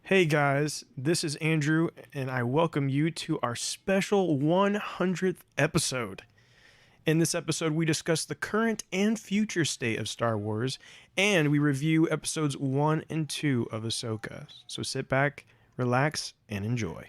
Hey guys, this is Andrew, and I welcome you to our special 100th episode. In this episode, we discuss the current and future state of Star Wars, and we review episodes 1 and 2 of Ahsoka. So sit back, relax, and enjoy.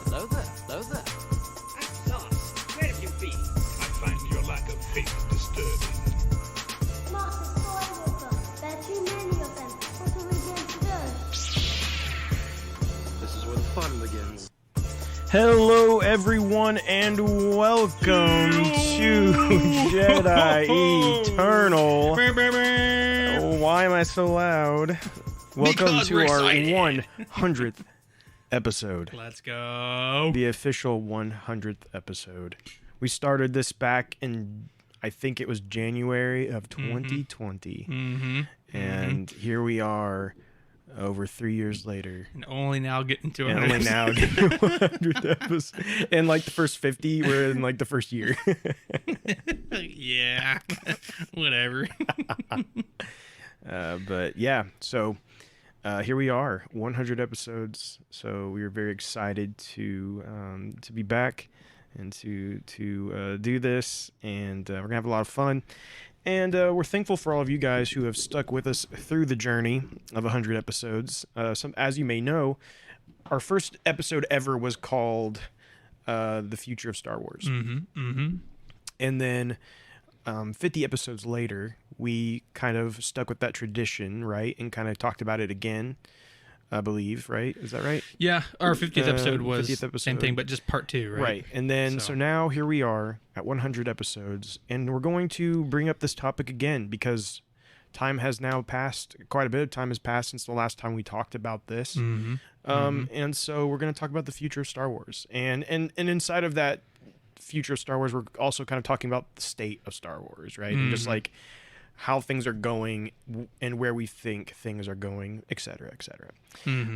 Hello there. At last, where have you been? I find your lack of faith disturbing. Master Skywalker, there are too many of them. What are we going to do? This is where the fun begins. Hello, everyone, and welcome to Jedi Eternal. Why am I so loud? Welcome Because to we're our excited. 100th episode. Let's go. The official 100th episode. We started this back in, I think it was January of 2020. Mm-hmm. And here we are over 3 years later. And only now getting to And it. only now getting to 100th episode. And like the first 50, we're in like the first year. Yeah. Whatever. But yeah, so here we are, 100 episodes. So we are very excited to be back and to do this, and we're gonna have a lot of fun. And we're thankful for all of you guys who have stuck with us through the journey of 100 episodes. As you may know, our first episode ever was called "The Future of Star Wars," and then 50 episodes later, we kind of stuck with that tradition, right? And kind of talked about it again, I believe, right? Is that right? Yeah, our 50th episode was 50th episode. same thing, but just part 2, right? Right. And then, So- so now here we are at 100 episodes, and we're going to bring up this topic again because time has now passed. Quite a bit of time has passed since the last time we talked about this. And so we're going to talk about the future of Star Wars. And inside of that future of Star Wars, we're also kind of talking about the state of Star Wars, right? And just like how things are going and where we think things are going, et cetera, et cetera.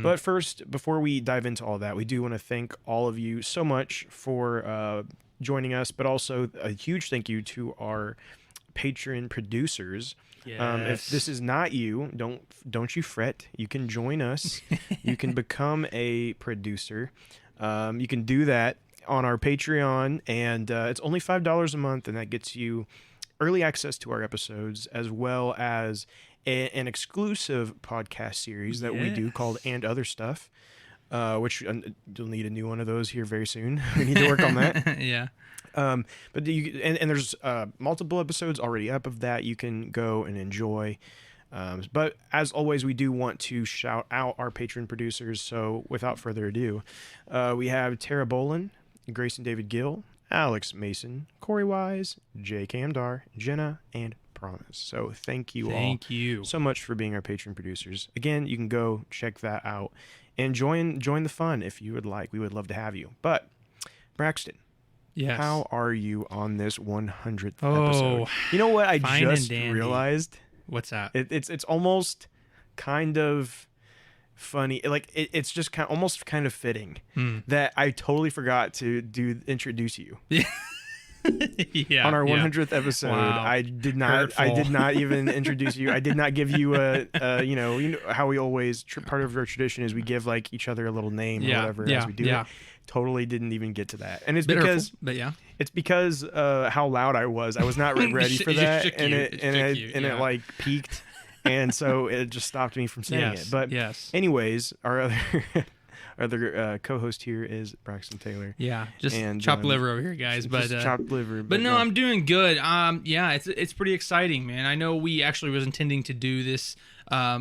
But first, before we dive into all that, we do want to thank all of you so much for joining us, but also a huge thank you to our Patreon producers. If this is not you, don't you fret. You can join us. You can become a producer. You can do that on our Patreon, and it's only $5 a month, and that gets you early access to our episodes, as well as an exclusive podcast series that we do called And Other Stuff, which you'll need a new one of those here very soon. We need to work on that. Yeah. But and there's multiple episodes already up of that you can go and enjoy. But as always, we do want to shout out our Patreon producers. So without further ado, we have Tara Bolin, Grayson David Gill, Alex Mason, Corey Wise, Jay Camdar, Jenna, and Promise. So thank you all so much for being our Patreon producers. Again, you can go check that out and join the fun if you would like. We would love to have you. But Braxton, Yes. how are you on this 100th Oh, episode? You know what I fine and just dandy. realized? What's that? It's almost kind of funny. Like it's just almost kind of fitting that I totally forgot to introduce you Yeah. on our yeah. 100th episode. Wow. I did not Hurtful. even introduce you. I did not give you you know how we always part of our tradition is we give like each other a little name or Yeah, whatever yeah, as we do yeah. it. Totally didn't even get to that, and it's Bit because hurtful, but yeah. it's because how loud I was. I was not ready for It just that, shook and you. it It and shook it you, and yeah. it like peaked, and so it just stopped me from saying Yes, it. But yes. anyways, our other co-host here is Braxton Taylor. Yeah, just And, chopped liver over here, guys. But Just chopped liver. But no, I'm doing good. Yeah, it's pretty exciting, man. I know we actually was intending to do this a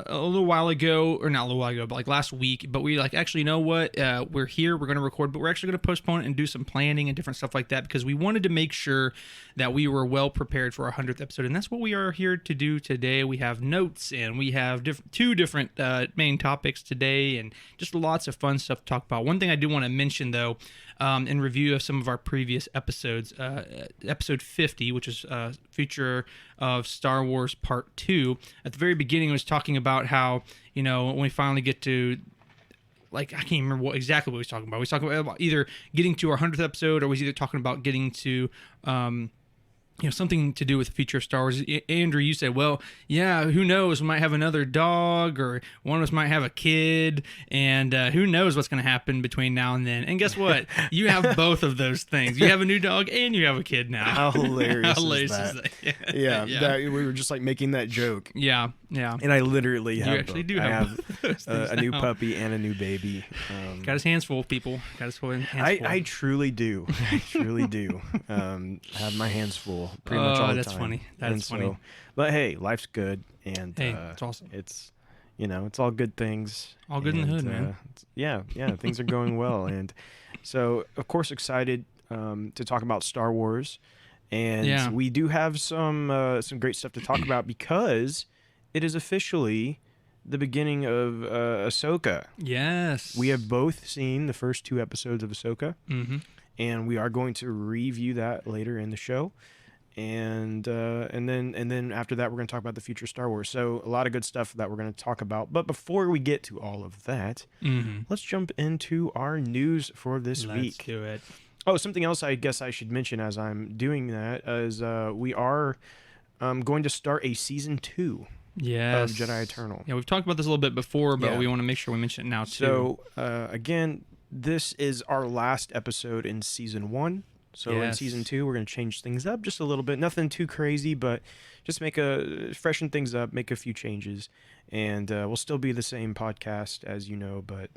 little while ago, or not a little while ago, but like last week. But we like, actually, you know what? We're here. We're going to record, but we're actually going to postpone it and do some planning and different stuff like that because we wanted to make sure that we were well prepared for our 100th episode, and that's what we are here to do today. We have notes and we have two different main topics today, and just lots of fun stuff to talk about. One thing I do want to mention though, in review of some of our previous episodes, episode 50, which is Future of Star Wars Part 2. At the very beginning, I was talking about how, when we finally get to like I can't remember exactly what he was talking about. We was talking about either getting to our 100th episode, or was either talking about getting to something to do with the future of Star Wars. Andrew, you said, well, yeah, who knows? We might have another dog, or one of us might have a kid, and who knows what's going to happen between now and then. And guess what? You have both of those things. You have a new dog, and you have a kid now. How hilarious, How hilarious is that? Yeah. That, we were just like making that joke. Yeah. And I literally have actually both. do have those things a new now. puppy and a new baby. Got his hands full, people. Got his hands full. I truly do. I truly do. Have my hands full pretty much all the that's time. funny. That's funny. But hey, life's good, and hey, it's awesome. It's it's all good things. All good in the hood, man. Yeah, things are going well, and so of course excited to talk about Star Wars, and we do have some great stuff to talk about because it is officially the beginning of Ahsoka. Yes. We have both seen the first 2 episodes of Ahsoka, and we are going to review that later in the show. And then after that, we're going to talk about the future Star Wars. So a lot of good stuff that we're going to talk about. But before we get to all of that, let's jump into our news for this week. Let's do it. Oh, something else I guess I should mention as I'm doing that is we are going to start a season 2. Yes. Of Jedi Eternal. Yeah, we've talked about this a little bit before, but we want to make sure we mention it now, too. So, again, this is our last episode in Season 1. So in Season 2, we're going to change things up just a little bit. Nothing too crazy, but just freshen things up, make a few changes. And we'll still be the same podcast, as you know, but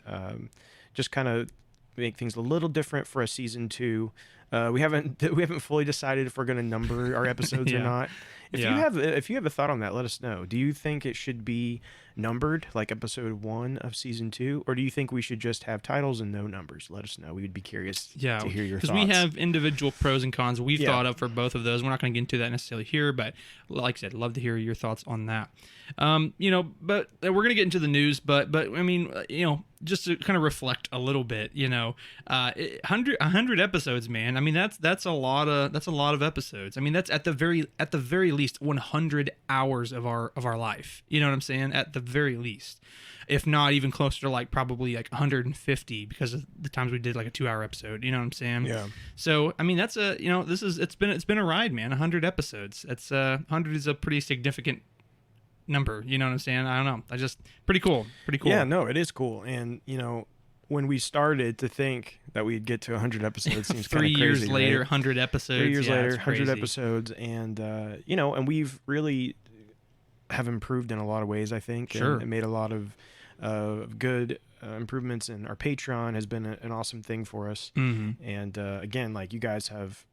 just kind of make things a little different for a Season 2. We haven't fully decided if we're going to number our episodes or not. If you have a thought on that, let us know. Do you think it should be numbered, like episode 1 of season 2, or do you think we should just have titles and no numbers? Let us know. We would be curious to hear your thoughts. Because we have individual pros and cons we've thought of for both of those. We're not going to get into that necessarily here, but like I said, love to hear your thoughts on that. But we're going to get into the news, but I mean, just to kind of reflect a little bit, 100 episodes, man. I mean, that's a lot of episodes. I mean, that's at the very least 100 hours of our life. You know what I'm saying? At the very least, if not even closer to probably 150 because of the times we did like a 2-hour episode. You know what I'm saying? Yeah. So I mean, that's it's been a ride, man. 100 episodes. That's 100 is a pretty significant number. You know what I'm saying? I don't know. I just pretty cool. Yeah, no, it is cool. And when we started to think that we'd get to 100 episodes seems kind of crazy. 3 years later, right? 100 episodes. 3 years later, it's 100 crazy. episodes, and and we've really have improved in a lot of ways, I think. Sure. And made a lot of good improvements, and our Patreon has been an awesome thing for us. Mm-hmm. And again, like you guys have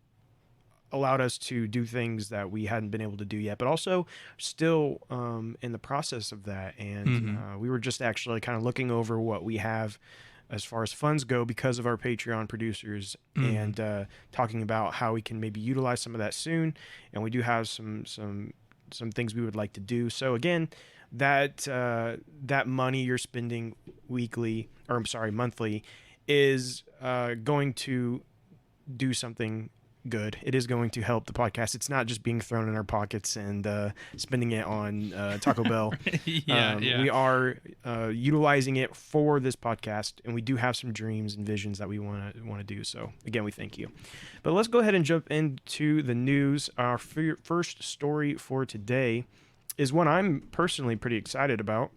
allowed us to do things that we hadn't been able to do yet, but also still in the process of that. And we were just actually kind of looking over what we have as far as funds go because of our Patreon producers, and talking about how we can maybe utilize some of that soon. And we do have some things we would like to do. So again, that money you're spending monthly is going to do something good. It is going to help the podcast. It's not just being thrown in our pockets and spending it on Taco Bell. We are utilizing it for this podcast, and we do have some dreams and visions that we want to do. So again, we thank you. But let's go ahead and jump into the news. Our first story for today is one I'm personally pretty excited about,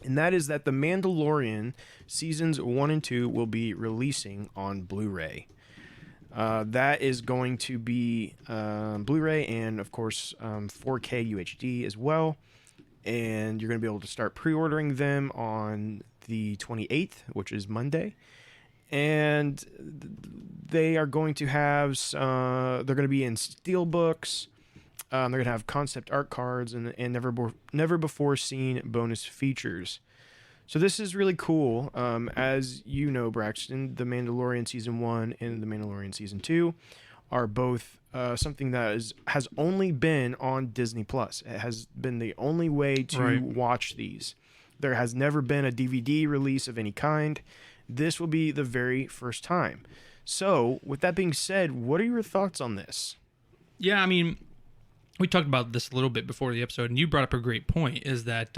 and that is that The Mandalorian seasons 1 and 2 will be releasing on Blu-ray. That is going to be Blu-ray and, of course, 4K UHD as well. And you're going to be able to start pre-ordering them on the 28th, which is Monday. And they are going to have, they're going to be in steelbooks. They're going to have concept art cards and never before seen bonus features. So this is really cool. As you know, Braxton, The Mandalorian Season 1 and The Mandalorian Season 2 are both something that has only been on Disney+. It has been the only way to watch these. There has never been a DVD release of any kind. This will be the very first time. So, with that being said, what are your thoughts on this? Yeah, I mean, we talked about this a little bit before the episode, and you brought up a great point, is that,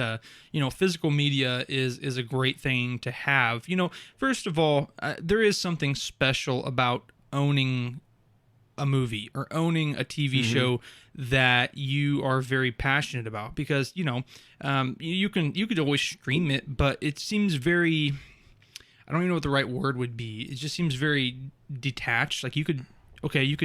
physical media is a great thing to have. First of all, there is something special about owning a movie or owning a TV show that you are very passionate about, because, you could always stream it, but it seems very, I don't even know what the right word would be. It just seems very detached. Like you could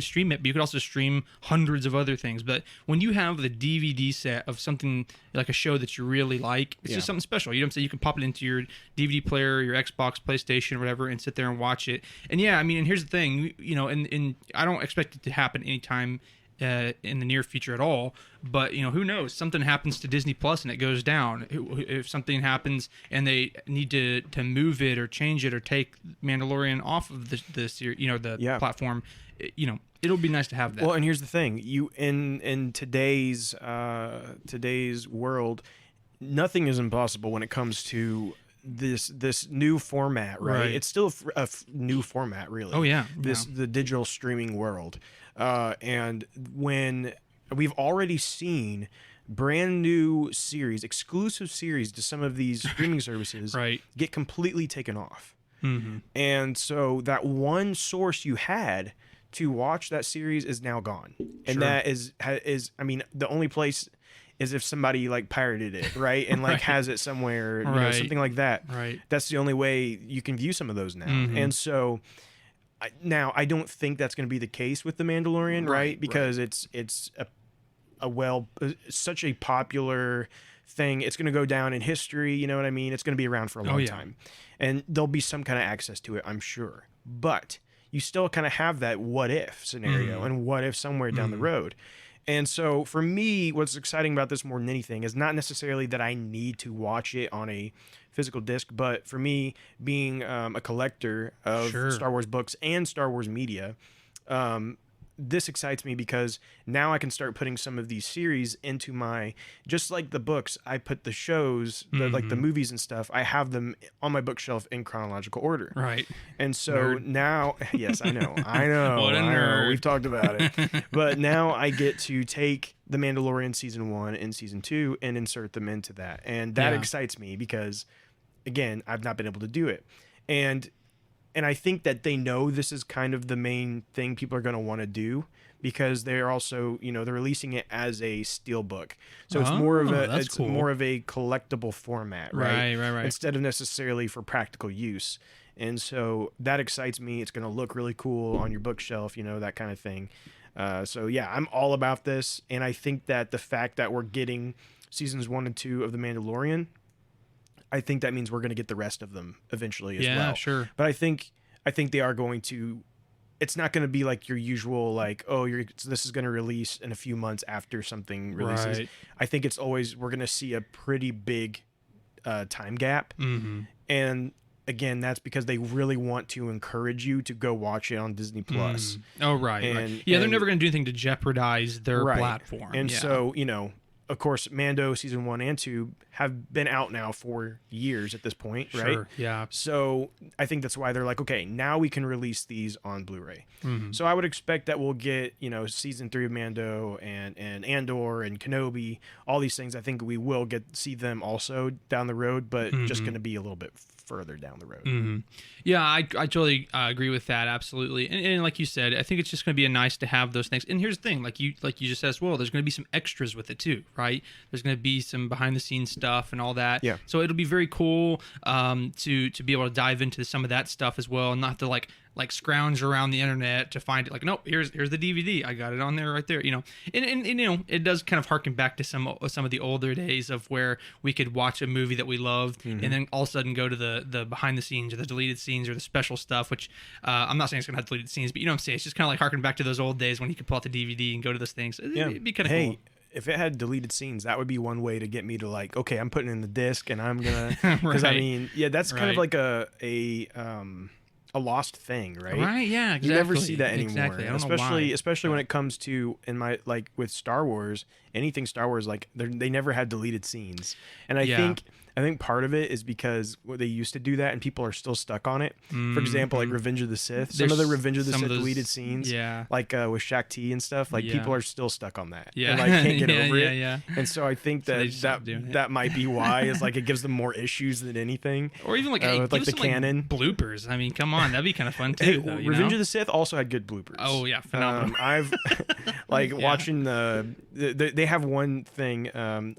stream it, but you could also stream hundreds of other things. But when you have the DVD set of something like a show that you really like, it's just something special. You know what I'm saying? You can pop it into your DVD player, your Xbox, PlayStation, whatever, and sit there and watch it. And and here's the thing, and I don't expect it to happen anytime in the near future at all. But who knows? Something happens to Disney Plus and it goes down. If something happens and they need to move it or change it or take Mandalorian off of the series, the platform, it'll be nice to have that. Well, and here's the thing: you in today's world, nothing is impossible when it comes to this new format, right? It's still a new format, really. Oh yeah, the digital streaming world, and when we've already seen brand new series, exclusive series to some of these streaming services, get completely taken off, and so that one source you had to watch that series is now gone, and that is I mean, the only place is if somebody like pirated it, right, and like has it somewhere, something like that. Right. That's the only way you can view some of those now, and so now I don't think that's going to be the case with The Mandalorian, right? Because it's such a popular thing. It's going to go down in history. You know what I mean? It's going to be around for a long time, and there'll be some kind of access to it, I'm sure, but you still kind of have that what if scenario and what if somewhere down the road. And so for me, what's exciting about this more than anything is not necessarily that I need to watch it on a physical disc, but for me, being a collector of Star Wars books and Star Wars media, this excites me because now I can start putting some of these series into my, just like the books, I put the shows, like the movies and stuff, I have them on my bookshelf in chronological order. Right. And so now, yes, I know. What a nerd. We've talked about it. But now I get to take The Mandalorian season 1 and season 2 and insert them into that. And that excites me because, again, I've not been able to do it. And I think that they know this is kind of the main thing people are going to want to do, because they're also, they're releasing it as a steelbook. So it's more of a collectible format, right? Right. Instead of necessarily for practical use. And so that excites me. It's going to look really cool on your bookshelf, that kind of thing. So yeah, I'm all about this. And I think that the fact that we're getting seasons 1 and 2 of The Mandalorian, I think that means we're going to get the rest of them eventually as well. Yeah, sure. But I think they are going to. It's not going to be like your usual, like, this is going to release in a few months after something releases. Right. I think it's always, we're going to see a pretty big time gap. And again, that's because they really want to encourage you to go watch it on Disney Plus. Oh, right. Yeah, they're never going to do anything to jeopardize their platform. And so, of course, Mando season 1 and 2 have been out now for years at this point, right? Sure, yeah. So I think that's why they're like, okay, now we can release these on Blu-ray. So I would expect that we'll get, season 3 of Mando and Andor and Kenobi, all these things. I think we will see them also down the road, but just going to be a little bit further down the road. Yeah, I totally agree with that, absolutely. And like you said, I think it's just going to be nice to have those things. And here's the thing, like you just said as well, there's going to be some extras with it too, right? There's going to be some behind the scenes stuff and all that. Yeah. So it'll be very cool to be able to dive into some of that stuff as well, and not to like scrounge around the internet to find it. Like, nope, here's the DVD. I got it on there right there. And it does kind of harken back to some of the older days of where we could watch a movie that we loved and then all of a sudden go to the behind the scenes or the deleted scenes or the special stuff, which I'm not saying it's gonna have deleted scenes, but you know what I'm saying. It's just kind of like harking back to those old days when you could pull out the DVD and go to those things. It'd be kind of cool. If it had deleted scenes, that would be one way to get me to like, okay, I'm putting in the disc and I'm gonna, because I mean, that's kind of like a lost thing, right? Right, yeah, exactly. You never see that anymore. Exactly. I don't know why. Especially when it comes to with Star Wars, anything Star Wars, like they never had deleted scenes. And I think I think part of it is because they used to do that and people are still stuck on it. For example, like Revenge of the Sith. Some of the Revenge of the Sith deleted scenes, like with Shaq T and stuff, like people are still stuck on that. And like can't get over it. Yeah. And so I think that might be why, is like it gives them more issues than anything. Or even like, with like the canon. Bloopers. I mean, come on, that'd be kind of fun too. Though, Revenge of the Sith also had good bloopers. Oh yeah, phenomenal. I've like watching they have one thing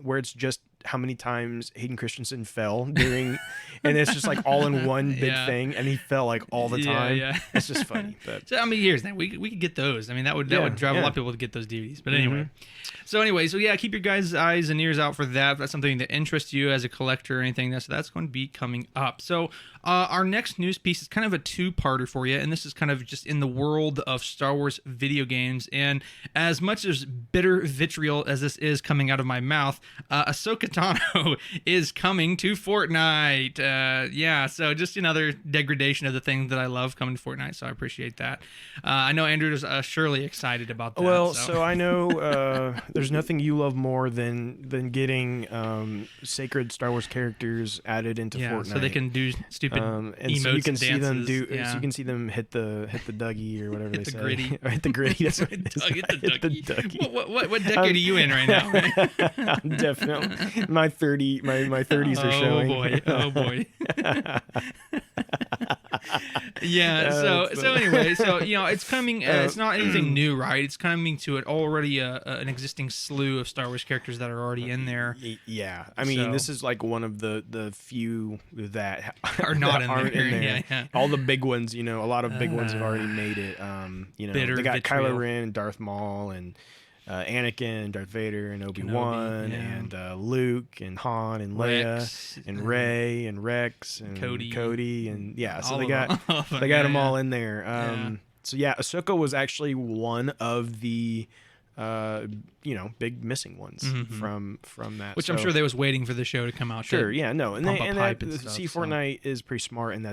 where it's just how many times Hayden Christensen fell during, and it's just like all in one big thing, and he fell like all the time. Yeah. It's just funny. But so I mean, here's that we could get those. I mean, that would drive a lot of people to get those DVDs. But anyway, so yeah, keep your guys' eyes and ears out for that. If that's something that interests you as a collector or anything. That's going to be coming up. So our next news piece is kind of a two-parter for you, and this is kind of just in the world of Star Wars video games. And as much as bitter vitriol as this is coming out of my mouth, Ahsoka Tano is coming to Fortnite. So just another degradation of the thing that I love coming to Fortnite, so I appreciate that. I know Andrew is surely excited about that. Well, so I know there's nothing you love more than getting sacred Star Wars characters added into Fortnite, so they can do stupid and emotes, so you can dances. see them do. So you can see them hit the Dougie or whatever they say. Gritty. Or hit the gritty. That's what it is. Hit the Dougie. What decade Um, are you in right now? Definitely, my 30s are showing. Oh boy. So anyway, it's coming. It's not anything new, right? It's coming to it already an existing slew of Star Wars characters that are already in there. Yeah, I mean, this is like one of the few that are not aren't in there. Yeah. All the big ones, a lot of big ones have already made it. Bitter they got vitriol. Kylo Ren, Darth Maul, and Anakin, Darth Vader, and Obi-Wan, and Luke, and Han, and Leia, Rex, and Rey, and Rex, and Cody, and so they got them all in there. So Ahsoka was actually one of the big missing ones from that. Which I'm sure they was waiting for the show to come out. Sure, and stuff, Fortnite is pretty smart in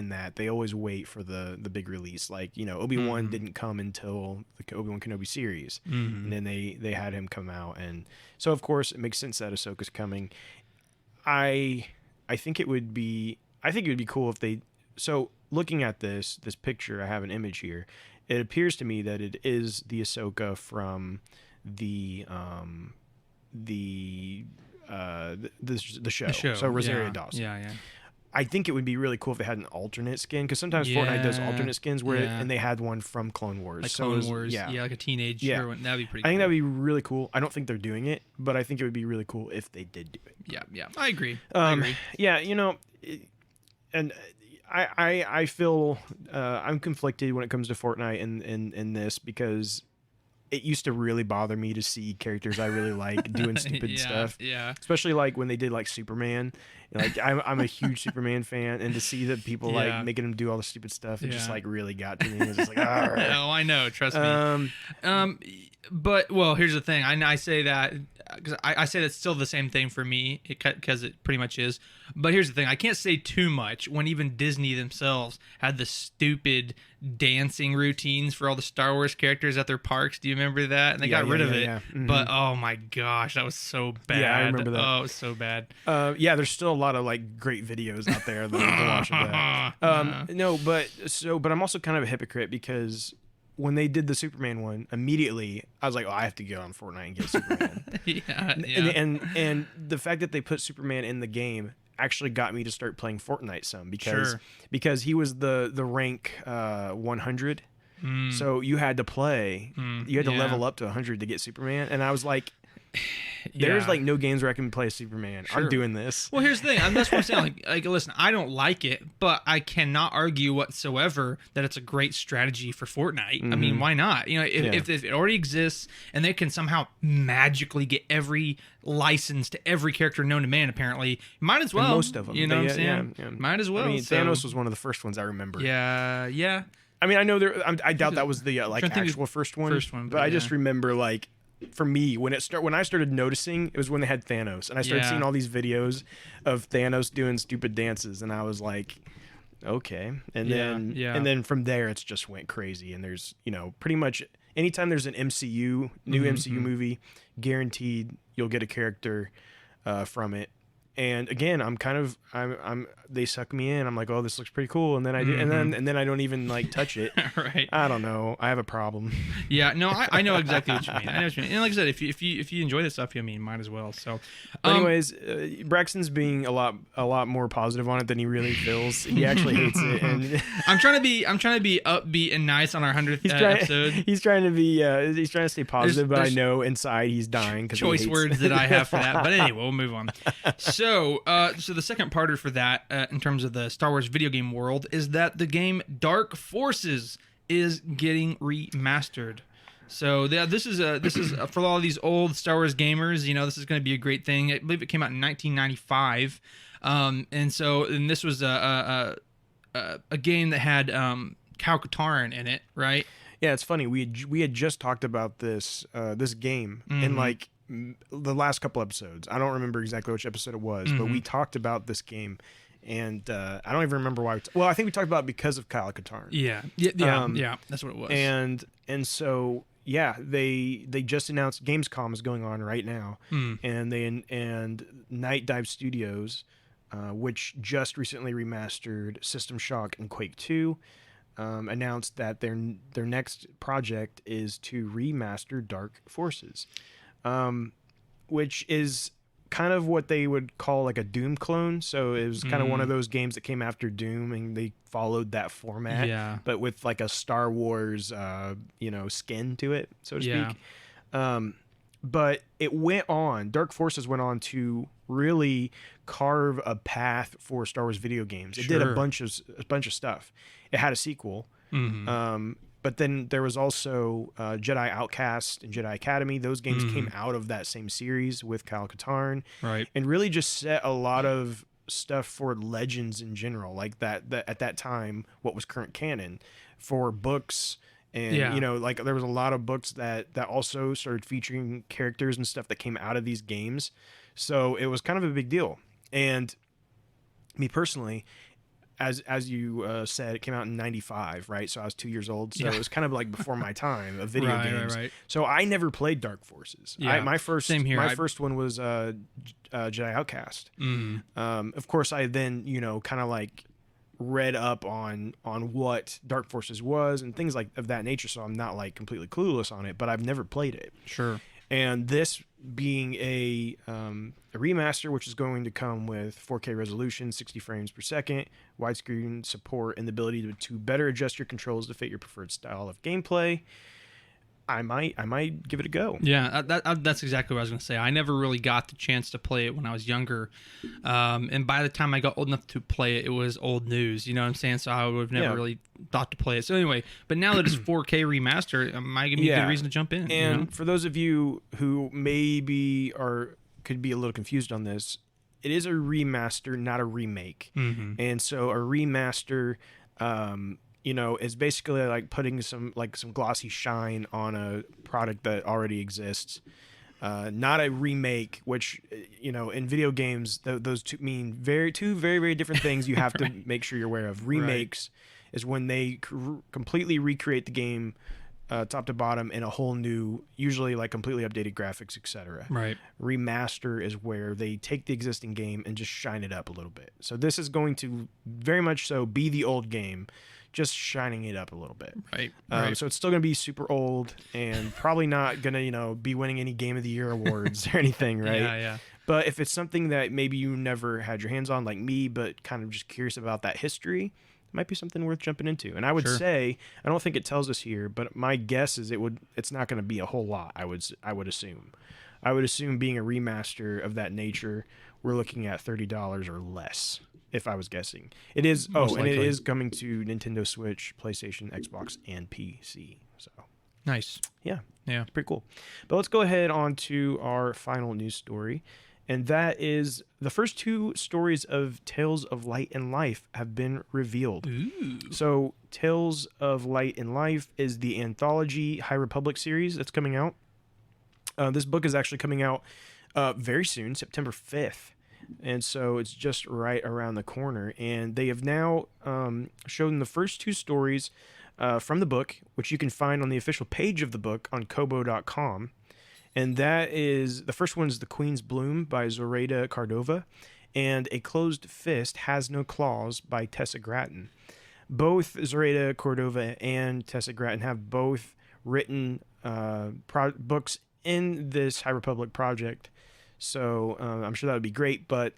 that they always wait for the big release. Like Obi-Wan didn't come until the Obi-Wan Kenobi series, and then they had him come out, and so of course it makes sense that Ahsoka's coming. I think it would be cool if they. So looking at this picture, I have an image here. It appears to me that it is the Ahsoka from the show. So Rosario Dawson. Yeah. I think it would be really cool if they had an alternate skin, because sometimes Fortnite does alternate skins and they had one from Clone Wars. Like Clone Wars, like a teenage one. That'd be pretty cool. I think that'd be really cool. I don't think they're doing it, but I think it would be really cool if they did do it. Yeah. I agree. And I feel I'm conflicted when it comes to Fortnite in this, because it used to really bother me to see characters I really like doing stupid stuff. Yeah. Especially like when they did like Superman. Like I'm a huge Superman fan, and to see that people like making him do all the stupid stuff, it just like really got to me. It was just like, all right. Oh, I know. Trust me. But here's the thing. I say that because I say that's still the same thing for me, because it pretty much is. But here's the thing. I can't say too much when even Disney themselves had the stupid dancing routines for all the Star Wars characters at their parks. Do you remember that? And they got rid of it. Yeah. Mm-hmm. But oh my gosh, that was so bad. Yeah, I remember that. Oh, it was so bad. There's still a lot of like great videos out there that you can watch of that. But I'm also kind of a hypocrite, because when they did the Superman one, immediately I was like, I have to go on Fortnite and get Superman. And the fact that they put Superman in the game actually got me to start playing Fortnite some, because he was the rank 100. So you had to play, you had to level up to 100 to get Superman, and I was like, there's like no games where I can play Superman. Sure. I'm doing this. Well, here's the thing. That's what I'm saying. Like, listen, I don't like it, but I cannot argue whatsoever that it's a great strategy for Fortnite. I mean, why not? If it already exists and they can somehow magically get every license to every character known to man, apparently, might as well. And most of them. You know what I'm saying? Yeah. Might as well. I mean, Thanos was one of the first ones I remember. Yeah. I mean, I know I doubt that was the actual first one. But I just remember like, for me, when I started noticing, it was when they had Thanos, and I started seeing all these videos of Thanos doing stupid dances, and I was like, okay. And then from there, it's just went crazy. And there's pretty much anytime there's an MCU MCU movie, guaranteed you'll get a character from it. And again, I'm they suck me in. I'm like, oh, this looks pretty cool, and then I do, and then I don't even like touch it. Right. I don't know. I have a problem. Yeah, no, I know exactly what you mean. I know what you mean. And like I said, if you enjoy this stuff, might as well. So, anyways, Braxton's being a lot more positive on it than he really feels. He actually hates it, and I'm trying to be upbeat and nice on our 100th episode. He's trying to stay positive, but I know inside he's dying because choice words that I have for that. But anyway, we'll move on. So the second parter for that, in terms of the Star Wars video game world, is that the game Dark Forces is getting remastered. So this is for all of these old Star Wars gamers. This is going to be a great thing. I believe it came out in 1995, and this was a game that had Cal Katarn in it, right? Yeah, it's funny. We had just talked about this game in like the last couple episodes. I don't remember exactly which episode it was, but we talked about this game. And I don't even remember why. I think we talked about it because of Kyle Katarn. Yeah, that's what it was. And so they just announced Gamescom is going on right now, and Night Dive Studios, which just recently remastered System Shock and Quake 2, announced that their next project is to remaster Dark Forces, which is kind of what they would call like a Doom clone. So it was kind of one of those games that came after Doom, and they followed that format, but with like a Star Wars, skin to it, so to speak. But it went on. Dark Forces went on to really carve a path for Star Wars video games. It did a bunch of stuff. It had a sequel. But then there was also Jedi Outcast and Jedi Academy. Those games came out of that same series with Kyle Katarn, right? And really just set a lot of stuff for Legends in general, like that at that time, what was current canon for books. And like there was a lot of books that also started featuring characters and stuff that came out of these games. So it was kind of a big deal. And me personally, as you said, it came out in 95, right? So I was 2 years old. So it was kind of like before my time of video games. Right. So I never played Dark Forces. My first one was Jedi Outcast. Of course, I then kind of like read up on what Dark Forces was and things like of that nature. So I'm not like completely clueless on it, but I've never played it. Sure. And this being a remaster, which is going to come with 4K resolution, 60 frames per second, widescreen support, and the ability to better adjust your controls to fit your preferred style of gameplay, I might give it a go. Yeah, that's exactly what I was going to say. I never really got the chance to play it when I was younger. And by the time I got old enough to play it, it was old news. You know what I'm saying? So I would have never really thought to play it. So anyway, but now that it's 4K remaster, it might give me a good reason to jump in. And for those of you who maybe could be a little confused on this, it is a remaster, not a remake. And so a remaster, is basically like putting some glossy shine on a product that already exists. Not a remake, which, in video games, those two mean two very, very different things you have to make sure you're aware of. Remakes is when they completely recreate the game top to bottom in a whole new, usually like completely updated graphics, etc. Right. Remaster is where they take the existing game and just shine it up a little bit. So this is going to very much so be the old game, just shining it up a little bit. Right. So it's still going to be super old and probably not going to, be winning any Game of the Year awards or anything, right? Yeah. But if it's something that maybe you never had your hands on, like me, but kind of just curious about that history, it might be something worth jumping into. And I would say, I don't think it tells us here, but my guess is it's not going to be a whole lot, I would assume. I would assume being a remaster of that nature, we're looking at $30 or less. If I was guessing, it is. And it is coming to Nintendo Switch, PlayStation, Xbox, and PC. So nice. Yeah, it's pretty cool. But let's go ahead on to our final news story, and that is the first two stories of Tales of Light and Life have been revealed. Ooh. So Tales of Light and Life is the anthology High Republic series that's coming out. This book is actually coming out very soon, September 5th. And so it's just right around the corner. And they have now shown the first two stories from the book, which you can find on the official page of the book on Kobo.com. And that is, the first one is The Queen's Bloom by Zoraida Cordova. and A Closed Fist Has No Claws by Tessa Gratton. Both Zoraida Cordova and Tessa Gratton have both written books in this High Republic project, so I'm sure that would be great, but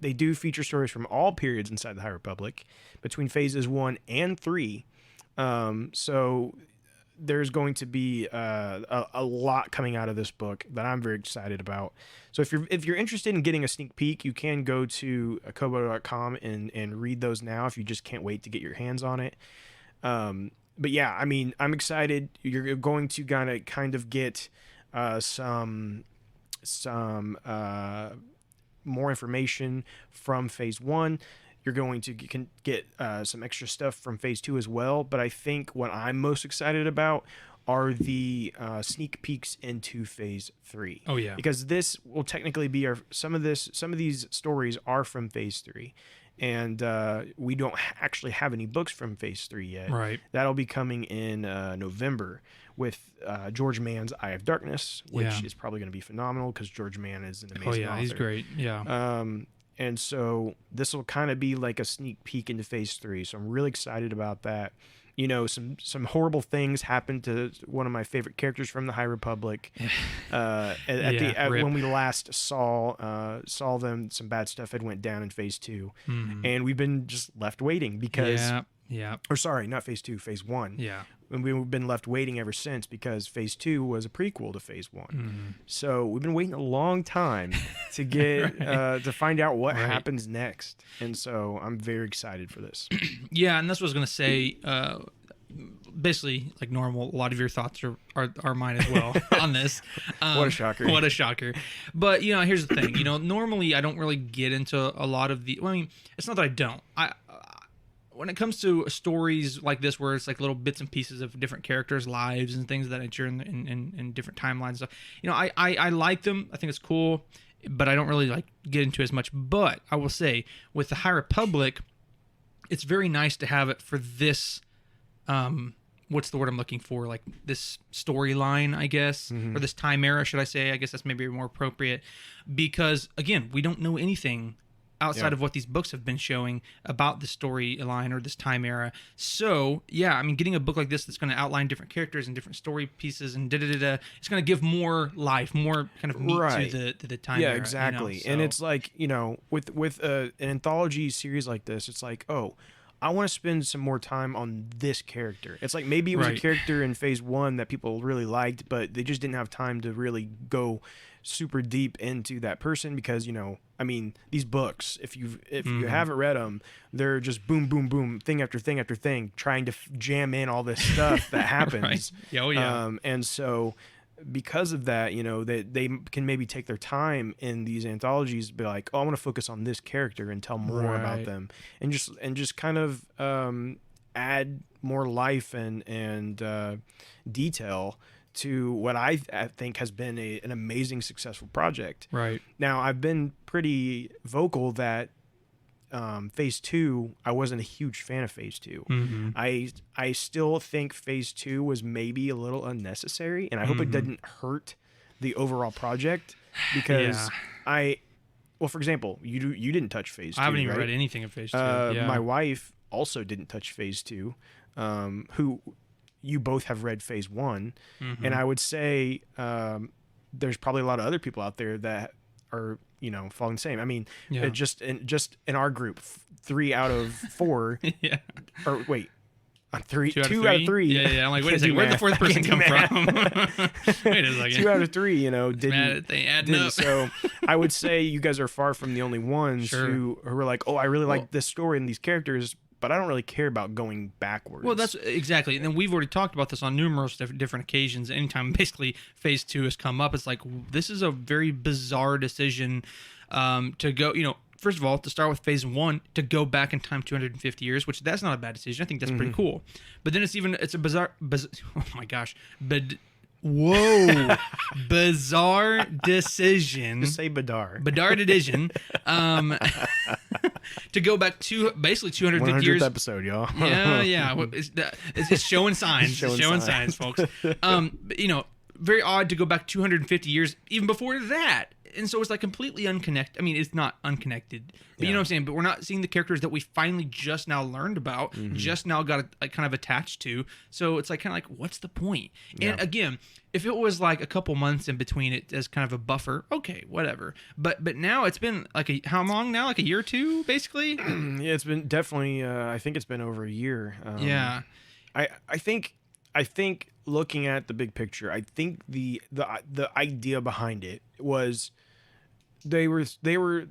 they do feature stories from all periods inside the High Republic between phases 1 and 3. So there's going to be a lot coming out of this book that I'm very excited about. So if you're interested in getting a sneak peek, you can go to kobo.com and read those now if you just can't wait to get your hands on it. But yeah, I mean, I'm excited. You're going to kind of get some more information from phase 1. You're going to get some extra stuff from phase 2 as well. But I think what I'm most excited about are the sneak peeks into phase 3. Oh yeah, because this will technically be some of these stories are from phase 3. And we don't actually have any books from phase 3 yet. Right. That'll be coming in November with George Mann's Eye of Darkness, which is probably going to be phenomenal because George Mann is an amazing author. He's great. Yeah. And so this will kind of be like a sneak peek into phase 3. So I'm really excited about that. You know, some horrible things happened to one of my favorite characters from the High Republic. When we last saw them, some bad stuff had went down in phase 2, and we've been just left waiting because. Or sorry, not phase 2, phase 1. Yeah. And we've been left waiting ever since because phase 2 was a prequel to phase 1. So we've been waiting a long time to get to find out what happens next. And so I'm very excited for this. Yeah, and that's what I was gonna say. Basically, like normal, a lot of your thoughts are mine as well on this. What a shocker! What a shocker! But you know, here's the thing. You know, normally I don't really get into a lot of the. Well, I mean, it's not that I don't. When it comes to stories like this, where it's like little bits and pieces of different characters' lives and things of that nature, in different timelines and stuff, you know, I like them. I think it's cool, but I don't really like get into as much. But I will say, with the High Republic, it's very nice to have it for this. What's the word I'm looking for? Like this storyline, I guess, or this time era, should I say? I guess that's maybe more appropriate, because again, we don't know anything outside of what these books have been showing about the storyline or this time era. So yeah, I mean, getting a book like this that's going to outline different characters and different story pieces and it's going to give more life, more kind of meat to the time era. Yeah, exactly. You know? So, and it's like, you know, with an anthology series like this, it's like, oh, I want to spend some more time on this character. It's like maybe it was a character in phase 1 that people really liked, but they just didn't have time to really go super deep into that person because, you know, I mean, these books, if you haven't read them, they're just boom, boom, boom, thing after thing after thing, trying to jam in all this stuff that happens. And so because of that, you know, they can maybe take their time in these anthologies, be like, oh, I want to focus on this character and tell more about them, and just kind of add more life and detail to what I think has been an amazing, successful project. Right. Now, I've been pretty vocal that phase 2, I wasn't a huge fan of phase 2. I still think phase 2 was maybe a little unnecessary, and I hope it didn't hurt the overall project because well, for example, you didn't touch phase 2. I haven't even read anything of phase 2. My wife also didn't touch phase 2, who you both have read phase 1, and I would say there's probably a lot of other people out there that are, you know, following the same. I mean, just in our group, 3 out of 4. Or wait, 2 out of 3. Yeah. I'm like, wait a second, where'd the fourth person come from? Wait a second. 2 out of 3, you know, didn't. They adding up. So I would say you guys are far from the only ones who were like, oh, I really like this story and these characters, but I don't really care about going backwards. Well, that's exactly. And then we've already talked about this on numerous different occasions. Anytime basically phase 2 has come up, it's like, this is a very bizarre decision to go, you know, first of all, to start with phase 1, to go back in time 250 years, which that's not a bad decision. I think that's pretty cool. But then it's a bizarre oh my gosh. Bizarre decision. Just say Badar. Badar decision. To go back to basically 250 years. 100th episode, y'all. Yeah. It's showing signs. Showing signs, folks. But, you know, very odd to go back 250 years. Even before that, and so it's like completely unconnected. I mean, it's not unconnected, but you know what I'm saying. But we're not seeing the characters that we finally just now learned about, just now got like kind of attached to. So it's like kind of like, what's the point? And again, if it was like a couple months in between it as kind of a buffer, okay, whatever. But now it's been like how long now? Like a year or two, basically. Yeah, it's been definitely. I think it's been over a year. Yeah. I think looking at the big picture, I think the idea behind it was they were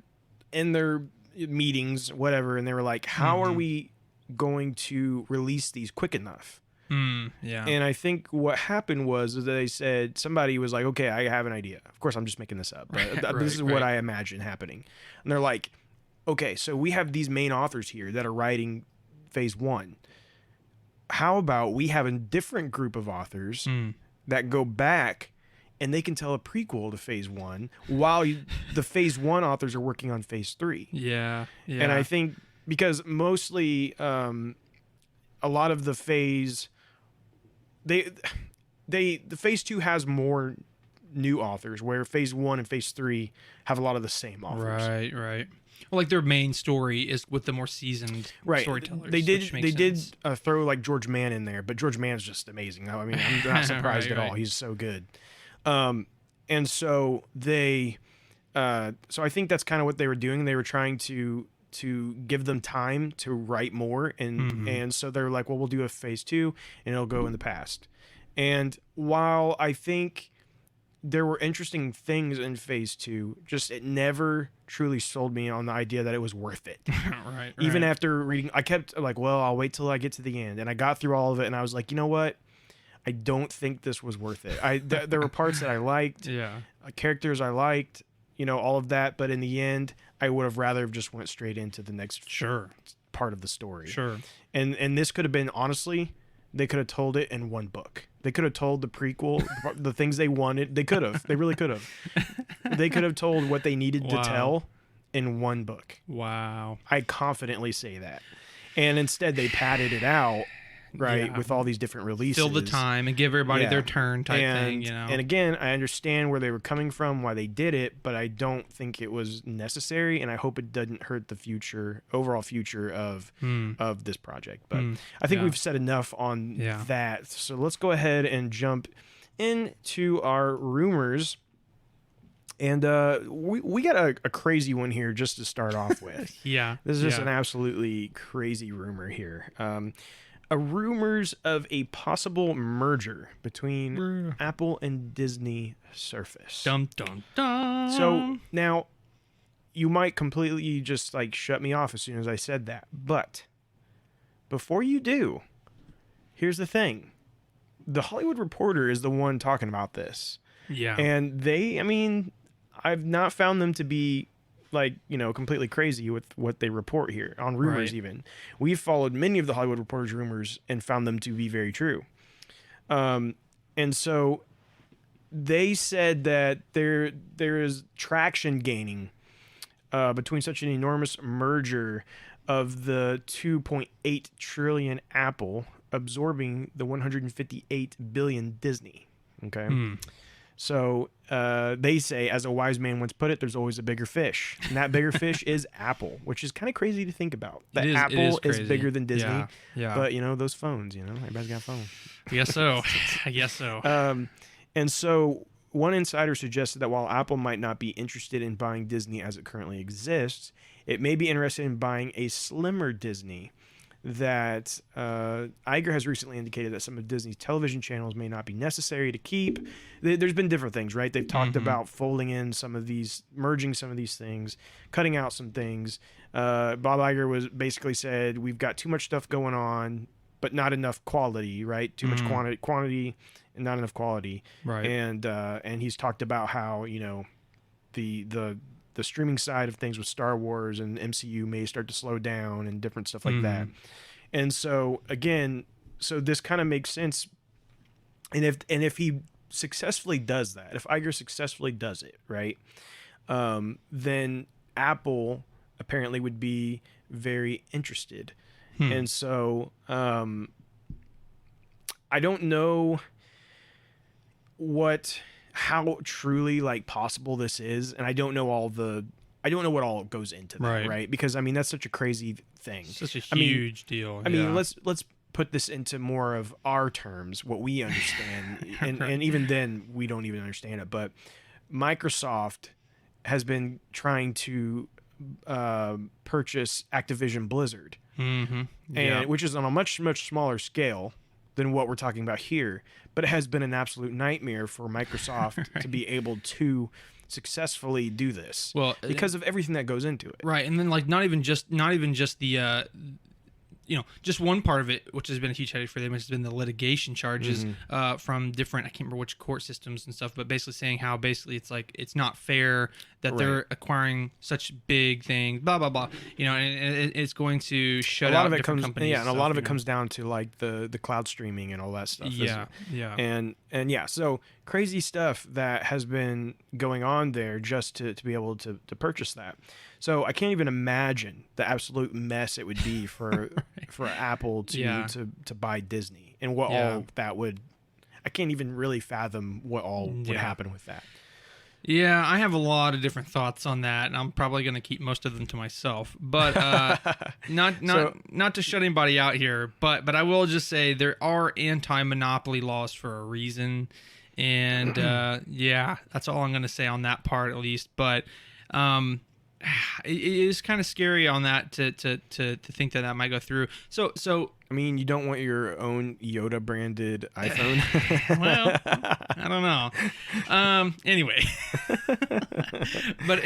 in their meetings, whatever, and they were like, how are we going to release these quick enough? Yeah. And I think what happened was they said, somebody was like, okay, I have an idea. Of course, I'm just making this up, but this is what I imagine happening. And they're like, okay, so we have these main authors here that are writing phase 1. How about we have a different group of authors that go back and they can tell a prequel to phase 1 while the phase 1 authors are working on phase 3. Yeah. And I think because mostly a lot of the phase the phase 2 has more new authors, where phase 1 and phase 3 have a lot of the same authors. Right. Well, like their main story is with the more seasoned storytellers. They did throw like George Mann in there, but George Mann's just amazing. I mean, I'm not surprised at all. He's so good. And so they, so I think that's kind of what they were doing. They were trying to give them time to write more, and so they're like, well, we'll do a phase 2, and it'll go in the past. And while I think there were interesting things in phase 2, just it never truly sold me on the idea that it was worth it. Right. Even after reading, I kept like, well, I'll wait till I get to the end, and I got through all of it, and I was like, you know what? I don't think this was worth it. There were parts that I liked, characters I liked, all of that, but in the end, I would have rather just went straight into the next part of the story. Sure. And this could have been, honestly, they could have told it in one book. They could have told the prequel, the things they wanted. They could have. They really could have. They could have told what they needed to tell in one book. Wow. I confidently say that. And instead, they padded it out, with all these different releases. Fill the time and give everybody their turn type thing, And again, I understand where they were coming from, why they did it, but I don't think it was necessary, and I hope it doesn't hurt the overall future of this project. But I think we've said enough on that. So let's go ahead and jump into our rumors. And we got a crazy one here just to start off with. This is just an absolutely crazy rumor here. Rumors of a possible merger between Apple and Disney surface. Dum dum dum. So now you might completely just like shut me off as soon as I said that, but before you do, here's the thing: The Hollywood Reporter is the one talking about this. And I've not found them to be completely crazy with what they report here on rumors. Even we've followed many of the Hollywood Reporter's rumors and found them to be very true. And so they said that there is traction gaining between such an enormous merger of the 2.8 trillion Apple absorbing the 158 billion Disney. Okay. So they say, as a wise man once put it, there's always a bigger fish. And that bigger fish is Apple, which is kind of crazy to think about. That Apple is bigger than Disney. But, those phones, everybody's got a phone. I guess so. And so one insider suggested that while Apple might not be interested in buying Disney as it currently exists, it may be interested in buying a slimmer Disney. That Iger has recently indicated that some of Disney's television channels may not be necessary to keep. There's been different things, right? They've talked about folding in some of these, merging some of these things, cutting out some things. Bob Iger was basically said, we've got too much stuff going on, but not enough quality, right? Too much quantity and not enough quality. Right. And he's talked about how, the streaming side of things with Star Wars and MCU may start to slow down and different stuff like that. And so again, this kind of makes sense. And if he successfully does that, if Iger successfully does it, right, then Apple apparently would be very interested. And so I don't know how truly like possible this is, and I don't know what all goes into that, right? Because I mean that's such a crazy thing. It's such a huge deal. I mean, let's put this into more of our terms, what we understand, and even then we don't even understand it. But Microsoft has been trying to purchase Activision Blizzard, and which is on a much smaller scale than what we're talking about here. But it has been an absolute nightmare for Microsoft to be able to successfully do this, because of everything that goes into it. Right, and then like not even just the just one part of it, which has been a huge headache for them, has been the litigation charges from different, I can't remember which court systems and stuff, but basically saying how basically it's like it's not fair that they're acquiring such big things, blah blah blah, and it's going to shut out different companies. Yeah, and a lot of it comes down to like the cloud streaming and all that stuff. And so crazy stuff that has been going on there just to be able to purchase that. So I can't even imagine the absolute mess it would be for for Apple to buy Disney, and what all that would. I can't even really fathom what all would happen with that. Yeah, I have a lot of different thoughts on that, and I'm probably going to keep most of them to myself. But not to shut anybody out here, but I will just say there are anti-monopoly laws for a reason, and that's all I'm going to say on that part at least. But it is kind of scary on that to think that might go through. So I mean, you don't want your own Yoda branded iPhone. Well, I don't know. Anyway, but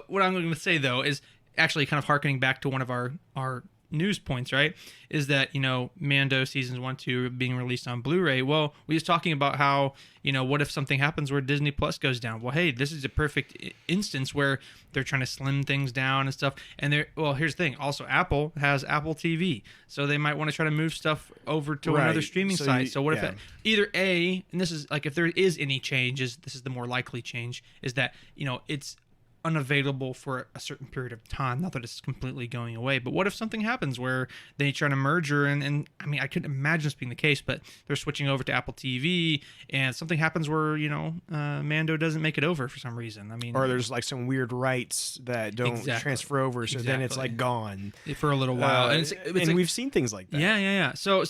what I'm going to say though is actually kind of harkening back to one of our news points, right? Is that, Mando seasons 1, 2 being released on Blu-ray. Well, we was talking about how, what if something happens where Disney Plus goes down? Well, hey, this is a perfect instance where they're trying to slim things down and stuff. And here's the thing. Also, Apple has Apple TV, so they might want to try to move stuff over to another streaming site. So what if either A, and this is like if there is any changes, this is the more likely change, is that, it's unavailable for a certain period of time, not that it's completely going away, but what if something happens where they try to merger and I mean, I couldn't imagine this being the case, but they're switching over to Apple TV and something happens where Mando doesn't make it over for some reason. I mean, or there's like some weird rights that don't transfer over, so then it's like gone for a little while, and we've seen things like that. Yeah. So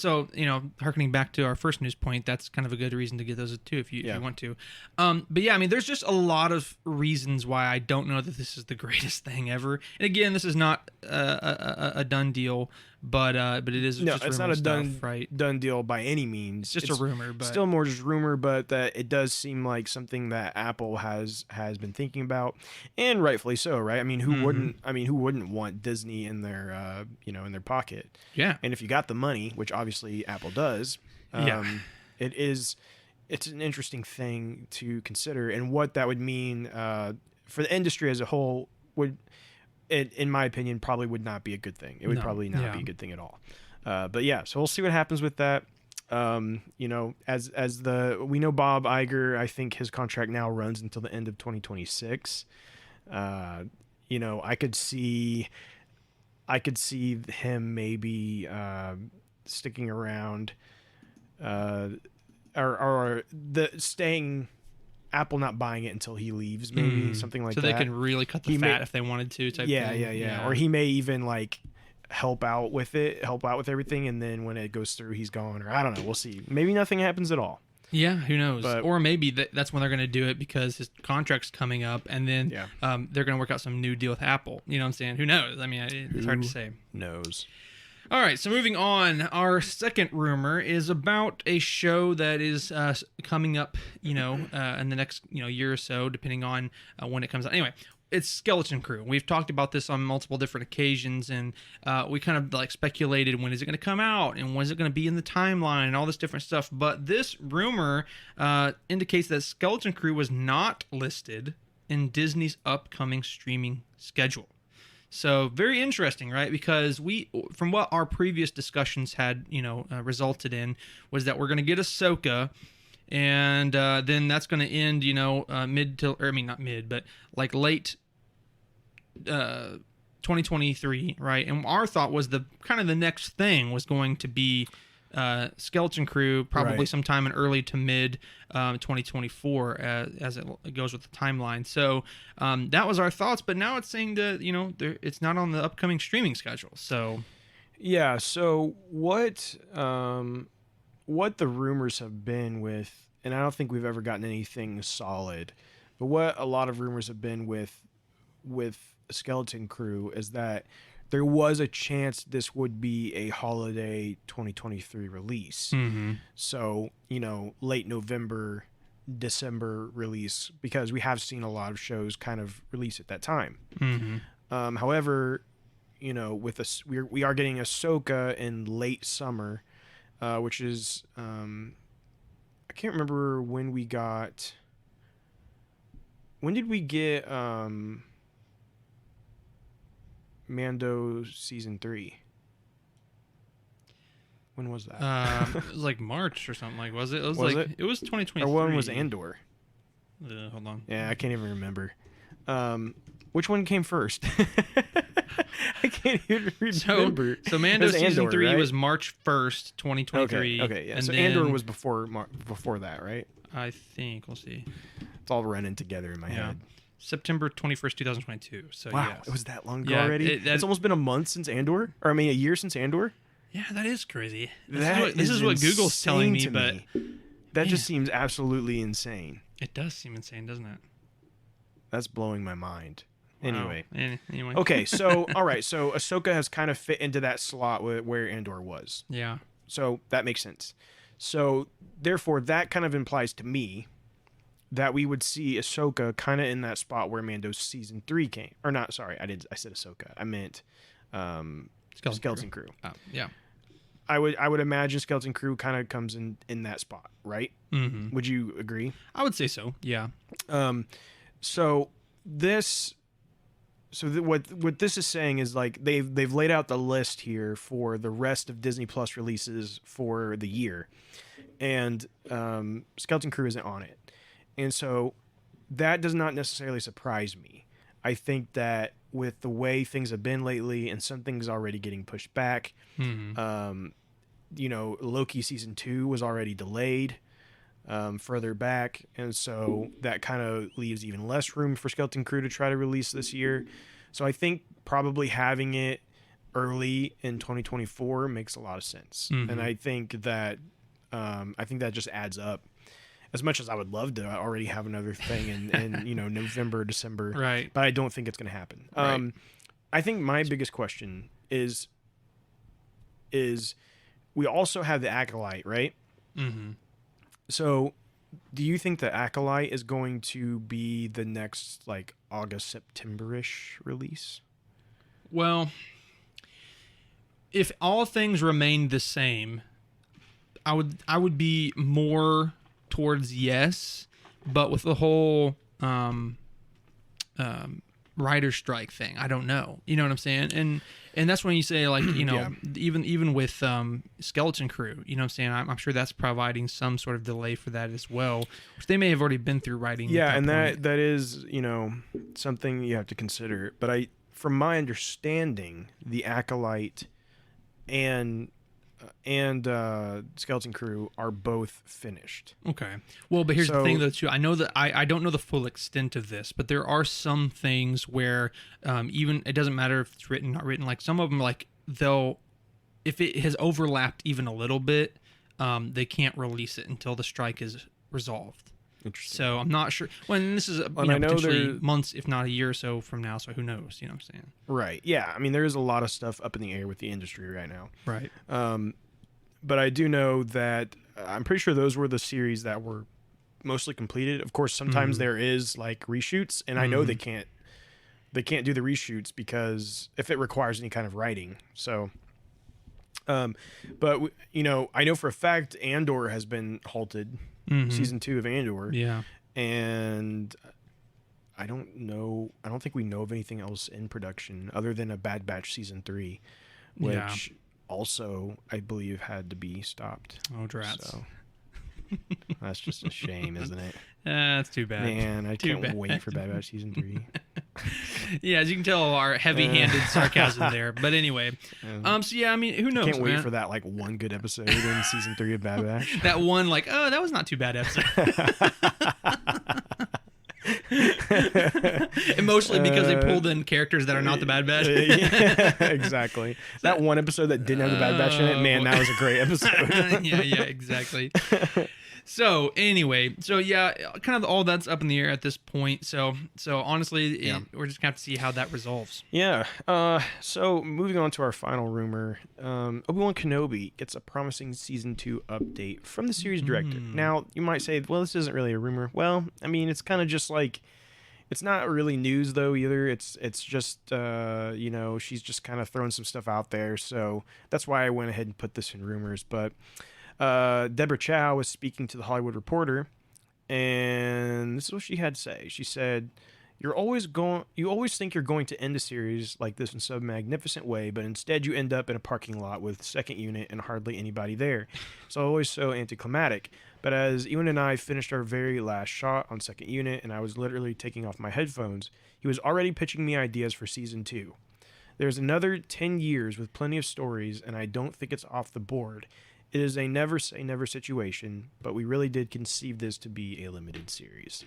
harkening back to our first news point, that's kind of a good reason to get those too if you want to. But yeah, I mean, there's just a lot of reasons why I don't know that this is the greatest thing ever. And again, this is not a done deal, but it is. No, just it's not a done deal by any means. It's just a rumor, but still more just rumor. But that it does seem like something that Apple has been thinking about, and rightfully so, right? I mean, who wouldn't? I mean, who wouldn't want Disney in their in their pocket? Yeah. And if you got the money, which obviously Apple does, it's an interesting thing to consider, and what that would mean for the industry as a whole in my opinion, probably would not be a good thing. It would probably not be a good thing at all. But yeah, so we'll see what happens with that. We know Bob Iger, I think his contract now runs until the end of 2026. I could see him maybe sticking around, or staying. Apple not buying it until he leaves, maybe something like that. So they can really cut the fat if they wanted to. Type thing. Yeah. Or he may even like help out with everything, and then when it goes through, he's gone. Or I don't know. We'll see. Maybe nothing happens at all. Yeah, who knows? Or maybe that's when they're going to do it because his contract's coming up, and then they're going to work out some new deal with Apple. You know what I'm saying? Who knows? I mean, it's hard to say. Knows. All right, so moving on, our second rumor is about a show that is coming up, in the next year or so, depending on when it comes out. Anyway, it's Skeleton Crew. We've talked about this on multiple different occasions, and we kind of like speculated when is it going to come out and when is it going to be in the timeline and all this different stuff. But this rumor indicates that Skeleton Crew was not listed in Disney's upcoming streaming schedule. So very interesting, right? Because from what our previous discussions had, resulted in, was that we're going to get Ahsoka, and then that's going to end, not mid, but like late 2023, right? And our thought was the next thing was going to be Skeleton Crew probably Right. sometime in early to mid 2024 as it goes with the timeline. So that was our thoughts, but now it's saying that it's not on the upcoming streaming schedule. So Yeah. So what the rumors have been with, and I don't think we've ever gotten anything solid, but what a lot of rumors have been with Skeleton Crew is that there was a chance this would be a holiday 2023 release. So, late November, December release, because we have seen a lot of shows kind of release at that time. However, with us, we are getting Ahsoka in late summer, which is, I can't remember when we got, when did we get, Mando season 3? When was that? it was like March or something. Like, was it? It was, Was like it? it was 2023. Or when was Andor? Hold on. Yeah, I can't even remember. Which one came first? I can't even remember. So Mando It was season Andor, 3 right? was March 1st, 2023. Okay, yeah. And So then, Andor was before that, right? I think, we'll see. It's all running together in my head. September 21st, 2022. So Wow, yes. it was that long ago Yeah, already? It's almost been a month since Andor? Or, a year since Andor? Yeah, that is crazy. This is what Google's telling me, but that just seems absolutely insane. it does seem insane, doesn't it? That's blowing my mind. Wow. Anyway. Anyway. Okay, so, all right. So, Ahsoka has kind of fit into that slot where Andor was. Yeah. So, that makes sense. So, therefore, that kind of implies to me that we would see Ahsoka kind of in that spot where Mando's season 3 came. Or not, sorry, I said Ahsoka. I meant Skeleton Crew. Oh, yeah. I would imagine Skeleton Crew kind of comes in that spot, right? Mm-hmm. Would you agree? I would say so. Yeah. What this is saying is like they've laid out the list here for the rest of Disney Plus releases for the year, and Skeleton Crew isn't on it, and so that does not necessarily surprise me. I think that with the way things have been lately, and some things already getting pushed back, Loki season 2 was already delayed further back, and so that kind of leaves even less room for Skeleton Crew to try to release this year. So I think probably having it early in 2024 makes a lot of sense, and I think that just adds up. As much as I would love to already have another thing in November, December, Right. but I don't think it's going to happen. Right. I think my biggest question is we also have the Acolyte, right? Mm-hmm. So, do you think the Acolyte is going to be the next like August, September-ish release? Well, if all things remained the same, I would be more towards yes, but with the whole writer strike thing, I don't know. You know what I'm saying? And that's when you say like, Yeah. even with Skeleton Crew, you know what I'm saying? I'm sure that's providing some sort of delay for that as well, which they may have already been through writing. Yeah, at and point. that is, something you have to consider. But from my understanding, the Acolyte and Skeleton Crew are both finished. Okay. Well, but here's the So- thing, though, too. I know that I don't know the full extent of this, but there are some things where even it doesn't matter if it's written, not written. Like some of them, like if it has overlapped even a little bit, they can't release it until the strike is resolved. Interesting. So I'm not sure. Well, and this is I know potentially there- months, if not a year or so from now. So who knows? You know what I'm saying? Right. Yeah. I mean, there is a lot of stuff up in the air with the industry right now. Right. But I do know that I'm pretty sure those were the series that were mostly completed. Of course, sometimes there is like reshoots, and I know they can't do the reshoots because if it requires any kind of writing. So, but I know for a fact Andor has been halted, season 2 of Andor. Yeah. And I don't think we know of anything else in production other than a Bad Batch season 3, which also I believe had to be stopped. Oh, drats. So that's just a shame, isn't it? That's too bad. Man, I Too can't bad. wait for Bad Batch season 3. Yeah, as you can tell, our heavy-handed sarcasm there. But anyway, so yeah, I mean, who knows? Can't wait man? for that like one good episode in season 3 of Bad Batch. That one, like, oh, that was not too bad episode. And mostly because they pulled in characters that are not the Bad Batch. Yeah, exactly. That one episode that didn't have the Bad Batch in it, man, that was a great episode. yeah, exactly. So anyway, so yeah, kind of all that's up in the air at this point. So honestly, we're just gonna have to see how that resolves. Yeah. So moving on to our final rumor, Obi-Wan Kenobi gets a promising season 2 update from the series director. Now you might say, well, this isn't really a rumor. Well, I mean, it's kind of just like, it's not really news though either. It's just she's just kind of throwing some stuff out there. So that's why I went ahead and put this in rumors, but. Deborah Chow was speaking to the Hollywood Reporter, and this is what she had to say. She said, you always think you're going to end a series like this in some magnificent way, but instead you end up in a parking lot with second unit and hardly anybody there. It's always so anticlimactic. But as Ewan and I finished our very last shot on second unit, and I was literally taking off my headphones, he was already pitching me ideas for season 2. There's another 10 years with plenty of stories, and I don't think it's off the board. It is a never say never situation, but we really did conceive this to be a limited series.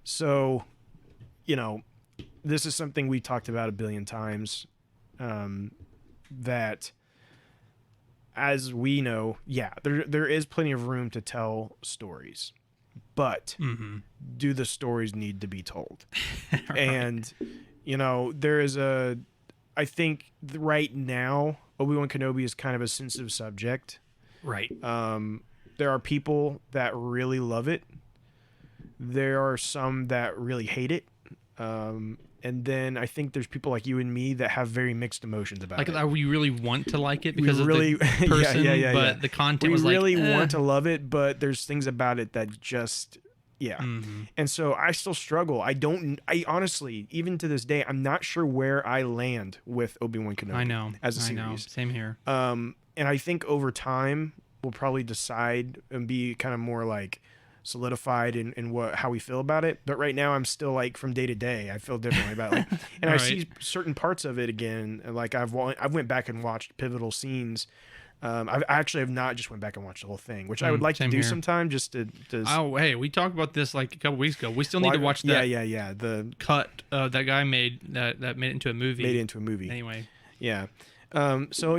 So, this is something we talked about a billion times, that as we know, there is plenty of room to tell stories, but do the stories need to be told? Right. And, there is I think right now, Obi-Wan Kenobi is kind of a sensitive subject. Right. There are people that really love it. There are some that really hate it. And then I think there's people like you and me that have very mixed emotions about it. Like, we really want to like it because really, of the person, but the content was like... We really want to love it, but there's things about it that just... Yeah. Mm-hmm. And so I still struggle. I honestly, even to this day, I'm not sure where I land with Obi-Wan Kenobi. I know. As a series. I know. Same here. And I think over time we'll probably decide and be kind of more like solidified in how we feel about it. But right now I'm still like from day to day, I feel differently about it. And I see certain parts of it again. Like I've went back and watched pivotal scenes. I actually have not just went back and watched the whole thing, which I would like to do sometime just to... Oh, hey, we talked about this like a couple weeks ago. We still need to watch that. Yeah. The cut that guy made that made it into a movie. Made it into a movie. Anyway. Yeah. So,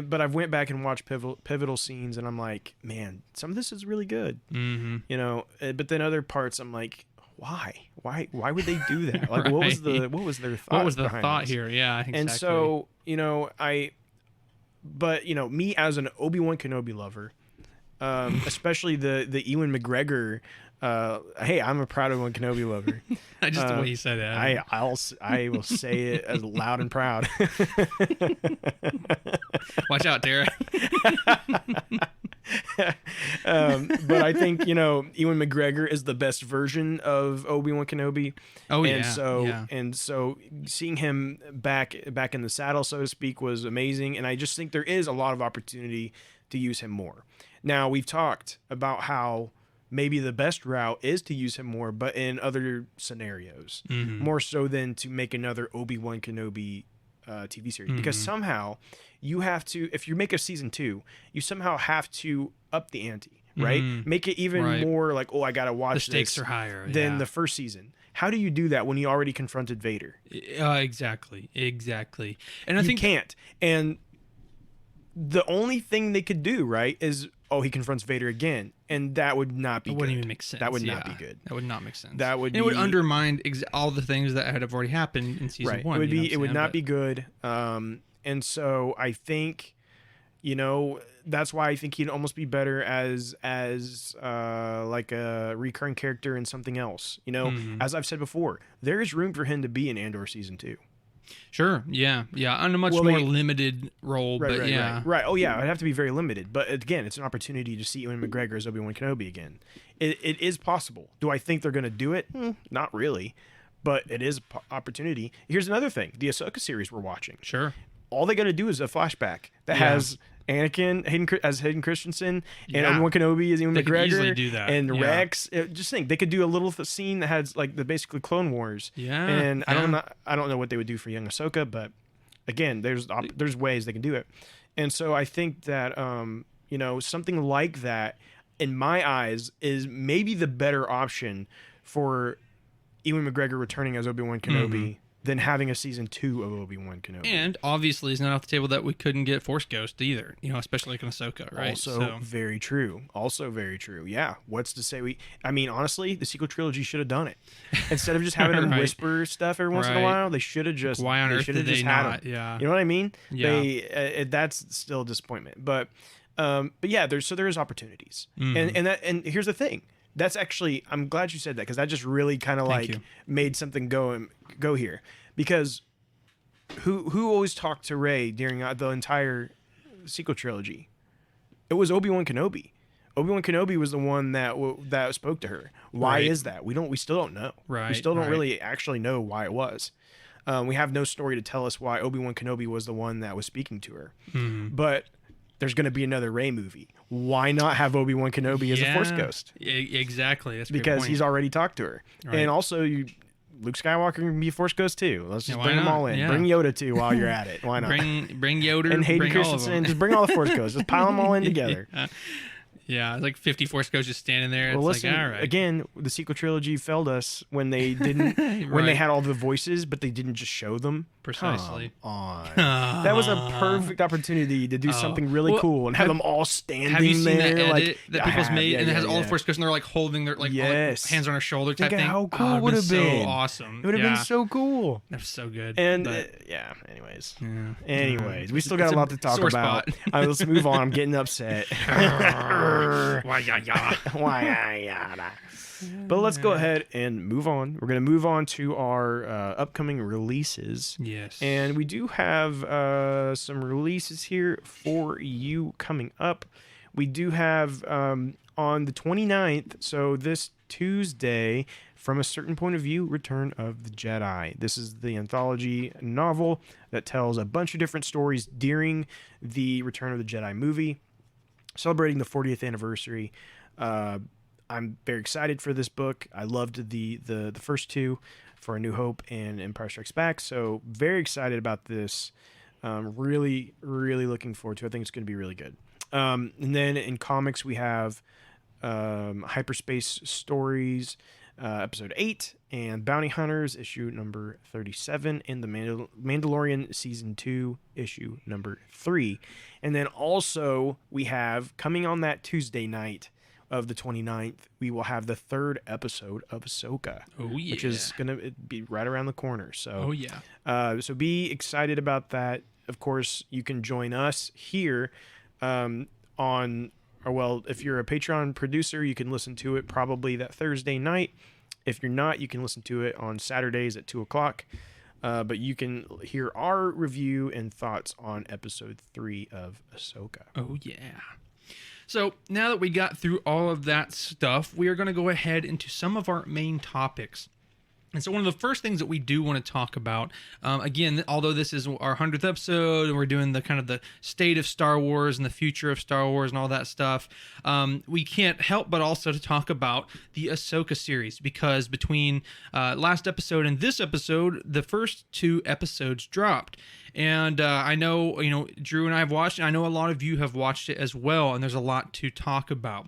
but I've went back and watched pivotal scenes and I'm like, man, some of this is really good. Mm-hmm. But then other parts I'm like, why would they do that? Like, what was their thought? What was the thought here? Yeah, exactly. And so, But, me as an Obi-Wan Kenobi lover, especially the Ewan McGregor, hey, I'm a proud Obi-Wan Kenobi lover. Just the way you said it. I will say it as loud and proud. Watch out, Tara. But I think, Ewan McGregor is the best version of Obi-Wan Kenobi. Oh, and so seeing him back in the saddle, so to speak, was amazing. And I just think there is a lot of opportunity to use him more. Now, we've talked about how maybe the best route is to use him more, but in other scenarios, more so than to make another Obi-Wan Kenobi TV series, because somehow you have to, if you make a season 2, you somehow have to up the ante, right? Make it even more like, oh, I gotta watch this. The stakes are higher than the first season. How do you do that when you already confronted Vader? Exactly. And I think can't. And the only thing they could do, right, is he confronts Vader again, and that would not be good. It wouldn't even make sense. That would not be good. That would not make sense. It would undermine all the things that have already happened in season 1. It would not be good. And so I think, that's why I think he'd almost be better as like a recurring character in something else. As I've said before, there is room for him to be in Andor season 2. Sure. Yeah. On a much more limited role, but yeah. Right. Oh, yeah. It'd have to be very limited. But again, it's an opportunity to see Ewan McGregor as Obi-Wan Kenobi again. It is possible. Do I think they're going to do it? Not really. But it is an opportunity. Here's another thing. The Ahsoka series we're watching. Sure. All they got to do is a flashback that has Anakin as Hayden Christensen, and Yeah. Obi-Wan Kenobi as Ewan They could McGregor, easily do that. and Yeah. Rex. Just think they could do a little scene that has like the basically Clone Wars. Yeah, and I yeah. don't know what they would do for young Ahsoka, but again, there's ways they can do it, and so I think that something like that, in my eyes, is maybe the better option for Ewan McGregor returning as Obi-Wan Kenobi than having a season 2 of Obi-Wan Kenobi. And obviously, it's not off the table that we couldn't get Force Ghost either. Especially like in Ahsoka, right? Also very true. Also very true. Yeah. What's to say I mean, honestly, the sequel trilogy should have done it. Instead of just having them Right. whisper stuff every once in a Right. while, they should have just. Why on earth should have did just they had not? 'em. Yeah. You know what I mean? Yeah. That's still a disappointment. But yeah, there's opportunities. Mm-hmm. And here's the thing. That's actually, I'm glad you said that, because that just really kind of like you. made something go here. Because who always talked to Rey during the entire sequel trilogy? It was Obi-Wan Kenobi. Obi-Wan Kenobi was the one that spoke to her. Why Right. is that? We still don't know. Right, We still don't right. really actually know why it was. We have no story to tell us why Obi-Wan Kenobi was the one that was speaking to her. But there's going to be another Rey movie. Why not have Obi-Wan Kenobi as a Force Ghost? Exactly. That's a great Because point. he's already talked to her. Right. And also, Luke Skywalker can be a Force Ghost too. Let's just Yeah, why bring them not? all in. Yeah. Bring Yoda too while you're at it. Why not? bring Yoda and Hayden bring all of Christensen, them. just bring all the Force Ghosts. Just pile them all in together. Yeah, it's like 50 Force Ghosts just standing there. Well, It's listen, like, all right. again, the sequel trilogy failed us when they didn't, when they Right. had all the voices, but they didn't just show them. Precisely. Come on. That was a perfect opportunity to do something really Well, cool and have them all standing Have you seen there. that like, edit that I people's have, made, yeah, and it has yeah, all the yeah. Force Ghosts, and they're like holding their like, Yes. hands on their shoulder type Think of thing? how cool it it would have been. so awesome. It would have Yeah. been so cool. That's so good. And But- yeah, anyways. yeah. Anyways, we still got It's a a lot to talk sore about. spot. Let's move on. I'm getting upset. Why, yeah. But let's go ahead and move on. We're going to move on to our upcoming releases. Yes. And we do have some releases here for you coming up. We do have on the 29th, so this Tuesday, From a Certain Point of View, Return of the Jedi. This is the anthology novel that tells a bunch of different stories during the Return of the Jedi movie, celebrating the 40th anniversary. I'm very excited for this book. I loved the first two, For A New Hope and Empire Strikes Back, so very excited about this. Really, really looking forward to it. I think it's going to be really good. And then in comics, we have Hyperspace Stories, episode 8, and Bounty Hunters, issue number 37, and the Mandalorian season 2, issue number 3. And then also we have, coming on that Tuesday night of the 29th, we will have the 3rd episode of Ahsoka, which is going to be right around the corner. So, so be excited about that. Of course, you can join us here if you're a Patreon producer, you can listen to it probably that Thursday night. If you're not, you can listen to it on Saturdays at 2:00. But you can hear our review and thoughts on episode 3 of Ahsoka. Oh, yeah. So now that we got through all of that stuff, we are going to go ahead into some of our main topics. And so one of the first things that we do want to talk about, again, although this is our 100th episode and we're doing the kind of the state of Star Wars and the future of Star Wars and all that stuff, we can't help but also to talk about the Ahsoka series, because between last episode and this episode, the first 2 episodes dropped. And I know, Drew and I have watched it. I know a lot of you have watched it as well, and there's a lot to talk about.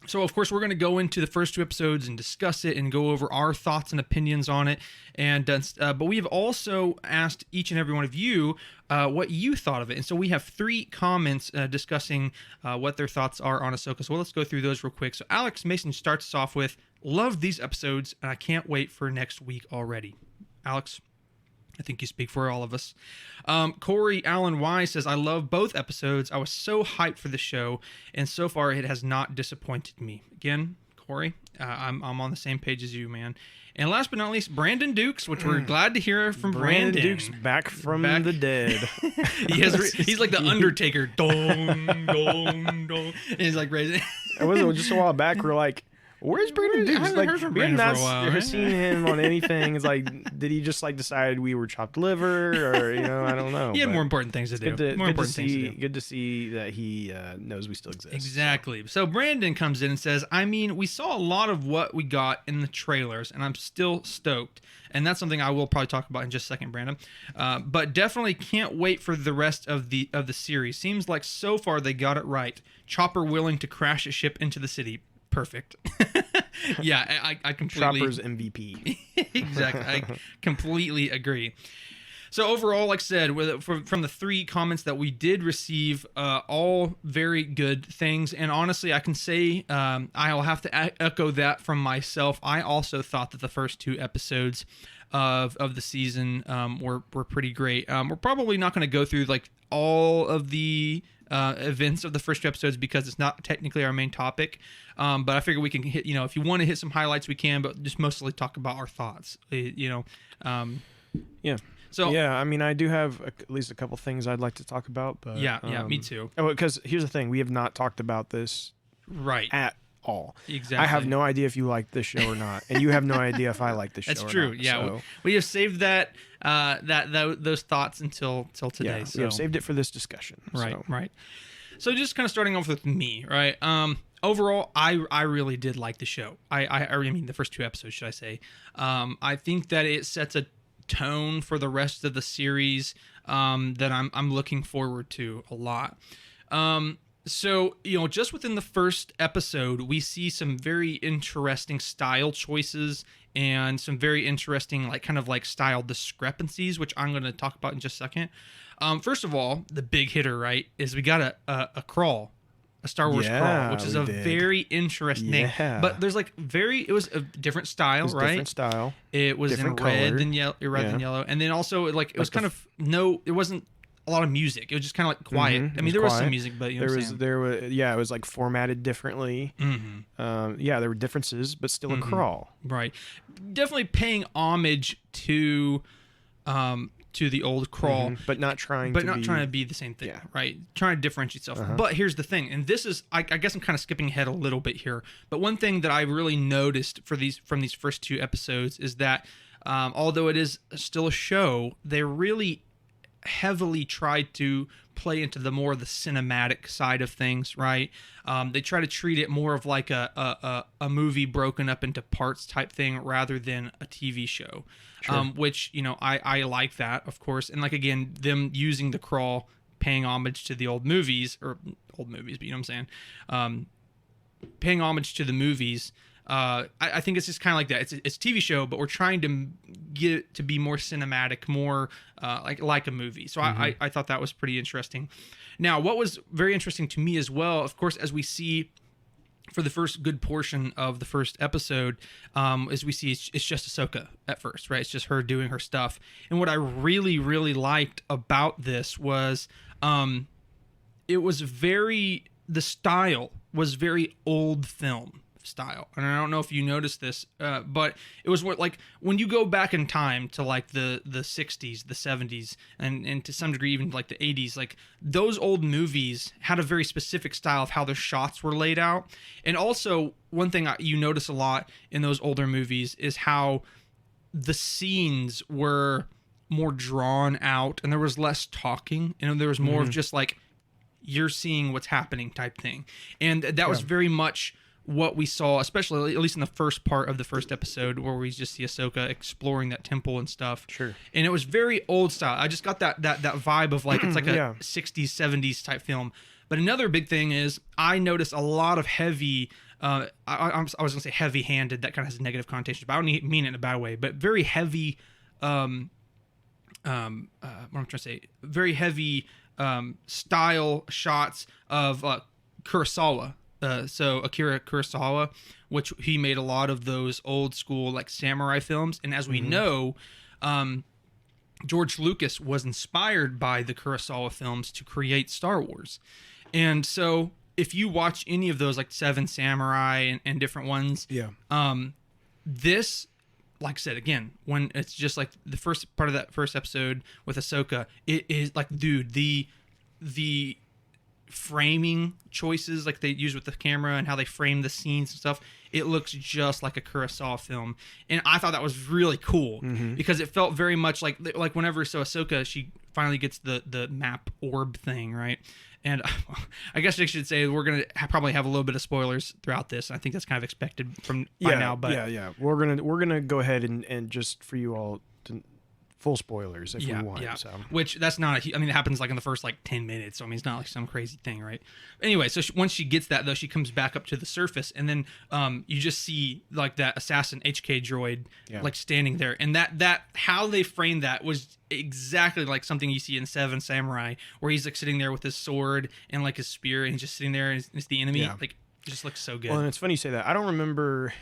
So, of course, we're going to go into the first 2 episodes and discuss it and go over our thoughts and opinions on it. And but we have also asked each and every one of you what you thought of it. And so we have 3 comments discussing what their thoughts are on Ahsoka. So let's go through those real quick. So Alex Mason starts us off with, "Love these episodes, and I can't wait for next week already." Alex? I think you speak for all of us. Corey Allen Y says, "I love both episodes. I was so hyped for the show, and so far it has not disappointed me." Again, Corey, I'm on the same page as you, man. And last but not least, Brandon Dukes, which we're glad to hear from Brandon. Dukes back from the dead. He's like the Undertaker. Dong, dong, dong. And he's like raising. It was just a while back. We're like, Where's Brandon Dukes? I haven't heard from we have Brandon not for a while, right? seen him on anything. It's like, did he just like decide we were chopped liver, or I don't know. He had but more important things to do. Good to see that he knows we still exist. Exactly. So Brandon comes in and says, I mean, we saw a lot of what we got in the trailers, and I'm still stoked. And that's something I will probably talk about in just a second, Brandon. But definitely can't wait for the rest of the series. Seems like so far they got it right. Chopper willing to crash a ship into the city. Perfect. Yeah, I completely... Chopper's MVP. Exactly. I completely agree. So overall, like I said, from the 3 comments that we did receive, all very good things. And honestly, I can say I'll have to echo that from myself. I also thought that the first 2 episodes of the season were pretty great. We're probably not going to go through like all of the events of the first 2 episodes because it's not technically our main topic. But I figure we can hit, if you want to hit some highlights, we can, but just mostly talk about our thoughts, Yeah. So yeah, I mean, I do have at least a couple things I'd like to talk about. But yeah, me too. Because here's the thing: we have not talked about this Right. at all. Exactly. I have no idea if you like this show or not, and you have no idea if I like this show. That's or true. not, Yeah, so, we have saved that those thoughts until today. yeah, so. we have saved it for this discussion. Right, so. right. So just kind of starting off with me, right? Overall, I really did like the show. I mean, the first 2 episodes, should I say? I think that it sets a tone for the rest of the series that I'm looking forward to a lot. So, just within the first episode, we see some very interesting style choices and some very interesting, kind of style discrepancies, which I'm going to talk about in just a second. First of all, the big hitter, right, is we got a crawl. A Star Wars crawl, which is a very interesting name. But there's it was a different style, right? Different style. It was different in red color. than yellow, and then also it was kind of there wasn't a lot of music. It was just kind of quiet. I mean, there was some music, but there was it was formatted differently. There were differences, but still a crawl. Right. Definitely paying homage to the old crawl, but not trying to be the same thing, right? Trying to differentiate itself. But here's the thing, and this is I guess I'm kind of skipping ahead a little bit here, but one thing that I really noticed from these first 2 episodes is that although it is still a show, they really heavily tried to play into the more of the cinematic side of things, right? They try to treat it more of like a movie broken up into parts type thing rather than a TV show. Sure. Which, I like that, of course. And again, them using the crawl, paying homage to the old movies, but you know what I'm saying? Paying homage to the movies. I think it's just kind of like that. It's a TV show, but we're trying to get it to be more cinematic, more like a movie. So I thought that was pretty interesting. Now, what was very interesting to me as well, of course, as we see for the first good portion of the first episode, as we see it's just Ahsoka at first, right? It's just her doing her stuff. And what I really, really liked about this was the style was very old film style. And I don't know if you noticed this, but it was when you go back in time to the 60s, the 70s, and to some degree even the 80s, those old movies had a very specific style of how their shots were laid out. And also one thing you notice a lot in those older movies is how the scenes were more drawn out and there was less talking, and there was more of just you're seeing what's happening type thing. And that was very much what we saw, especially at least in the first part of the first episode, where we just see Ahsoka exploring that temple and stuff. Sure. And it was very old style. I just got that vibe of it's like a 60s, 70s type film. But another big thing is I noticed a lot of heavy, I was going to say heavy-handed. That kind of has a negative connotation, but I don't mean it in a bad way. But very heavy, what I'm trying to say, very heavy style shots of Kurosawa. So Akira Kurosawa, which he made a lot of those old school samurai films, and as we know, George Lucas was inspired by the Kurosawa films to create Star Wars. And so if you watch any of those Seven Samurai and different ones, this, like I said, again, when it's just the first part of that first episode with Ahsoka, it is dude, the framing choices like they use with the camera and how they frame the scenes and stuff, it looks just like a Kurosawa film. And I thought that was really cool because it felt very much like whenever Ahsoka, she finally gets the map orb thing, right? And I guess I should say we're gonna probably have a little bit of spoilers throughout this. I think that's kind of expected from by now. But we're gonna go ahead and just for you all to, full spoilers if we want. Yeah. So. Which that's not. It happens like in the first like 10 minutes. So I mean, it's not like some crazy thing, right? Anyway, so once she gets that though, she comes back up to the surface, and then you just see like that assassin HK droid like standing there, and that how they framed that was exactly like something you see in Seven Samurai, where he's like sitting there with his sword and like his spear, and he's just sitting there, and it's the enemy. Like it just looks so good. Well, and it's funny you say that. I don't remember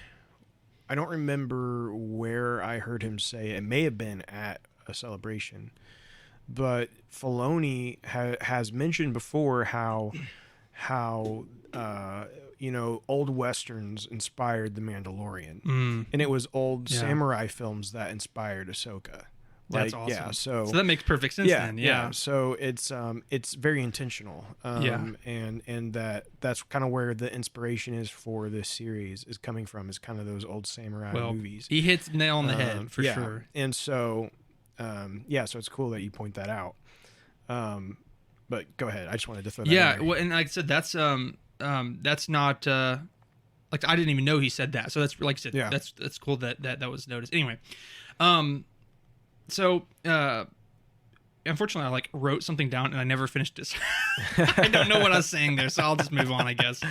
where I heard him say it. It may have been at a celebration, but Filoni has mentioned before how old westerns inspired The Mandalorian, and it was old samurai films that inspired Ahsoka. That's awesome. Yeah, so that makes perfect sense. Then, So it's very intentional. And that's kind of where the inspiration is for this series is coming from, is kind of those old samurai movies. He hits nail on the head for sure. And so, so it's cool that you point that out. But go ahead. I just wanted to throw that. Yeah, well, and like I said, that's not like I didn't even know he said that. So that's like I said, that's cool that was noticed. Anyway, So, unfortunately, I like wrote something down and I never finished this. I don't know what I was saying there, so I'll just move on, I guess.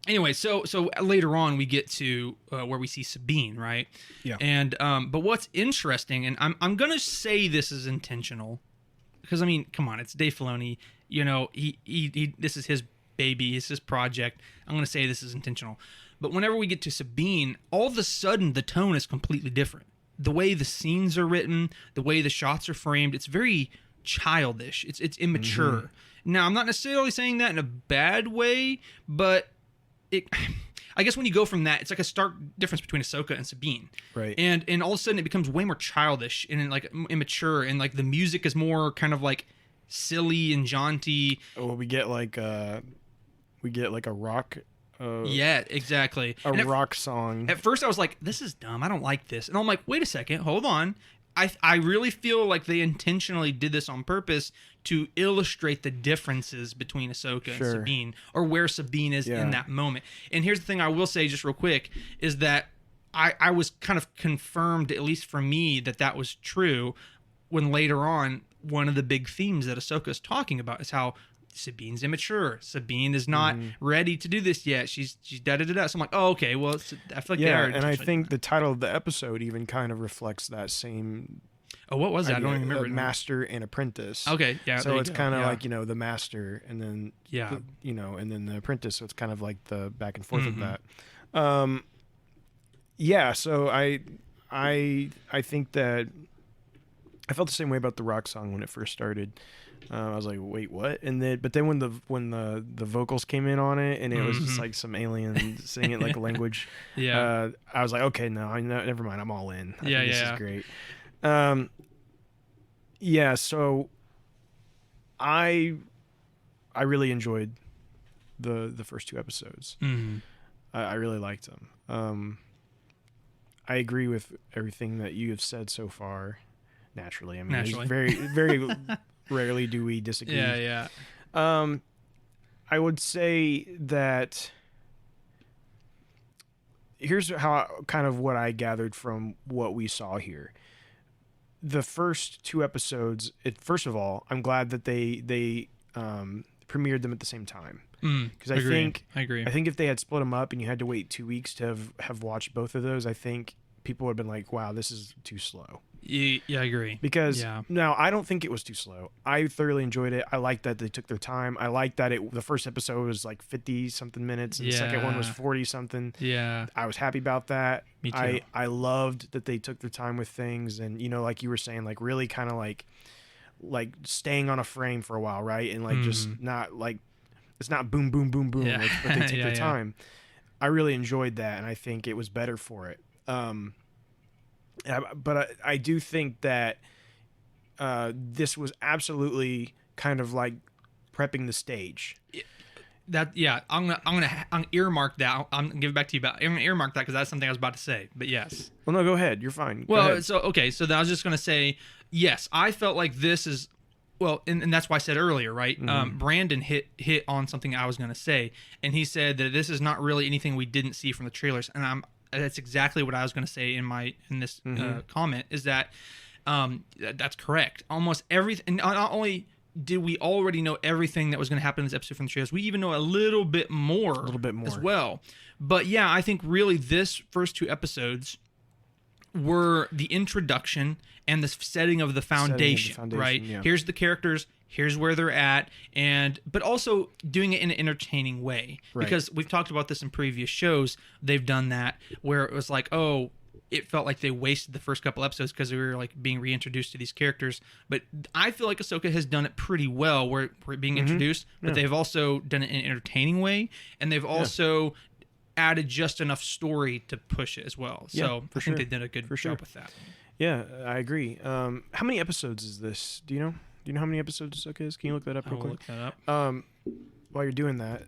Anyway, so later on we get to where we see Sabine, right? Yeah. And but what's interesting, and I'm gonna say this is intentional, because I mean, come on, it's Dave Filoni. You know, he this is his baby, it's his project. I'm gonna say this is intentional. But whenever we get to Sabine, all of a sudden the tone is completely different. The way the scenes are written, the way the shots are framed, it's very childish. It's immature. Now, I'm not necessarily saying that in a bad way, but I guess when you go from that, it's like a stark difference between Ahsoka and Sabine. Right. And all of a sudden it becomes way more childish and like immature, and like the music is more kind of like silly and jaunty. Oh, we get like a rock. Yeah, exactly. A rock song. At first I was like, this is dumb. I don't like this. And I'm like, wait a second. Hold on. I really feel like they intentionally did this on purpose to illustrate the differences between Ahsoka and Sabine, or where Sabine is in that moment. And here's the thing I will say just real quick is that I was kind of confirmed, at least for me, that was true when later on one of the big themes that Ahsoka is talking about is how Sabine's immature. Sabine is not ready to do this yet. She's da-da-da-da. So I'm like, oh, okay. Well, I feel like they are. And I think the title of the episode even kind of reflects that same. Oh, what was that? I don't even remember. Master and apprentice. Okay, yeah. So it's kind of like, the master and then, and then the apprentice. So it's kind of like the back and forth of that. So I think that I felt the same way about the rock song when it first started. I was like, wait, what? But then when the vocals came in on it, and it was just like some alien singing it like a language, I was like, okay, no, never mind, I'm all in. I think this is great. So I really enjoyed the first two episodes. I really liked them. I agree with everything that you have said so far. Naturally, I mean, very very. Rarely do we disagree. Yeah. I would say that here's kind of what I gathered from what we saw here. The first two episodes, first of all, I'm glad that they premiered them at the same time. Because I agree. I think if they had split them up and you had to wait 2 weeks to have watched both of those, I think people would have been like, wow, this is too slow. Yeah, I agree. Because now I don't think it was too slow. I thoroughly enjoyed it. I like that they took their time. I like that the first episode was like 50 something minutes and the second one was 40 something. Yeah. I was happy about that. Me too. I loved that they took their time with things, and like you were saying, like really kind of like staying on a frame for a while, right? And like just not like it's not boom boom boom boom, but they took their time. I really enjoyed that, and I think it was better for it. But I do think that this was absolutely kind of like prepping the stage. I'm gonna earmark that. I'm gonna give it back to you. I'm gonna earmark that because that's something I was about to say. But yes. Well, no, go ahead. You're fine. Go Well, ahead. so then I was just gonna say yes. I felt like this is and that's why I said earlier, right? Brandon hit on something I was gonna say, and he said that this is not really anything we didn't see from the trailers, and that's exactly what I was gonna say in this comment. Is that that's correct? Almost everything. Not only did we already know everything that was going to happen in this episode from the trailers, we even know a little bit more as well. But yeah, I think really this first 2 episodes were the introduction and the setting of the foundation, right? Yeah. Here's the characters, here's where they're at, but also doing it in an entertaining way. Right. Because we've talked about this in previous shows. They've done that where it was like, oh, it felt like they wasted the first couple episodes because we were like being reintroduced to these characters. But I feel like Ahsoka has done it pretty well where we're being introduced, but they've also done it in an entertaining way, and they've also added just enough story to push it as well. So I think they did a good job with that. Yeah, I agree. How many eepisodes is this? Do you know? Do you know how many episodes Ahsoka is? Can you look that up real quick? Look that up. While you're doing that,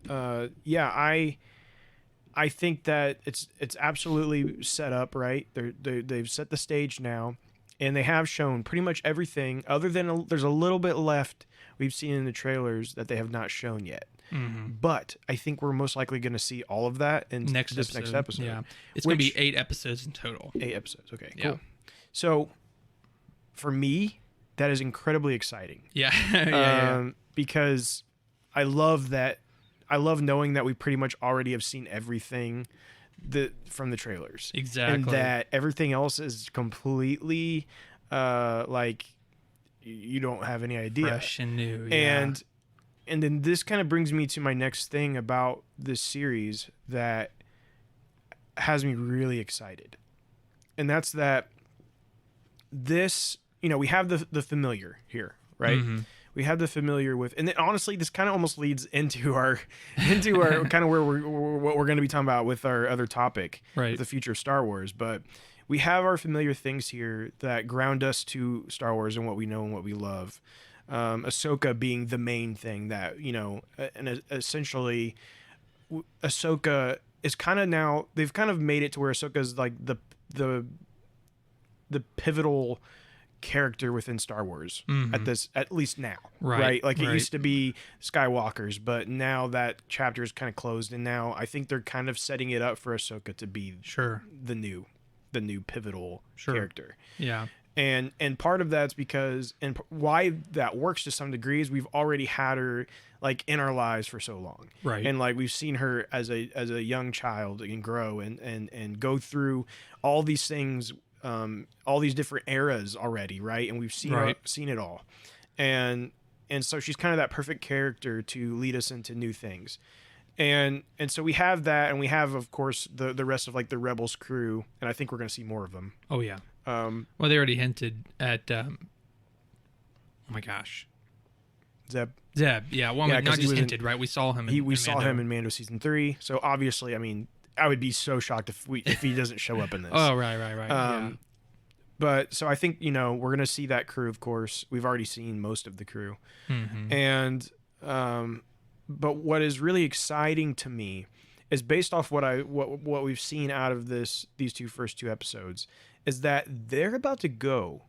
I think that it's absolutely set up right. They've set the stage now, and they have shown pretty much everything other than there's a little bit left we've seen in the trailers that they have not shown yet. But I think we're most likely going to see all of that in next episode. Yeah, it's going to be 8 episodes in total. 8 episodes. Okay, cool. So for me, that is incredibly exciting. Yeah. Because I love that. I love knowing that we pretty much already have seen everything from the trailers. Exactly. And that everything else is completely like you don't have any idea. Fresh and new. Yeah. And then this kind of brings me to my next thing about this series that has me really excited. And that's that this, we have the familiar here, right? We have the familiar with, and then honestly, this kind of almost leads into our kind of what we're going to be talking about with our other topic, right? The future of Star Wars. But we have our familiar things here that ground us to Star Wars and what we know and what we love. Ahsoka being the main thing that and essentially, Ahsoka is kind of now they've kind of made it to where Ahsoka is like the pivotal character within Star Wars at least now, right? Like it used to be Skywalker's, but now that chapter is kind of closed, and now I think they're kind of setting it up for Ahsoka to be the new pivotal character. Yeah. And part of that's because, and why that works to some degree is we've already had her like in our lives for so long, right? And like we've seen her as a young child and grow and go through all these things, all these different eras already, right? And we've seen it all, and so she's kind of that perfect character to lead us into new things, and so we have that, and we have of course the rest of like the Rebels crew, and I think we're gonna see more of them. Oh yeah. Well, they already hinted at. Oh my gosh. Zeb. Yeah. Well, not just hinted, right? We saw him. We saw him in Mando season 3. So obviously, I mean, I would be so shocked if he doesn't show up in this. Oh, right. But so I think we're gonna see that crew. Of course, we've already seen most of the crew, and but what is really exciting to me is based off what we've seen out of these first 2 episodes, is that they're about to go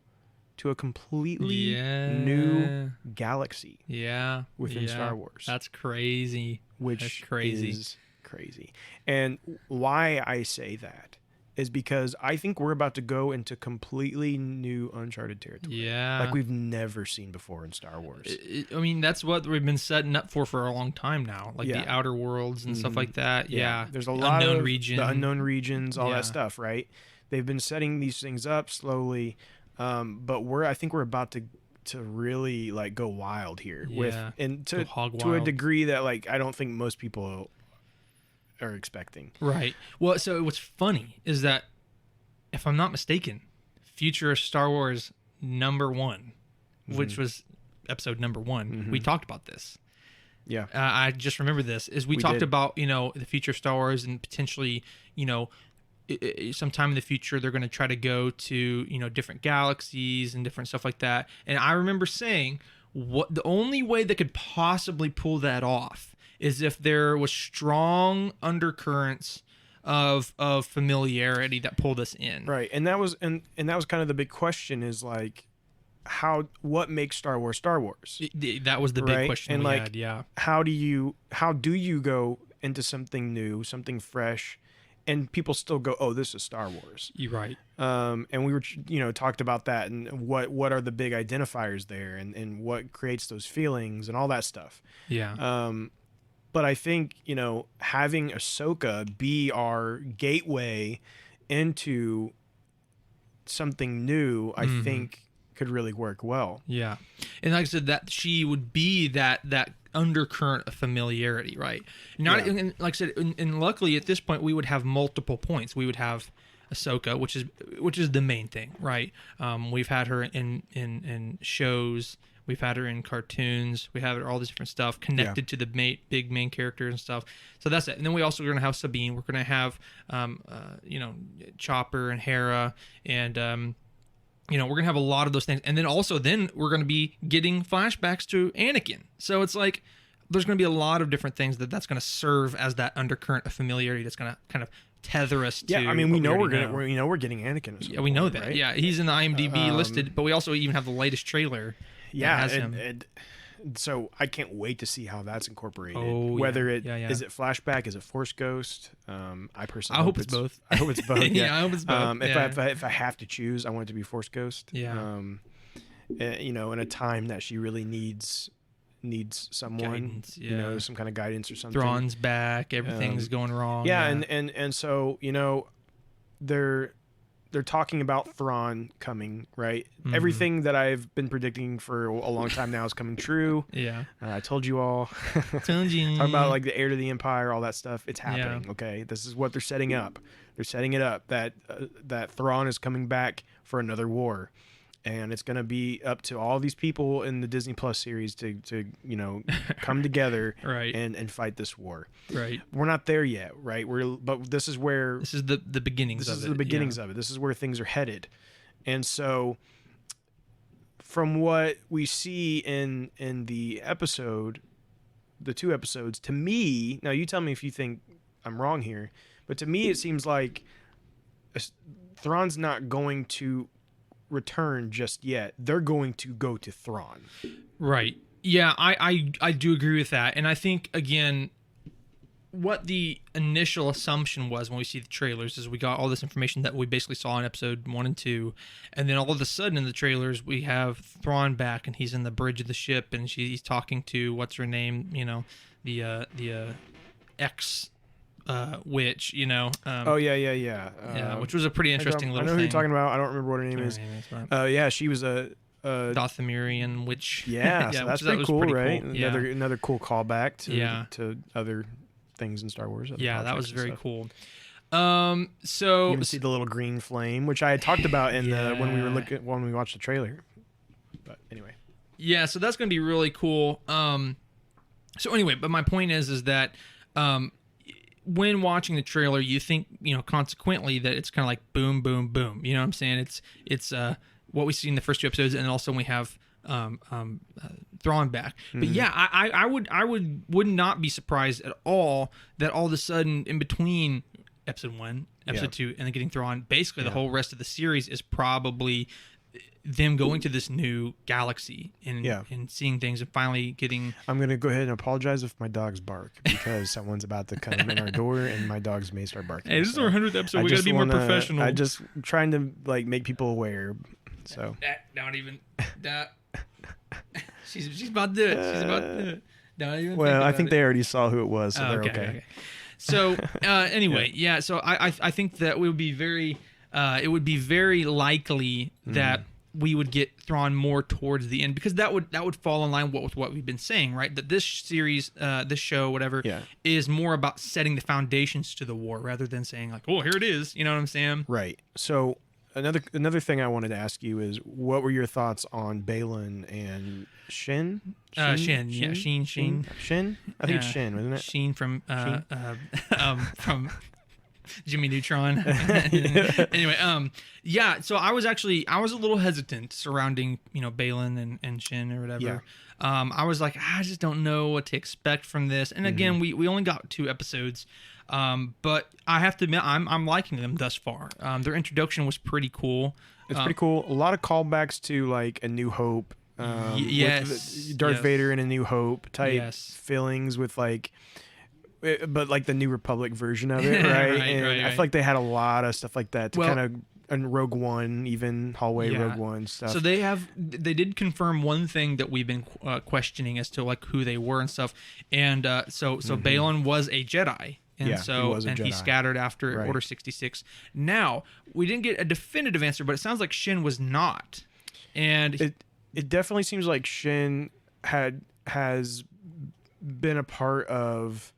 to a completely new galaxy. Yeah. Within Star Wars. That's crazy. Is crazy. And why I say that is because I think we're about to go into completely new uncharted territory. Yeah. Like we've never seen before in Star Wars. I mean, that's what we've been setting up for a long time now. Like the outer worlds and stuff like that. Yeah. There's a lot of the unknown regions, all that stuff, right? They've been setting these things up slowly, but I think we're about to really like go wild here to a degree that like I don't think most people are expecting. Right. Well, so what's funny is that if I'm not mistaken, future of Star Wars #1, which was episode #1, we talked about this. Yeah. I just remember this is we talked about the future of Star Wars and potentially sometime in the future they're going to try to go to different galaxies and different stuff like that. And I remember saying, what the only way that could possibly pull that off is if there was strong undercurrents of familiarity that pulled us in. Right. And that was kind of the big question is like what makes Star Wars Star Wars? That was the big right? question and we like, had, yeah. How do you go into something new, something fresh, and people still go, "Oh, this is Star Wars." You're right. And we were, talked about that and what are the big identifiers there and what creates those feelings and all that stuff. Yeah. But I think, having Ahsoka be our gateway into something new, I think could really work well. Yeah. And like I said, that she would be that undercurrent of familiarity, right? And like I said, and luckily at this point we would have multiple points. We would have Ahsoka, which is the main thing, right? We've had her in shows, we've had her in cartoons, we have all this different stuff connected to the big main characters and stuff. So that's it. And then we also are going to have Sabine. We're going to have Chopper and Hera and we're going to have a lot of those things. And then we're going to be getting flashbacks to Anakin. So it's like there's going to be a lot of different things that's going to serve as that undercurrent of familiarity that's going to kind of tether us to. Yeah, I mean, we know we're getting Anakin. Yeah, we know that. Right? Yeah, he's in the IMDb listed, but we also even have the latest trailer. Yeah, has him. So I can't wait to see how that's incorporated. Oh, Whether yeah. is it flashback, is it Force Ghost? I personally hope it's both. I hope it's both. Yeah, I hope it's both. If I have to choose, I want it to be Force Ghost. Yeah. In a time that she really needs someone, guidance, some kind of guidance or something. Thrawn's back. Everything's going wrong. Yeah, and so they're talking about Thrawn coming, right? Mm-hmm. Everything that I've been predicting for a long time now is coming true. Yeah. I told you all. Told you. Talking about like the heir to the empire, all that stuff. It's happening. Okay, this is what they're setting up. They're setting it up that Thrawn is coming back for another war, and it's going to be up to all these people in the Disney Plus series to come together right. and fight this war. Right. We're not there yet, right? But this is where this is the beginnings. This is the beginnings of it. This is where things are headed, and so from what we see in the episode, the 2 episodes, to me, now you tell me if you think I'm wrong here, but to me it seems like Thrawn's not going to return just yet. They're going to go to Thrawn. Right. Yeah, I do agree with that. And I think, again, what the initial assumption was when we see the trailers is we got all this information that we basically saw in episode 1 and 2. And then all of a sudden in the trailers, we have Thrawn back and he's in the bridge of the ship and he's talking to, what's her name? The ex witch, yeah. Which was a pretty interesting little thing. I know who you're talking about. I don't remember what her name is. Yeah, she was a Dathomirian witch. Yeah, so that's pretty cool, right? Cool. Yeah. Another cool callback to other things in Star Wars. Yeah, that was very cool. So you even see the little green flame, which I had talked about in when we watched the trailer. But anyway. Yeah, so that's going to be really cool. So anyway, but my point is that when watching the trailer, you think, consequently that it's kind of like boom, boom, boom. You know what I'm saying? It's what we see in the first 2 episodes, and also we have Thrawn back. Mm-hmm. But yeah, I would not be surprised at all that all of a sudden in between episode 1, episode 2, and then getting Thrawn, basically the whole rest of the series is probably them going to this new galaxy and seeing things and finally getting... I'm going to go ahead and apologize if my dogs bark because someone's about to come in our door and my dogs may start barking. Hey, this is our 100th episode. We got to be more professional. I'm just trying to make people aware. So she's about to do it. She's about to do it. Don't even well, I think they already saw who it was, so they're okay. So anyway, so I think that it would be very likely that we would get Thrawn more towards the end, because that would fall in line with what we've been saying, right? That this series, this show, whatever, is more about setting the foundations to the war rather than saying like, oh, here it is. You know what I'm saying? Right. So another thing I wanted to ask you is, what were your thoughts on Balin and Shin? Shin. Shin? I think it's Shin, wasn't it? Shin from Jimmy Neutron. Anyway, so I was a little hesitant surrounding, Balin and Shin or whatever. I was like, I just don't know what to expect from this. And again, we only got 2 episodes, but I have to admit, I'm liking them thus far. Their introduction was pretty cool. It's pretty cool. A lot of callbacks to like A New Hope. Yes, with Darth Vader in A New Hope type feelings with like, but like the New Republic version of it, right? I feel like they had a lot of stuff like that to kind of. And Rogue One, even hallway Rogue One stuff. So they did confirm one thing that we've been questioning as to like who they were and stuff. And so Balin was a Jedi. And he scattered after Order 66. Now, we didn't get a definitive answer, but it sounds like Shin was not. And it definitely seems like Shin has been a part of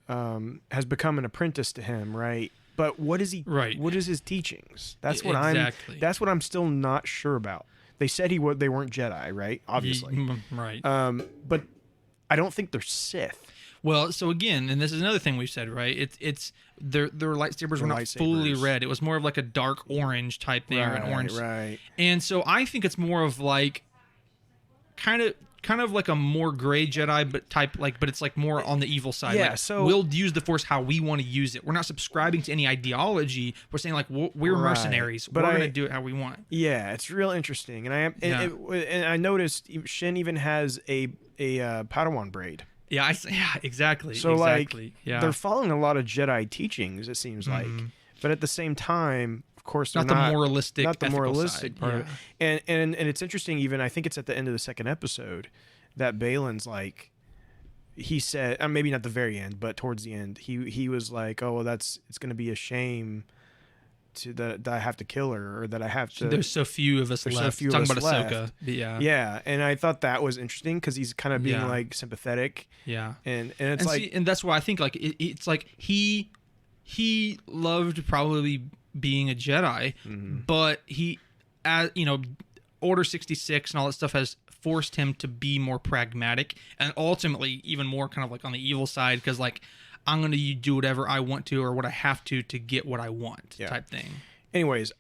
has become an apprentice to him, right? But what is he? Right. What is his teachings? That's what That's what I'm still not sure about. They said they weren't Jedi, right? Obviously, right. But I don't think they're Sith. Well, so again, and this is another thing we've said, right? It's their lightsabers were not fully red. It was more of like a dark orange type thing, or an orange. Right. And so I think it's more of like kind of like a more gray Jedi, but it's like more on the evil side. Yeah, like, so we'll use the Force how we want to use it. We're not subscribing to any ideology. We're saying like we're mercenaries. But we're going to do it how we want. Yeah, it's real interesting, and I noticed Shin even has a Padawan braid. Yeah, exactly. So exactly. They're following a lot of Jedi teachings. It seems like, but at the same time. Of course, not the moralistic side. part of it. And it's interesting. Even I think it's at the end of the second episode that Balin's like, he said, maybe not the very end, but towards the end, he was like, oh well, it's going to be a shame that I have to kill her, or that I have to. There's so few of us left. So few talking of us about left. Ahsoka. Yeah, and I thought that was interesting because he's kind of being like sympathetic. Yeah, and it's like, and that's why I think like it's like he loved probably being a Jedi, but he, as Order 66 and all that stuff has forced him to be more pragmatic and ultimately even more kind of like on the evil side, because like I'm going to do whatever I want to or what I have to get what I want type thing. Anyways,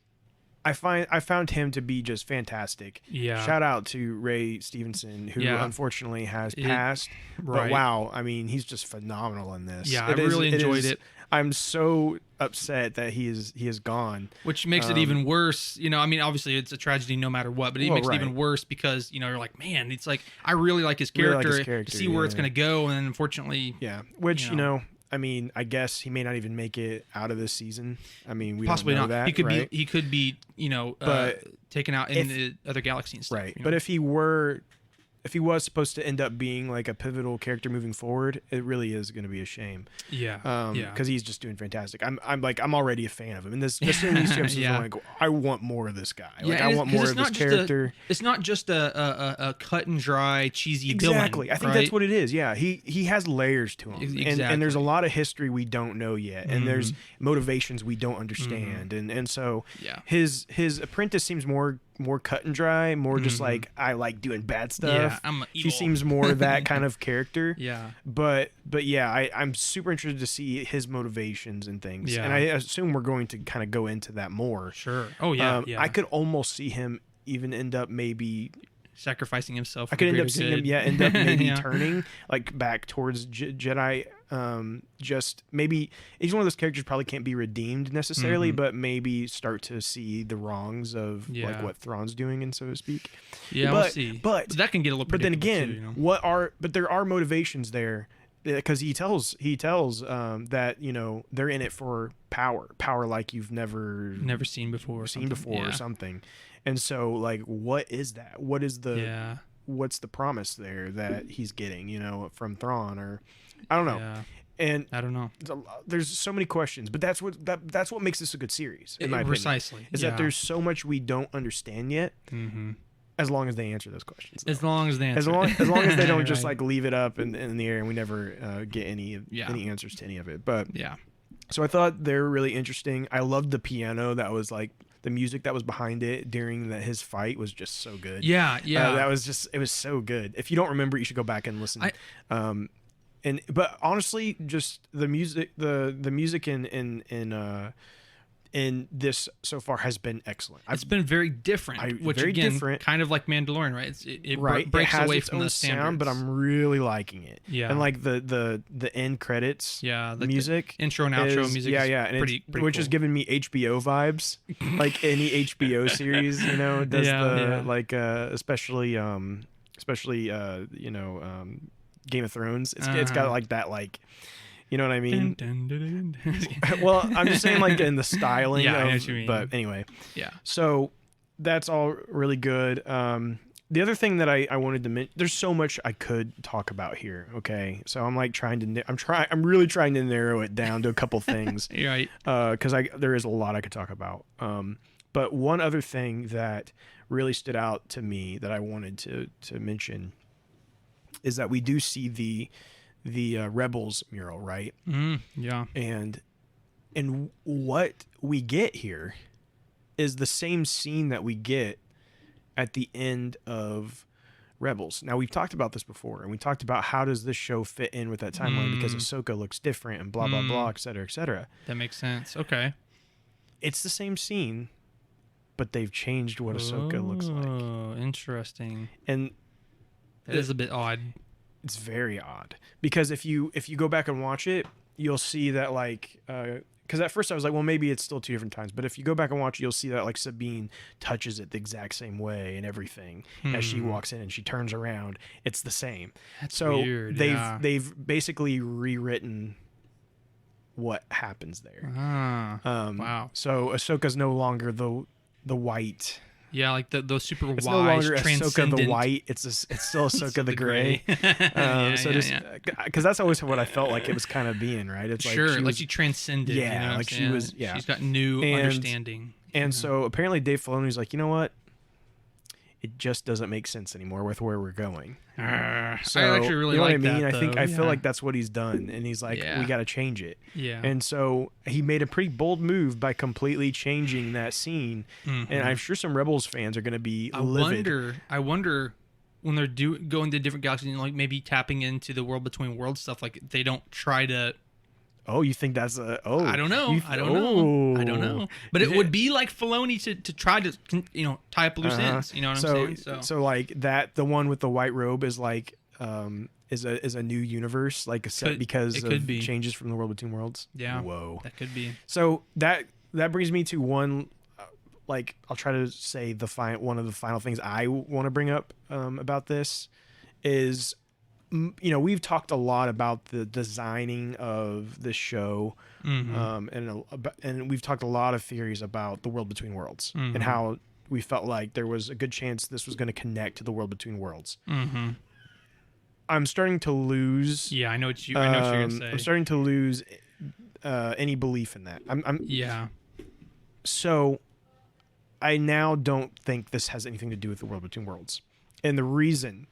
I found him to be just fantastic. Yeah. Shout out to Ray Stevenson, who unfortunately has passed. But wow, I mean, he's just phenomenal in this. Yeah, I really enjoyed it. I'm so upset that he is gone. Which makes it even worse. I mean, obviously it's a tragedy no matter what, but it makes it even worse because, you're like, man, it's like, I really like his character, to see where it's going to go. And then unfortunately. Yeah. Which, I mean, I guess he may not even make it out of this season. I mean, we possibly don't know not. that. He could be, taken out in the other galaxy and stuff. Right. But if he was supposed to end up being like a pivotal character moving forward, it really is going to be a shame. Yeah. Because he's just doing fantastic. I'm already a fan of him. And this just in these two episodes, I'm like, I want more of this guy. Like, I want more of this character. It's not just a cut and dry cheesy villain. Exactly. I think that's what it is. Yeah. He has layers to him. Exactly. And there's a lot of history we don't know yet. And there's motivations we don't understand. And so his apprentice seems more cut and dry, more just like, I like doing bad stuff. Yeah, she seems more that kind of character. Yeah. But I'm super interested to see his motivations and things. Yeah. And I assume we're going to kind of go into that more. Sure. Oh yeah. I could almost see him even end up maybe sacrificing himself. I could end up seeing him, end up maybe turning like back towards Jedi. Just maybe he's one of those characters probably can't be redeemed necessarily, but maybe start to see the wrongs of like what Thrawn's doing, and so to speak. Yeah, we'll see. But that can get a little. But then again, too, but there are motivations there, because he tells that they're in it for power like you've never seen before, or something. And so, like, what is that? What is what's the promise there that he's getting, from Thrawn, or I don't know. Yeah. And I don't know. There's so many questions, but that's what makes this a good series, in my opinion. Precisely. Is that there's so much we don't understand yet. Mm-hmm. As long as they answer those questions. As long as they answer. As long as they don't just like leave it up in the air and we never get any answers to any of it. But so I thought they were really interesting. I loved the piano that was like. The music that was behind it during his fight was just so good. Yeah. That was it was so good. If you don't remember, you should go back and listen. But honestly, just the music, the music in and this so far has been excellent. It's been very different, which very again, different. kind of like Mandalorian, right? It right, breaks it has away its from own the standards. sound, but I'm really liking it. Yeah. And like the end credits, the music, intro and outro music, and pretty which cool. is giving me HBO vibes, like any HBO series, does especially Game of Thrones. It's got like that, like, you know what I mean? Dun, dun, dun, dun. Well, I'm just saying, like, in the styling. Yeah, I know what you mean. But anyway, Yeah. so that's all really good. The other thing that I wanted to mention, there's so much I could talk about here. Okay, so I'm like I'm really trying to narrow it down to a couple things. Right. Because there is a lot I could talk about. But one other thing that really stood out to me that I wanted to mention is that we do see the Rebels mural, right? Yeah. And what we get here is the same scene that we get at the end of Rebels. Now, we've talked about this before, and we talked about how does this show fit in with that timeline because Ahsoka looks different and blah, blah, blah, et cetera, et cetera. That makes sense. Okay. It's the same scene, but they've changed what Ahsoka looks like. Oh, interesting. And that is a bit odd. It's very odd because if you go back and watch it, you'll see that, like, because at first I was like, well, maybe it's still two different times. But if you go back and watch it, you'll see that, like, Sabine touches it the exact same way and everything as she walks in and she turns around. It's the same. That's so weird. They've basically rewritten what happens there. Wow. So Ahsoka's no longer the white. Yeah, like those super It's wise, no longer Ahsoka transcendent. the white. It's still Ahsoka the gray. Yeah. Because that's always what I felt like it was kind of being, right? It's Sure, she transcended. Yeah, you know what like I'm she saying? was. Yeah, she's got new understanding. And so apparently Dave Filoni's like, you know what? It just doesn't make sense anymore with where we're going. So, I actually really you know like what I mean? that. I feel like that's what he's done, and he's like, Yeah. we got to change it. Yeah. And so he made a pretty bold move by completely changing that scene, and I'm sure some Rebels fans are going to be livid. I wonder when they're going to different galaxies and like maybe tapping into the world between worlds stuff. Like they don't try to. Oh, you think that's a? Oh, I don't know. I don't know. But it would be like Filoni to try to tie up loose ends. You know what I'm saying? So like that, the one with the white robe is like is a new universe, like a set because of changes from the world between worlds. Yeah. Whoa. That could be. So that brings me to one. Like I'll try to say one of the final things I want to bring up about this is. We've talked a lot about the designing of the show, and we've talked a lot of theories about the world between worlds and how we felt like there was a good chance this was going to connect to the world between worlds. I'm starting to lose. Yeah, I know what you're going to say. I'm starting to lose any belief in that. Yeah. So I now don't think this has anything to do with the world between worlds, and the reason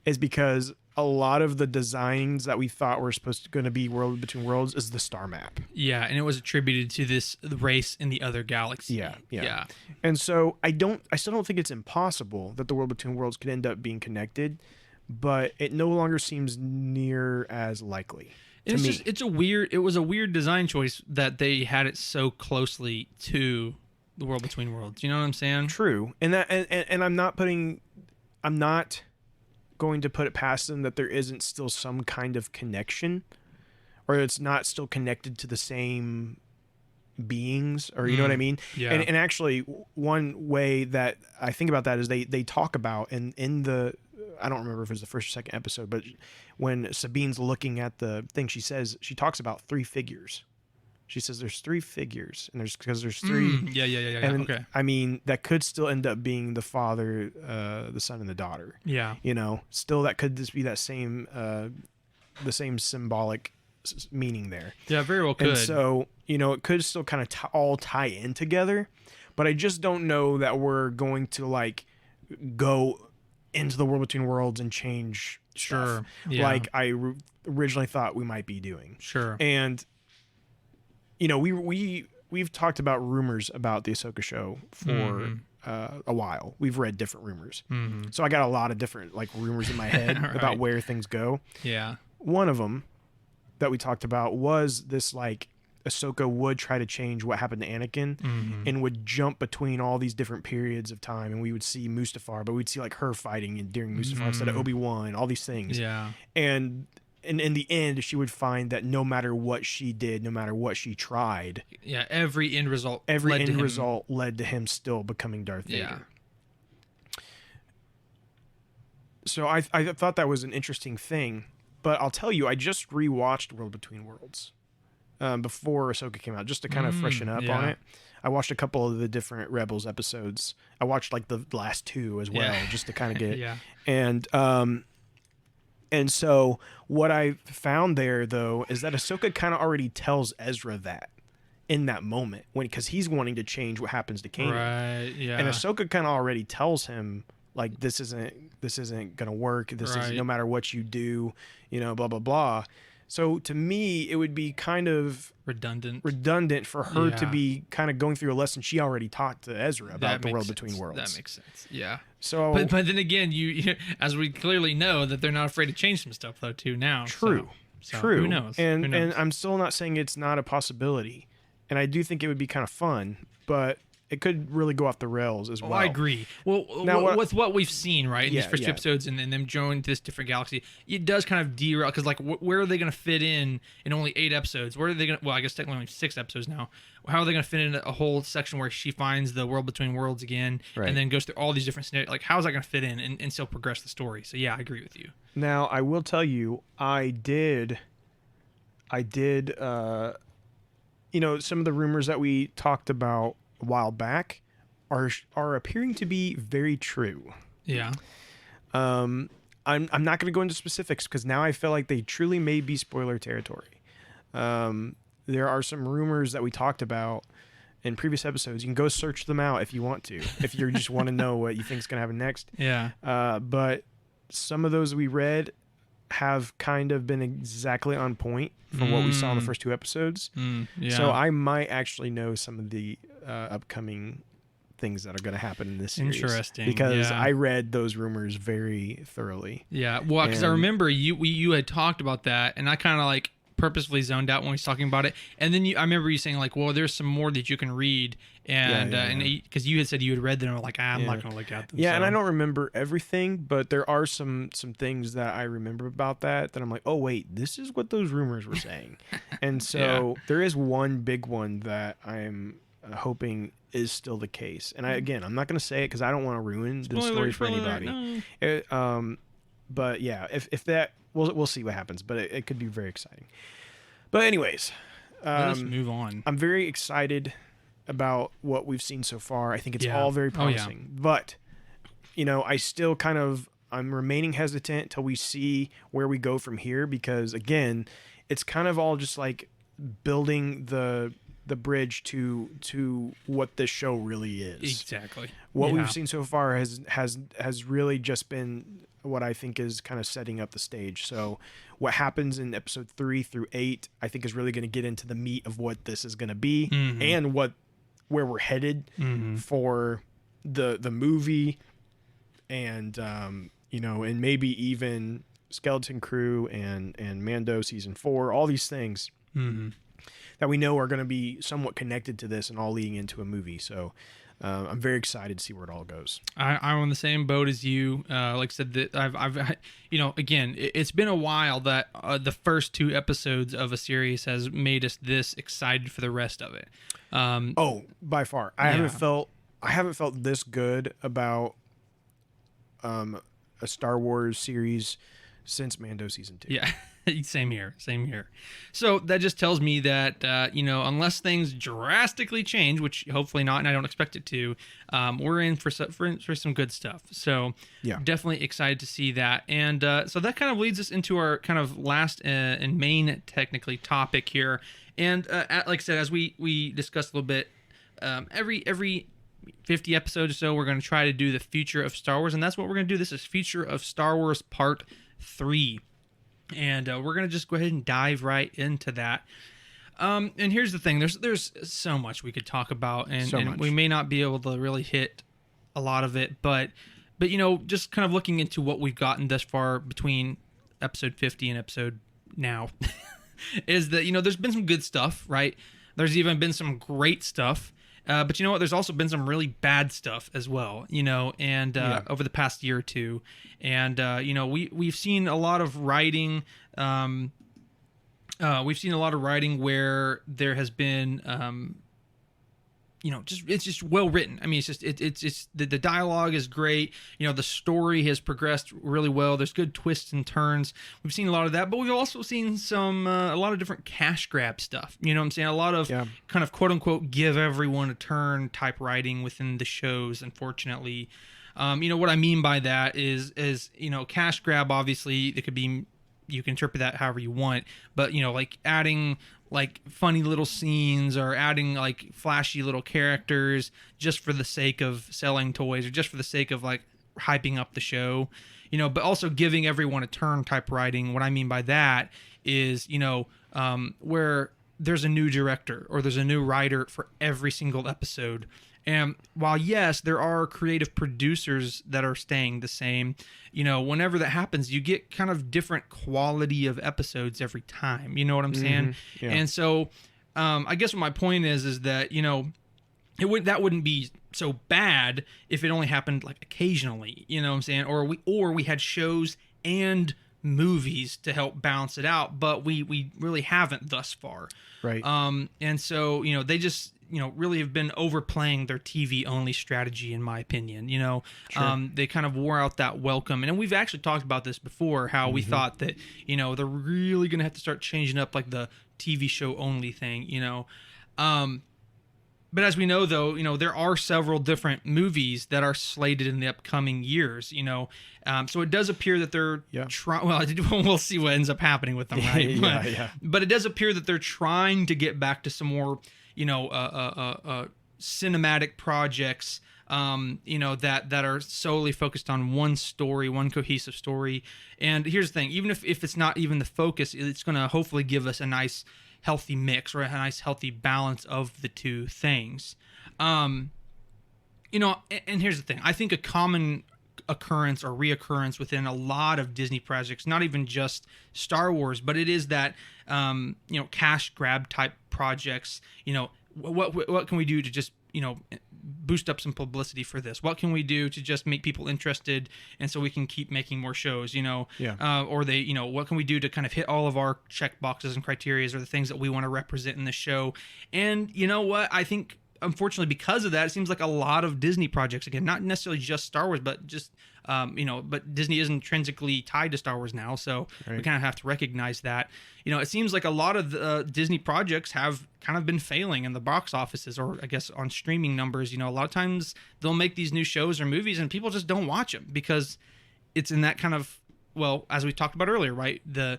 is because a lot of the designs that we thought were supposed to going to be world between worlds is the star map. Yeah, and it was attributed to this race in the other galaxy. Yeah. And so I still don't think it's impossible that the world between worlds could end up being connected, but it no longer seems near as likely. It was a weird design choice that they had it so closely to the world between worlds. You know what I'm saying? True. And I'm not going to put it past them that there isn't still some kind of connection, or it's not still connected to the same beings, or you know what I mean? Yeah. And actually, one way that I think about that is they talk about in the, I don't remember if it was the first or second episode, but when Sabine's looking at the thing, she talks about three figures. She says there's three figures, and there's three. Yeah. And okay. I mean, that could still end up being the father, the son, and the daughter. Yeah. Still that could just be that same, the same symbolic meaning there. Yeah, very well could. And so, it could still kind of all tie in together, but I just don't know that we're going to like go into the world between worlds and change stuff like I originally thought we might be doing. Sure. And we've talked about rumors about the Ahsoka show for a while. We've read different rumors. So I got a lot of different like rumors in my head about where things go. Yeah. One of them that we talked about was this like Ahsoka would try to change what happened to Anakin and would jump between all these different periods of time, and we would see Mustafar, but we'd see like her fighting during Mustafar instead of Obi-Wan, all these things. Yeah. And in the end, she would find that no matter what she did, no matter what she tried, Yeah, every end result led to him still becoming Darth Vader. Yeah. So I thought that was an interesting thing, but I'll tell you, I just rewatched World Between Worlds before Ahsoka came out, just to kind of freshen up on it. I watched a couple of the different Rebels episodes. I watched like the last 2 as well, just to kind of get and so what I found there though is that Ahsoka kind of already tells Ezra that in that moment because he's wanting to change what happens to Kanan. Right. Yeah. And Ahsoka kind of already tells him like this isn't gonna work. This is no matter what you do, blah blah blah. So to me, it would be kind of redundant for her to be kind of going through a lesson she already taught to Ezra about the world between worlds. That makes sense. Yeah. So, but then again, you as we clearly know that they're not afraid to change some stuff though too now. True. So True. Who knows? And I'm still not saying it's not a possibility, and I do think it would be kind of fun, but it could really go off the rails as well. I agree. Well, now, with what we've seen, right, in these first 2 episodes and them joining this different galaxy, it does kind of derail, because, like, where are they going to fit in only 8 episodes? Where are they going to, well, I guess technically only 6 episodes now. How are they going to fit in a whole section where she finds the world between worlds again and then goes through all these different scenarios? Like, how is that going to fit in and still progress the story? So, yeah, I agree with you. Now, I will tell you, I did, some of the rumors that we talked about a while back are appearing to be very true. Yeah. I'm not going to go into specifics because now I feel like they truly may be spoiler territory. There are some rumors that we talked about in previous episodes. You can go search them out if you want to, if you just want to know what you think is going to happen next. Yeah. But some of those we read have kind of been exactly on point from what we saw in the first 2 episodes. Yeah. So I might actually know some of the upcoming things that are going to happen in this series. Interesting. Because I read those rumors very thoroughly. Yeah. Well, because I remember you had talked about that, and I kind of like purposefully zoned out when we was talking about it. And then I remember you saying like, well, there's some more that you can read. And because you had said you had read them, and I'm like, I'm not going to look at them. Yeah, so. And I don't remember everything, but there are some things that I remember about that I'm like, oh, wait, this is what those rumors were saying. And so there is one big one that I'm hoping is still the case. And I'm not going to say it because I don't want to ruin the story for anybody. No. But yeah, if that, we'll see what happens, but it could be very exciting. But anyways, let us move on. I'm very excited about what we've seen so far. I think it's all very promising. But I still I'm remaining hesitant till we see where we go from here, because again, it's kind of all just like building the bridge to what this show really is. Exactly. What we've seen so far has really just been what I think is kind of setting up the stage. So what happens in episode 3 through 8, I think is really going to get into the meat of what this is going to be and where we're headed for the movie, and and maybe even Skeleton Crew and Mando season 4, all these things that we know are going to be somewhat connected to this and all leading into a movie. So I'm very excited to see where it all goes. I'm on the same boat as you. Like I said, that I've again, it's been a while that the first 2 episodes of a series has made us this excited for the rest of it. By far, I haven't felt this good about a Star Wars series since Mando season 2. Yeah. Same here. So that just tells me that, unless things drastically change, which hopefully not, and I don't expect it to, we're in for some good stuff. So definitely excited to see that. And so that kind of leads us into our kind of last and main technically topic here. And like I said, as we discussed a little bit, every 50 episodes or so, we're going to try to do the future of Star Wars. And that's what we're going to do. This is Future of Star Wars Part 3. And we're going to just go ahead and dive right into that. And here's the thing. There's so much we could talk about, and we may not be able to really hit a lot of it. But just kind of looking into what we've gotten thus far between episode 50 and episode now. is that, there's been some good stuff, right? There's even been some great stuff. But you know what? There's also been some really bad stuff as well, and over the past year or two. And, we've seen a lot of writing. We've seen a lot of writing where there has been, it's just well written. I mean, it's just it's the dialogue is great. The story has progressed really well. There's good twists and turns. We've seen a lot of that, but we've also seen a lot of different cash grab stuff. You know what I'm saying? A lot of kind of quote unquote give everyone a turn type writing within the shows. Unfortunately, what I mean by that is cash grab. Obviously, it could be. You can interpret that however you want, but like adding like funny little scenes or adding like flashy little characters just for the sake of selling toys or just for the sake of like hyping up the show, but also giving everyone a turn type writing. What I mean by that is, where there's a new director or there's a new writer for every single episode. And while, yes, there are creative producers that are staying the same, whenever that happens, you get kind of different quality of episodes every time. You know what I'm saying? Yeah. And so I guess what my point is that, that wouldn't be so bad if it only happened like occasionally, you know what I'm saying? Or we had shows and movies to help balance it out, but we really haven't thus far. Right. And so, they just... really have been overplaying their TV only strategy, in my opinion. Sure. They kind of wore out that welcome. And we've actually talked about this before, how we thought that, they're really going to have to start changing up like the TV show only thing, But as we know, though, there are several different movies that are slated in the upcoming years, so it does appear that they're trying. Well, we'll see what ends up happening with them, right? But it does appear that they're trying to get back to some more, cinematic projects, that are solely focused on one story, one cohesive story. And here's the thing: even if it's not even the focus, it's going to hopefully give us a nice, healthy mix or a nice, healthy balance of the two things. And here's the thing: I think a common occurrence or reoccurrence within a lot of Disney projects, not even just Star Wars, but it is that cash grab type projects. What can we do to just boost up some publicity for this? What can we do to just make people interested, and so we can keep making more shows? Or they what can we do to kind of hit all of our check boxes and criterias or the things that we want to represent in the show? And you know what? I think, unfortunately, because of that, it seems like a lot of Disney projects, again, not necessarily just Star Wars, but just, but Disney is intrinsically tied to Star Wars now, so we kind of have to recognize that. It seems like a lot of the Disney projects have kind of been failing in the box offices, or I guess on streaming numbers. A lot of times they'll make these new shows or movies and people just don't watch them because it's in that kind of, well, as we talked about earlier, right? The,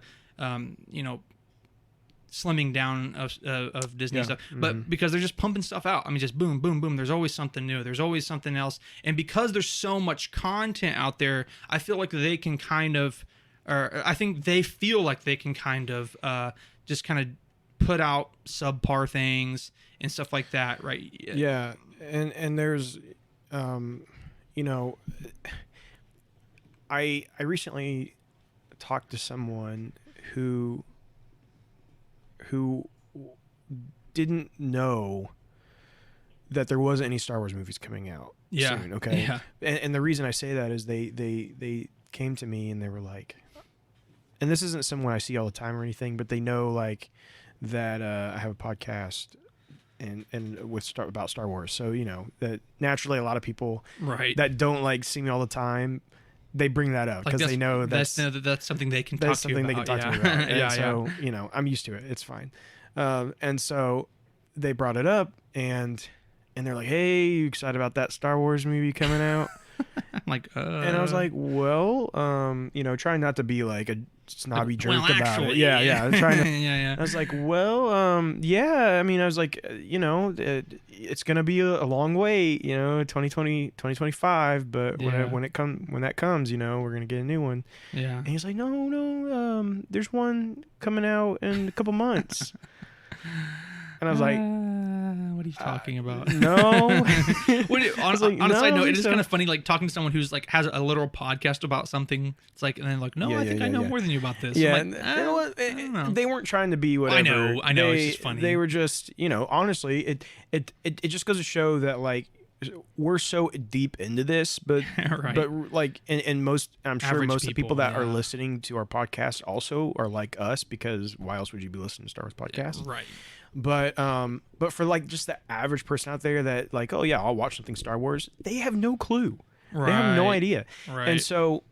slimming down of Disney stuff, but because they're just pumping stuff out. I mean, just boom, boom, boom. There's always something new. There's always something else. And because there's so much content out there, I feel like they can kind of, or I think they feel like they can kind of just kind of put out subpar things and stuff like that, right? Yeah, and there's, I recently talked to someone who didn't know that there wasn't any Star Wars movies coming out soon. Okay. Yeah. And the reason I say that is they came to me and they were like, and this isn't someone I see all the time or anything, but they know like that I have a podcast and about Star Wars. So, that naturally a lot of people that don't like see me all the time, they bring that up because they know that's something they can talk to you about. To me about. And so, I'm used to it. It's fine. And so they brought it up and they're like, "Hey, you excited about that Star Wars movie coming out?" I'm like, and I was like, "Well, trying not to be like a snobby jerk about actually, it." Yeah. I'm trying to, yeah. I was like, "Well, yeah, I mean, I was like, it's going to be a long wait, 2020, 2025, but when that comes, we're going to get a new one." Yeah. And he's like, "No, there's one coming out in a couple months." And I was like, what are you talking about? No. Honestly, like, on a side no, note, it is so- kind of funny, like talking to someone who's like has a literal podcast about something. It's like, and then like, no, Yeah, I think yeah, I know yeah. more than you about this. Yeah, I'm and like, you know what? I don't know. They weren't trying to be whatever. I know, it's They- just funny. They were just, honestly, it just goes to show that like we're so deep into this, but Right. but like, and most, I'm sure Average most of the people people, that are yeah. listening to our podcast also are like us, because why else would you be listening to Star Wars podcast? Right. But for like just the average person out there that like, oh yeah, I'll watch something Star Wars, they have no clue. They have no Right. idea. Right. And so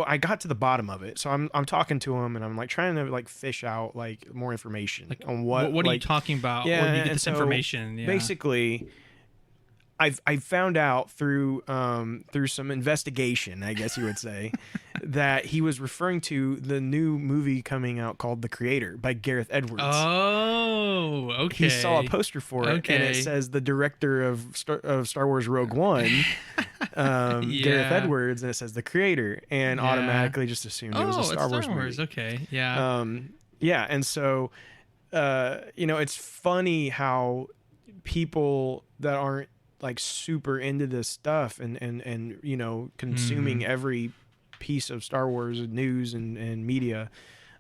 I got to the bottom of it. So I'm talking to him and I'm like trying to like fish out like more information on what What are you like, talking about? yeah, Where do you get and this so information? Yeah. basically I found out through some investigation, I guess you would say, that he was referring to the new movie coming out called The Creator by Gareth Edwards. Oh, okay. He saw a poster for it, and Okay. it says the director of Star Wars Rogue One, Gareth Yeah. Edwards, and it says The Creator, and Yeah. automatically just assumed it was a it's Star Wars movie. Okay. Yeah. Yeah, and so it's funny how people that aren't like super into this stuff and consuming every piece of Star Wars news and media,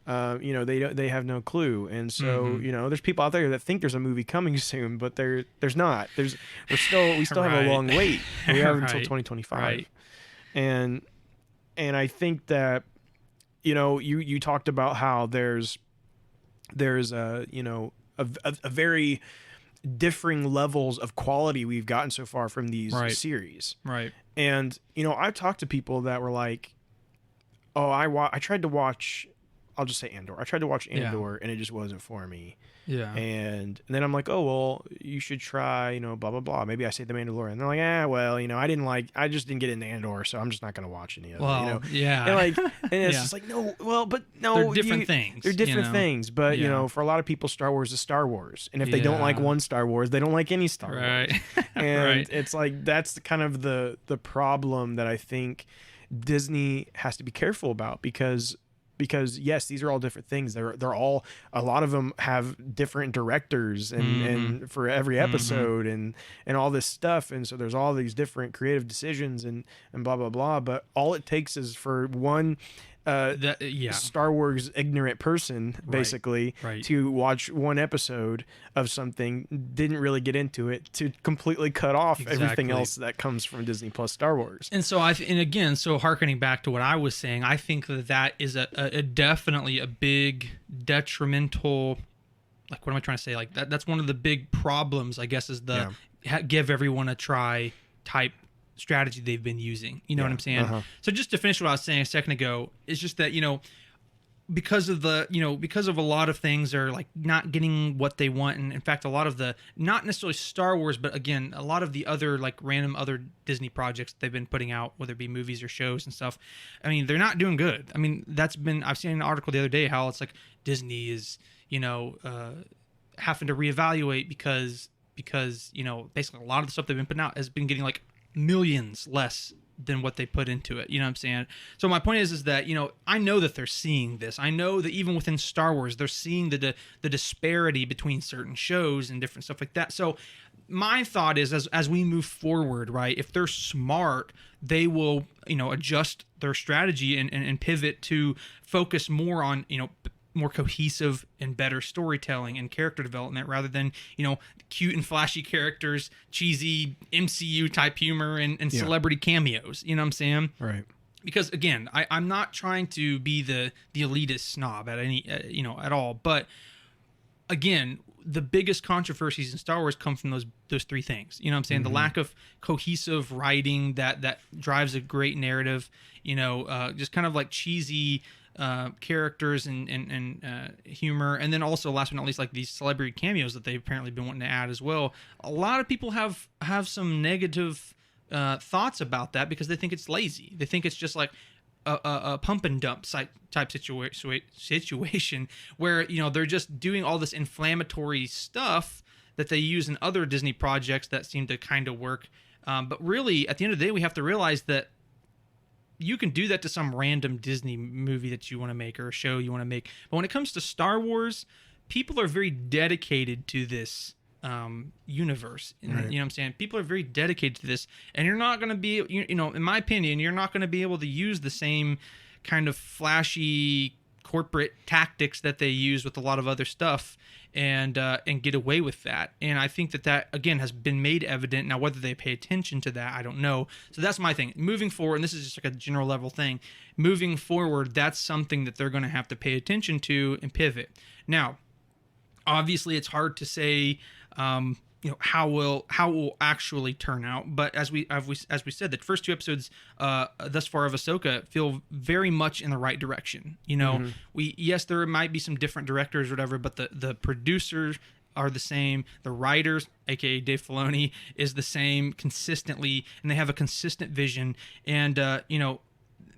they have no clue. And so there's people out there that think there's a movie coming soon, but there's not. We still have a Right. long wait. We have until Right. 2025. Right. And I think that you talked about how there's a very differing levels of quality we've gotten so far from these Right. series. Right. And I've talked to people that were like, oh, I tried to watch, I'll just say Andor. I tried to watch Yeah. Andor and it just wasn't for me. Yeah. And then I'm like, oh, well, you should try, blah, blah, blah. Maybe I say The Mandalorian. And they're like, I just didn't get into Andor, so I'm just not going to watch any of it. Well, yeah. And it's Yeah. just like, no, but no. They're different things, They're different you know? things. But, Yeah. for a lot of people, Star Wars is Star Wars. And if they don't like Yeah. one Star Wars, they don't like any Star Wars. Right. And Right. it's like, that's kind of the problem that I think Disney has to be careful about, because yes, these are all different things. They're all, a lot of them have different directors and for every episode and all this stuff. And so there's all these different creative decisions and blah, blah, blah. But all it takes is for one Yeah. Star Wars ignorant person, basically, right. to watch one episode of something, didn't really get into it, to completely cut off everything Exactly. else that comes from Disney Plus Star Wars. And so so hearkening back to what I was saying, I think that is a definitely a big detrimental, like, what am I trying to say? Like that's one of the big problems, I guess, is the give everyone a try type strategy they've been using. You know what I'm saying? Uh-huh. So just to finish what I was saying a second ago, it's just that, because of a lot of things are like not getting what they want, and in fact a lot of the, not necessarily Star Wars, but again a lot of the other like random other Disney projects they've been putting out, whether it be movies or shows and stuff, I mean, they're not doing good. I mean, I've seen an article the other day how it's like Disney is having to reevaluate because basically a lot of the stuff they've been putting out has been getting like millions less than what they put into it. You know what I'm saying? So my point is that, I know that they're seeing this. I know that even within Star Wars, they're seeing the disparity between certain shows and different stuff like that. So my thought is, as we move forward, right, if they're smart, they will, adjust their strategy and pivot to focus more on, more cohesive and better storytelling and character development, rather than cute and flashy characters, cheesy MCU type humor and celebrity cameos. You know what I'm saying? Right. Because again, I'm not trying to be the elitist snob at any at all, but again, the biggest controversies in Star Wars come from those three things. You know what I'm saying? The lack of cohesive writing that drives a great narrative, just kind of like cheesy characters and humor, and then also last but not least, like these celebrity cameos that they've apparently been wanting to add as well. A lot of people have some negative thoughts about that because they think it's lazy. They think it's just like a pump and dump type situation where they're just doing all this inflammatory stuff that they use in other Disney projects that seem to kind of work. But really, at the end of the day, we have to realize that you can do that to some random Disney movie that you want to make or a show you want to make. But when it comes to Star Wars, people are very dedicated to this universe. And, Right. You know what I'm saying? People are very dedicated to this, and you're not going to be, you know, in my opinion, you're not going to be able to use the same kind of flashy corporate tactics that they use with a lot of other stuff and get away with that. And I think that again has been made evident. Now, whether they pay attention to that, I don't know. So that's my thing. Moving forward, and this is just like a general level thing, moving forward, that's something that they're going to have to pay attention to and pivot. Now, obviously, it's hard to say, you know, how it will actually turn out. But as we said, the first 2 episodes thus far of Ahsoka feel very much in the right direction. You know, yes, there might be some different directors or whatever, but the producers are the same. The writers, aka Dave Filoni, is the same consistently, and they have a consistent vision. And you know,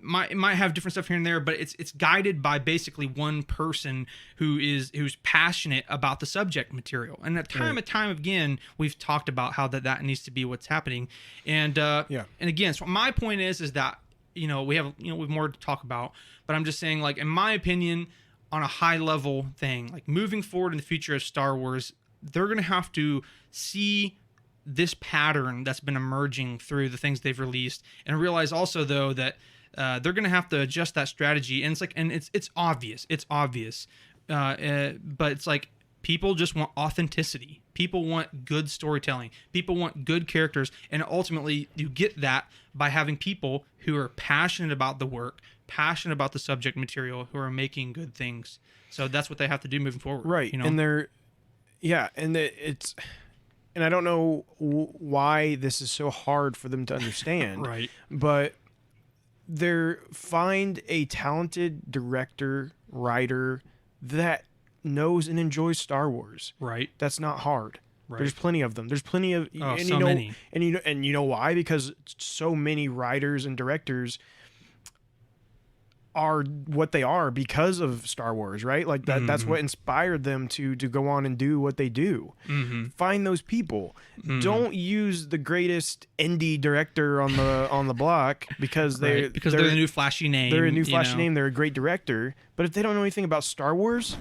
it might have different stuff here and there, but it's guided by basically one person who's passionate about the subject material. And time again, we've talked about how that needs to be what's happening. And and again, so my point is that, you know, we have more to talk about, but I'm just saying, like, in my opinion, on a high level thing, like moving forward in the future of Star Wars, they're going to have to see this pattern that's been emerging through the things they've released, and realize also though that they're going to have to adjust that strategy. And it's obvious, but it's like people just want authenticity. People want good storytelling. People want good characters, and ultimately you get that by having people who are passionate about the work, passionate about the subject material, who are making good things. So that's what they have to do moving forward, right? You know? And it's. And I don't know why this is so hard for them to understand, Right? But find a talented director, writer that knows and enjoys Star Wars. Right. That's not hard. Right. There's plenty of them. There's plenty of, and so many. And you know why? Because so many writers and directors are what they are because of Star Wars, right? Like that's what inspired them to go on and do what they do. Find those people. Don't use the greatest indie director on the block because they're the new flashy name. They're a new flashy name. They're a great director, but if they don't know anything about Star Wars,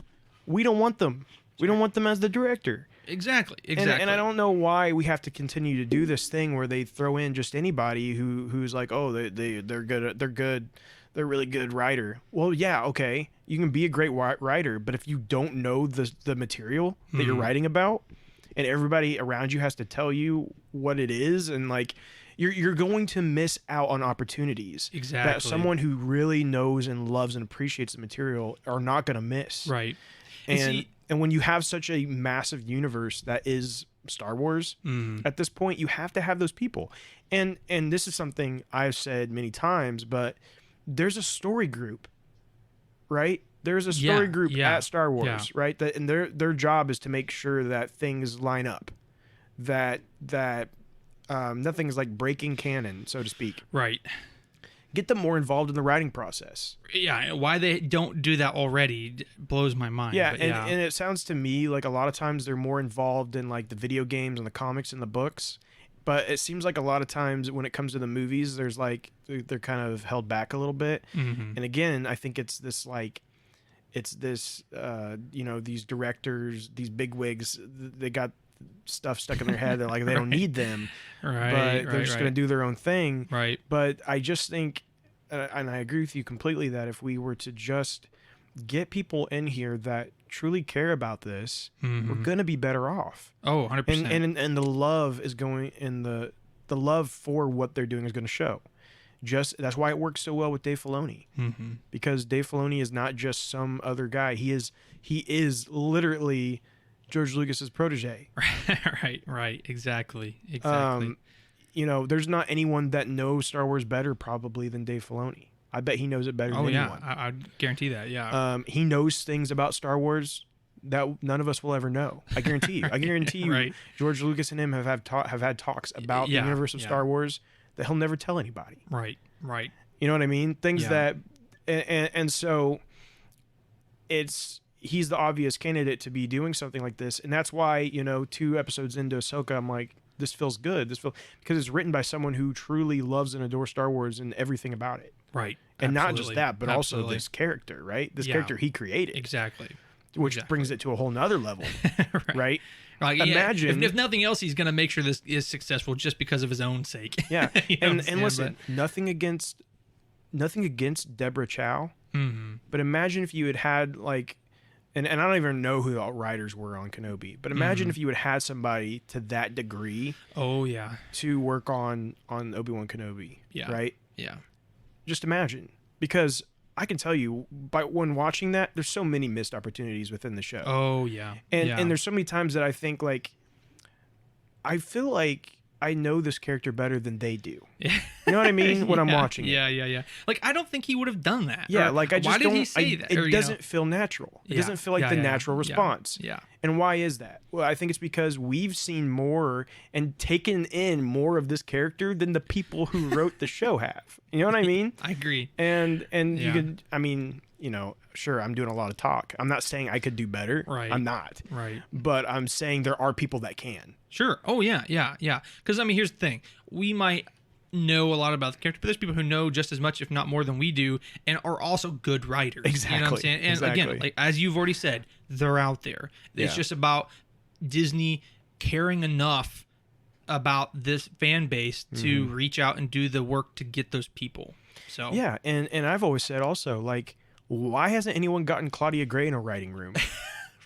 we don't want them. We don't want them as the director. Exactly. And I don't know why we have to continue to do this thing where they throw in just anybody who's like, oh, they're good. They're really good writer. Well, yeah, okay. You can be a great writer, but if you don't know the material that you're writing about, and everybody around you has to tell you what it is, and like you're going to miss out on opportunities that someone who really knows and loves and appreciates the material are not going to miss. Right. And when you have such a massive universe that is Star Wars, at this point, you have to have those people. And this is something I've said many times, but there's a story group, right? There's a story group at Star Wars, right? And their job is to make sure that things line up, that nothing's like breaking canon, so to speak. Right. Get them more involved in the writing process. Yeah, why they don't do that already blows my mind. Yeah, and it sounds to me like a lot of times they're more involved in like the video games and the comics and the books. But it seems like a lot of times when it comes to the movies, there's like they're kind of held back a little bit. And again, I think it's this these directors, these bigwigs, they got stuff stuck in their head. They're like they don't need them, but they're just going to do their own thing. Right. But I just think, and I agree with you completely, that if we were to just get people in here that truly care about this, we're going to be better off. Oh, 100%. And the love is going, and the love for what they're doing is going to show. That's why it works so well with Dave Filoni, because Dave Filoni is not just some other guy. He is literally George Lucas's protege. Right. Exactly. There's not anyone that knows Star Wars better probably than Dave Filoni. I bet he knows it better than anyone. I guarantee that. Yeah. He knows things about Star Wars that none of us will ever know. I guarantee you. I guarantee you. Right. George Lucas and him have had talks about the universe of Star Wars that he'll never tell anybody. Right. You know what I mean? Things that, and so he's the obvious candidate to be doing something like this, and that's why 2 episodes into Ahsoka, I'm like, this feels good. Because it's written by someone who truly loves and adores Star Wars and everything about it. Right. And not just that, but also this character, right? This character he created. Exactly. which brings it to a whole nother level, right? Like, Imagine if nothing else, he's going to make sure this is successful just because of his own sake. Yeah, You know what I'm and saying? listen, nothing against Deborah Chow, but imagine if you had like, and I don't even know who the writers were on Kenobi, but imagine if you had somebody to that degree. Oh yeah, To work on Obi-Wan Kenobi, right? Yeah. Just imagine, because I can tell you, when watching that, there's so many missed opportunities within the show. Oh yeah, and there's so many times that I think like, I feel like I know this character better than they do. Yeah. You know what I mean? When I'm watching it. Yeah. Like, I don't think he would have done that. Yeah, Or, like I just why don't. did he say that? It Or, doesn't feel natural. It doesn't feel like the natural response. Yeah. And why is that? Well, I think it's because we've seen more and taken in more of this character than the people who wrote the show have. You know what I mean? I agree. And you Yeah. could, I mean, sure, I'm doing a lot of talk. I'm not saying I could do better. Right. I'm not. Right. But I'm saying there are people that can. Sure. Oh yeah. Because I mean, here's the thing: we might know a lot about the character, but there's people who know just as much, if not more, than we do, and are also good writers. Exactly. You know what I'm saying? And again, like as you've already said, they're out there. It's just about Disney caring enough about this fan base to reach out and do the work to get those people. So Yeah, and I've always said also, like, why hasn't anyone gotten Claudia Gray in a writing room?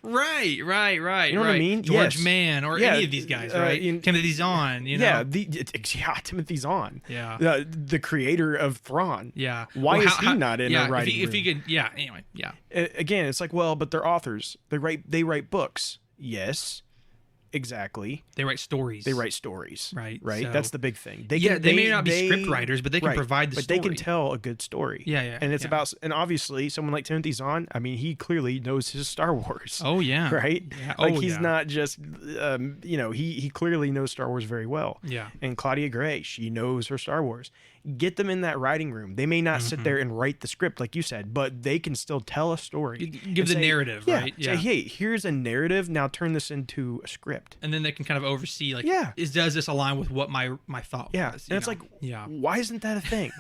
Right. You know what I mean? George Yes. Mann or Yeah, any of these guys, right? Timothy Zahn, you know? Yeah, Timothy Zahn. Yeah. The creator of Thrawn. Yeah. Why Well, is he not in a writing room? If he could, yeah. Anyway, yeah. Again, it's like, well, but they're authors. They write books. Yes, exactly. They write stories. They write stories. Right, Right. so- That's the big thing. They may not be script writers, but they can provide the but story. they can tell a good story. Yeah. And it's about, and obviously someone like Timothy Zahn, I mean, he clearly knows his Star Wars. Oh yeah. Right? Yeah. Like Oh, he's yeah. not just, he clearly knows Star Wars very well. Yeah. And Claudia Gray, she knows her Star Wars. Get them in that writing room. They may not sit there and write the script like you said, but they can still tell a story. Give and the say, narrative, yeah, right? Say, hey, here's a narrative. Now turn this into a script. And then they can kind of oversee, like, Yeah. does this align with what my thought Yeah. was? And it's you like, know? Yeah. why isn't that a thing?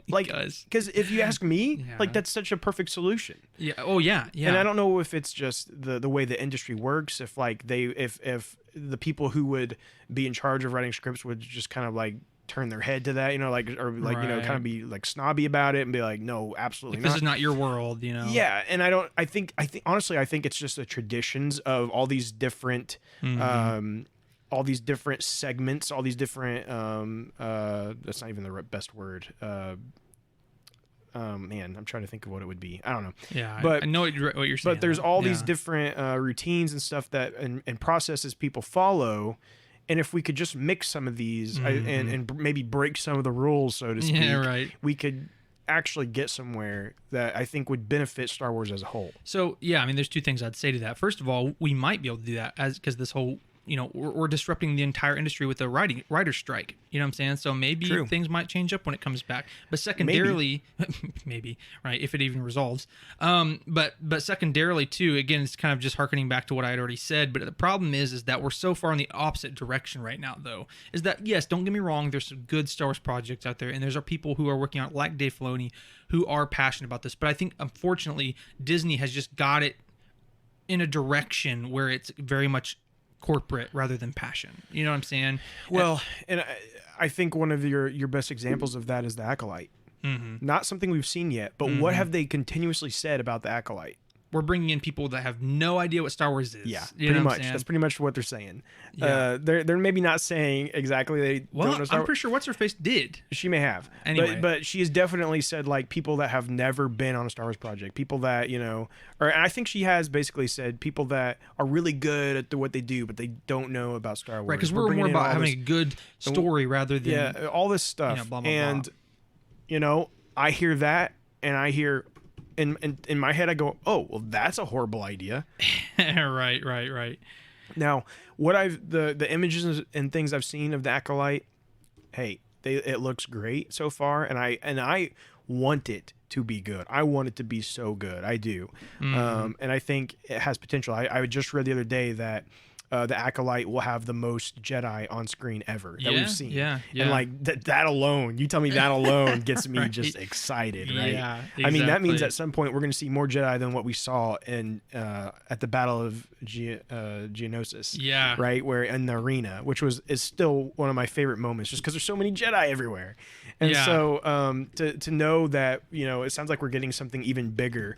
Like, does. because if you ask me, Yeah. like, that's such a perfect solution. Yeah. Oh yeah. Yeah. And I don't know if it's just the way the industry works. If like if the people who would be in charge of writing scripts would just kind of like turn their head to that, kind of be like snobby about it and be like, no, absolutely Like, not. this is not your world, you know. Yeah, and I think honestly, I think it's just the traditions of all these different all these different segments, all these different that's not even the best word. Man, I'm trying to think of what it would be. I don't know. Yeah. But I know what you're saying. but there's all these Yeah. different routines and stuff that and processes people follow. And if we could just mix some of these and maybe break some of the rules, so to speak, Yeah, right. we could actually get somewhere that I think would benefit Star Wars as a whole. So yeah, I mean, there's two things I'd say to that. First of all, we might be able to do that because this whole, we're disrupting the entire industry with the writer strike. You know what I'm saying? So maybe True. things might change up when it comes back. But secondarily, maybe right, if it even resolves. But secondarily too, again, it's kind of just harkening back to what I had already said. But the problem is that we're so far in the opposite direction right now. Though, is that yes, don't get me wrong, there's some good Star Wars projects out there, and there's people who are working on it, like Dave Filoni, who are passionate about this. But I think unfortunately, Disney has just got it in a direction where it's very much corporate rather than passion. You know what I'm saying? Well, and I think one of your best examples of that is the Acolyte. Not something we've seen yet, but what have they continuously said about the Acolyte? We're bringing in people that have no idea what Star Wars is. Yeah, You pretty know what I'm much. saying? That's pretty much what they're saying. Yeah. They're maybe not saying exactly they don't know Well, Star I'm pretty sure What's Her Face did. She may have. Anyway. But she has definitely said, like, people that have never been on a Star Wars project, people that, or I think she has basically said people that are really good at what they do, but they don't know about Star Wars. Right, because we're bringing more in about all having this- a good story rather than... Yeah, all this stuff. blah, blah, blah. And, I hear that, and I hear... In my head, I go, oh, well, that's a horrible idea. right. Now, what the images and things I've seen of the Acolyte, hey, it looks great so far, and I want it to be good. I want it to be so good. I do, and I think it has potential. I just read the other day that the Acolyte will have the most Jedi on screen ever that we've seen. Yeah. And like that alone, you tell me that alone gets me just excited, right? Yeah, I mean, that means exactly. at some point we're going to see more Jedi than what we saw in at the Battle of Geonosis. Yeah. Right, where in the arena, which is still one of my favorite moments, just because there's so many Jedi everywhere. And Yeah. so to know that, you know, it sounds like we're getting something even bigger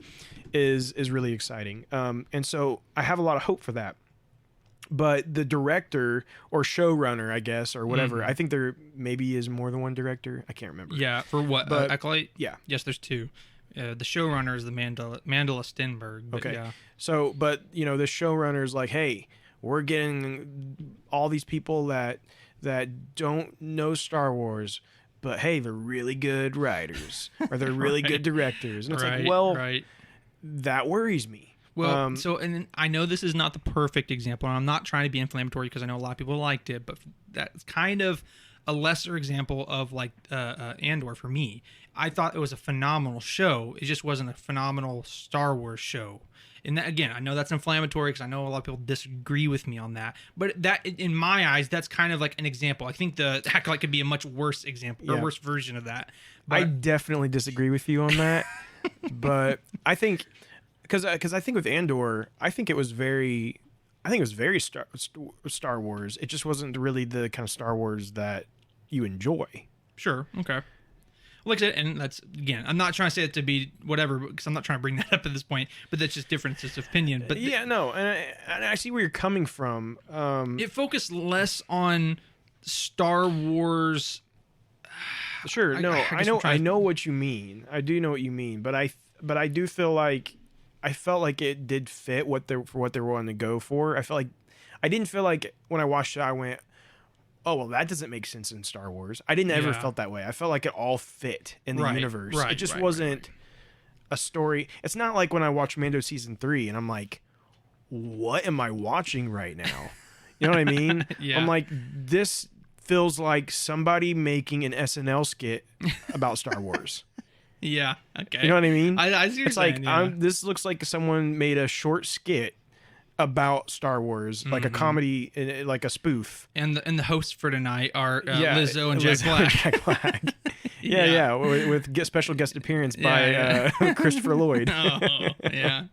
is really exciting. And so I have a lot of hope for that. But the director or showrunner, I guess, or whatever, I think there maybe is more than one director. I can't remember. Yeah, for what? But- Acolyte? Yeah. Yes, there's two. The showrunner is the Mandela Stenberg. But Okay. Yeah. So, but you know, the showrunner's like, hey, we're getting all these people that don't know Star Wars, but hey, they're really good writers or they're really good directors, and it's like, well, right. that worries me. Well, so, and then I know this is not the perfect example, and I'm not trying to be inflammatory because I know a lot of people liked it, but that's kind of a lesser example of like Andor for me. I thought it was a phenomenal show. It just wasn't a phenomenal Star Wars show. And that, again, I know that's inflammatory because I know a lot of people disagree with me on that. But that, in my eyes, that's kind of like an example. I think the Acolyte could be a much worse example or worse version of that. But I definitely disagree with you on that, but I think because I think with Andor, I think it was very Star Wars. It just wasn't really the kind of Star Wars that you enjoy. sure, okay. Like I said, and that's, again, I'm not trying to say it to be whatever because I'm not trying to bring that up at this point, but that's just differences of opinion. But Yeah, no, and I see where you're coming from. it focused less on Star Wars. Sure, no, I I guess know I'm trying to- what you mean. I do know what you mean, but I do feel like I felt like it did fit what they were wanting to go for. I didn't feel like when I watched it, I went, oh, well, that doesn't make sense in Star Wars. I didn't ever Yeah. felt that way. I felt like it all fit in the Right, universe. right, It just right, wasn't a story. It's not like when I watched Mando season 3 and I'm like, what am I watching right now? You know what I mean? Yeah. I'm like, this feels like somebody making an SNL skit about Star Wars. Yeah, okay. You know what I mean? I see what you're It's like, saying, yeah. this looks like someone made a short skit about Star Wars, like a comedy, like a spoof. And the hosts for tonight are Lizzo and Jack Lizzo Black. and Jack Black. yeah, with special guest appearance by Christopher Lloyd. Oh, yeah.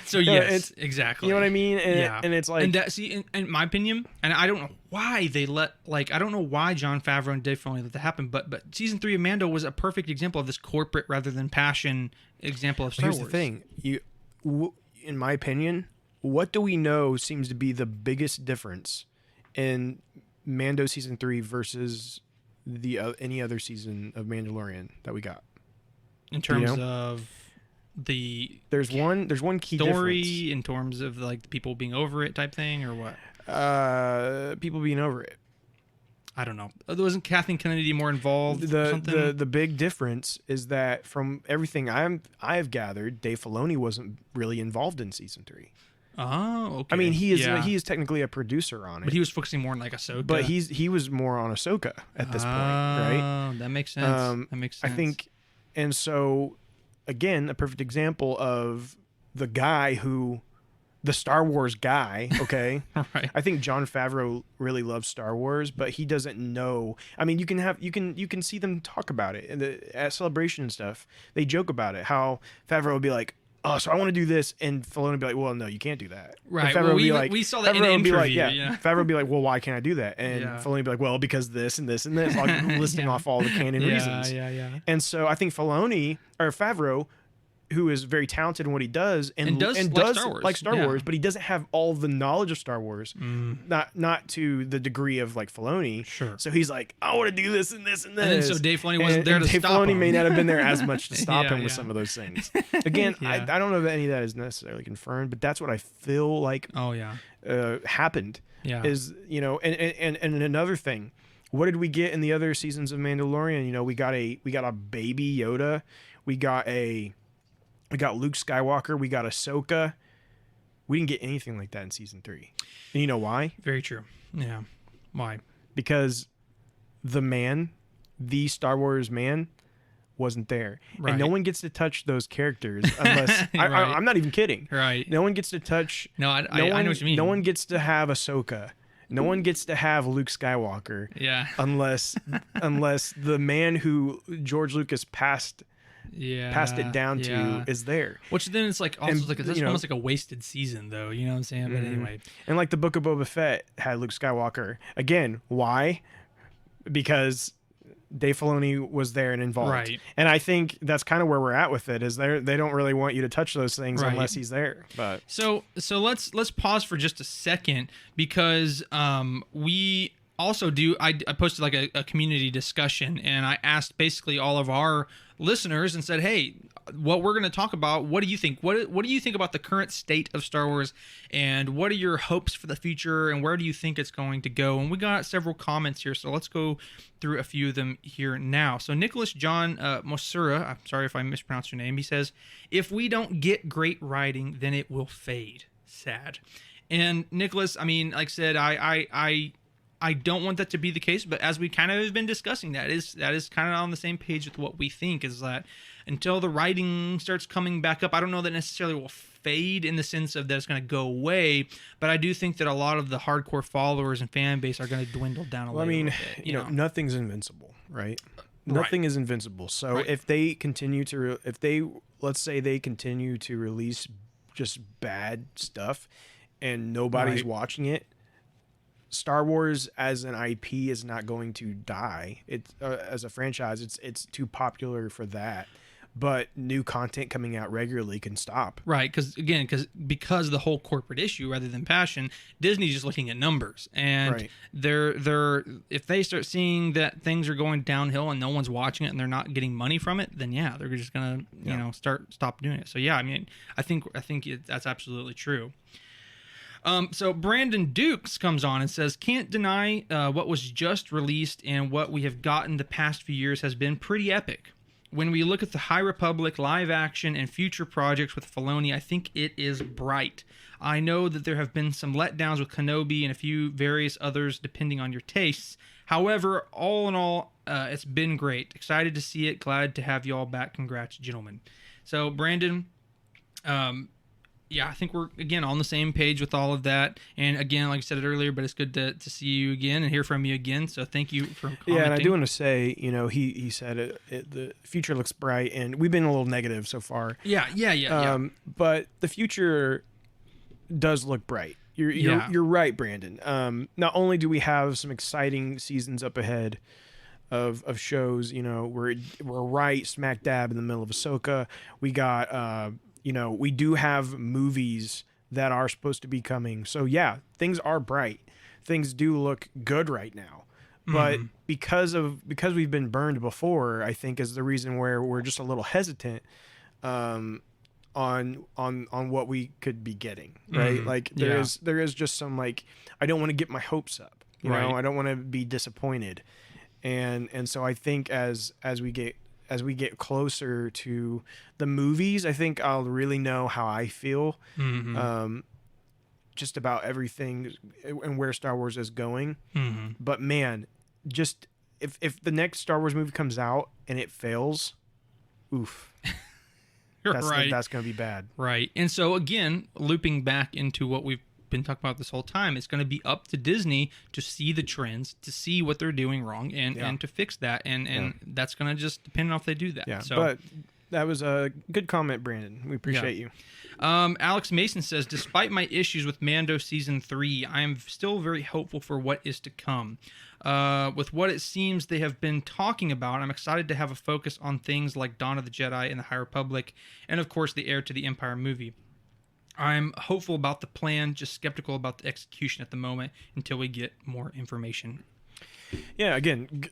So No, yes, it's- exactly. You know what I mean? And, Yeah. and it's like, and that, see, in my opinion, and I don't know why they let, like, I don't know why Jon Favreau and Dave Filoni let that happen, but season 3 of Mando was a perfect example of this corporate rather than passion example of Star here's Wars. the thing. In my opinion, what do we know seems to be the biggest difference in Mando season 3 versus any other season of Mandalorian that we got? In terms know? of the There's one key story, difference. in terms of like the people being over it type thing, or what? People being over it. I don't know. Wasn't Kathleen Kennedy more involved? or something? The big difference is that from everything I've gathered, Dave Filoni wasn't really involved in season 3. Oh, okay. I mean, he is Yeah. technically a producer on it, But he was focusing more on like Ahsoka. but he was more on Ahsoka at this point, right? Oh, that makes sense. That makes sense. I think, and so again, a perfect example of the Star Wars guy. Okay, Right. I think Jon Favreau really loves Star Wars, but he doesn't know. I mean, you can see them talk about it at Celebration and stuff. They joke about it. How Favreau would be like, "Oh, so I want to do this," and Filoni would be like, "Well, no, you can't do that." And Right. Favreau Well, would be we saw that in Favreau an would be like, interview, yeah. yeah. Favreau would be like, "Well, why can't I do that?" And Yeah. Filoni would be like, "Well, because this and this and this," like listing Yeah. off all the canon reasons. Yeah. And so I think Favreau, who is very talented in what he does and does like Star Wars. Yeah. Wars, but he doesn't have all the knowledge of Star Wars, not to the degree of like Filoni. Sure. So he's like, I want to do this and this and this. And then so Dave Filoni wasn't there to Dave stop Filoni him. may not have been there as much to stop Yeah, him with yeah. some of those things. Again, Yeah. I don't know that any of that is necessarily confirmed, but that's what I feel like Oh yeah. happened. Yeah. Is and another thing. What did we get in the other seasons of Mandalorian? You know, we got a baby Yoda. We got Luke Skywalker. We got Ahsoka. We didn't get anything like that in season 3. And you know why? Very true. Yeah. Why? Because the Star Wars man, wasn't there, Right. and no one gets to touch those characters unless Right. I'm not even kidding. Right. No one gets to touch. No, I no one, know what you mean. No one gets to have Ahsoka. No one gets to have Luke Skywalker. Yeah. Unless the man who George Lucas passed it down to is there. Which then it's like also And, like it's almost like a wasted season though. You know what I'm saying? But anyway. And like the Book of Boba Fett had Luke Skywalker. Again, why? Because Dave Filoni was there and involved. Right. And I think that's kind of where we're at with it, is they don't really want you to touch those things Right. unless he's there. But So let's pause for just a second because we also do. I posted like a community discussion, and I asked basically all of our listeners and said, hey, what we're going to talk about, what do you think? What do you think about the current state of Star Wars, and what are your hopes for the future, and where do you think it's going to go? And we got several comments here, so let's go through a few of them here now. So Nicholas John Mosura, I'm sorry if I mispronounced your name, he says, if we don't get great writing, then it will fade. Sad. And Nicholas, I mean, like I said, I don't want that to be the case, but as we kind of have been discussing, that is kind of on the same page with what we think, is that until the writing starts coming back up, I don't know that necessarily will fade in the sense of that it's going to go away, but I do think that a lot of the hardcore followers and fan base are going to dwindle down a little bit. You know, nothing's invincible, right? Nothing is invincible. So if they continue to, let's say they continue to release just bad stuff and nobody's watching it, Star Wars as an IP is not going to die. It's as a franchise, it's too popular for that. But new content coming out regularly can stop. Right, because of the whole corporate issue rather than passion, Disney's just looking at numbers, and they're if they start seeing that things are going downhill and no one's watching it and they're not getting money from it, then yeah, they're just gonna stop doing it. So yeah, I mean, I think that's absolutely true. So Brandon Dukes comes on and says, can't deny what was just released and what we have gotten the past few years has been pretty epic. When we look at the High Republic live action and future projects with Filoni, I think it is bright. I know that there have been some letdowns with Kenobi and a few various others depending on your tastes. However, all in all, it's been great. Excited to see it. Glad to have you all back. Congrats, gentlemen. So Brandon, yeah, I think we're, again, on the same page with all of that. And again, like I said it earlier, but it's good to see you again and hear from you again. So thank you for commenting. Yeah, and I do want to say, he said the future looks bright, and we've been a little negative so far. Yeah. But the future does look bright. You're right, Brandon. Not only do we have some exciting seasons up ahead of shows, we're right smack dab in the middle of Ahsoka. We got... we do have movies that are supposed to be coming. So yeah, things are bright. Things do look good right now. But because we've been burned before, I think is the reason where we're just a little hesitant on what we could be getting, right? Like there is just some, like, I don't want to get my hopes up. You know, I don't want to be disappointed. And so I think as we get closer to the movies, I think I'll really know how I feel just about everything and where Star Wars is going. But man, just if the next Star Wars movie comes out and it fails, oof. That's going to be bad. Right. And so again, looping back into what we've been talking about this whole time, it's going to be up to Disney to see the trends, to see what they're doing wrong, and to fix that, and that's going to just depend on if they do that. Yeah. So, but that was a good comment, Brandon. We appreciate you. Alex Mason says, despite my issues with Mando Season 3, I am still very hopeful for what is to come. With what it seems they have been talking about, I'm excited to have a focus on things like Dawn of the Jedi and the High Republic, and of course the Heir to the Empire movie. I'm hopeful about the plan, just skeptical about the execution at the moment until we get more information. Yeah, again,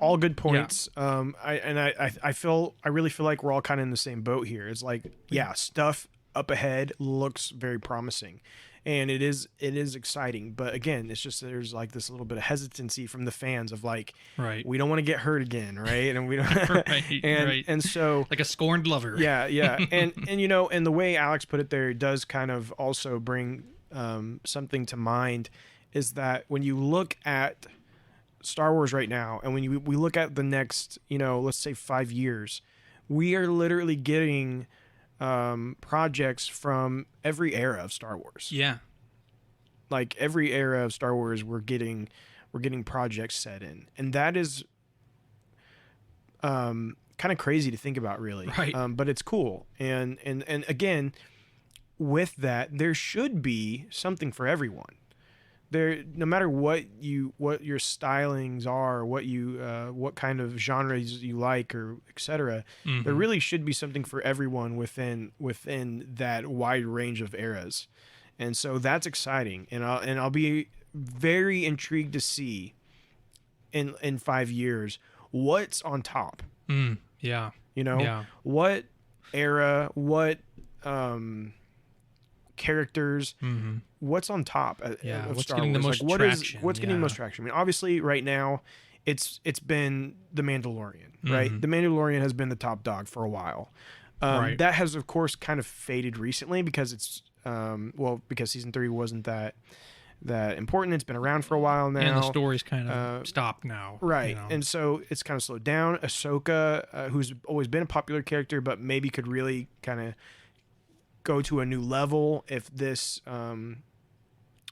all good points. Yeah. I really feel like we're all kind of in the same boat here. It's like, yeah, stuff up ahead looks very promising, and it is exciting. But again, it's just there's like this little bit of hesitancy from the fans of like, we don't want to get hurt again, right? And we don't, and so like a scorned lover. Yeah, and and the way Alex put it there does kind of also bring something to mind, is that when you look at Star Wars right now, and when we look at the next, let's say 5 years, we are literally getting projects from every era of Star Wars. Yeah. Like every era of Star Wars, we're getting projects set in, and that is kind of crazy to think about, really. Right. But it's cool, and again, with that, there should be something for everyone. There, no matter what your stylings are, what kind of genres you like, or etc. There really should be something for everyone within that wide range of eras. And so that's exciting, and I'll be very intrigued to see in 5 years what's on top. Yeah. What era, what characters, what's on top of what's Star getting Wars. the most Like, traction? What's getting the most traction? I mean, obviously right now it's been The Mandalorian, right? The Mandalorian has been the top dog for a while. Right. That has, of course, kind of faded recently because it's because season 3 wasn't that important. It's been around for a while now, and the story's kind of stopped now, right? And so it's kind of slowed down. Ahsoka, who's always been a popular character, but maybe could really kind of go to a new level if this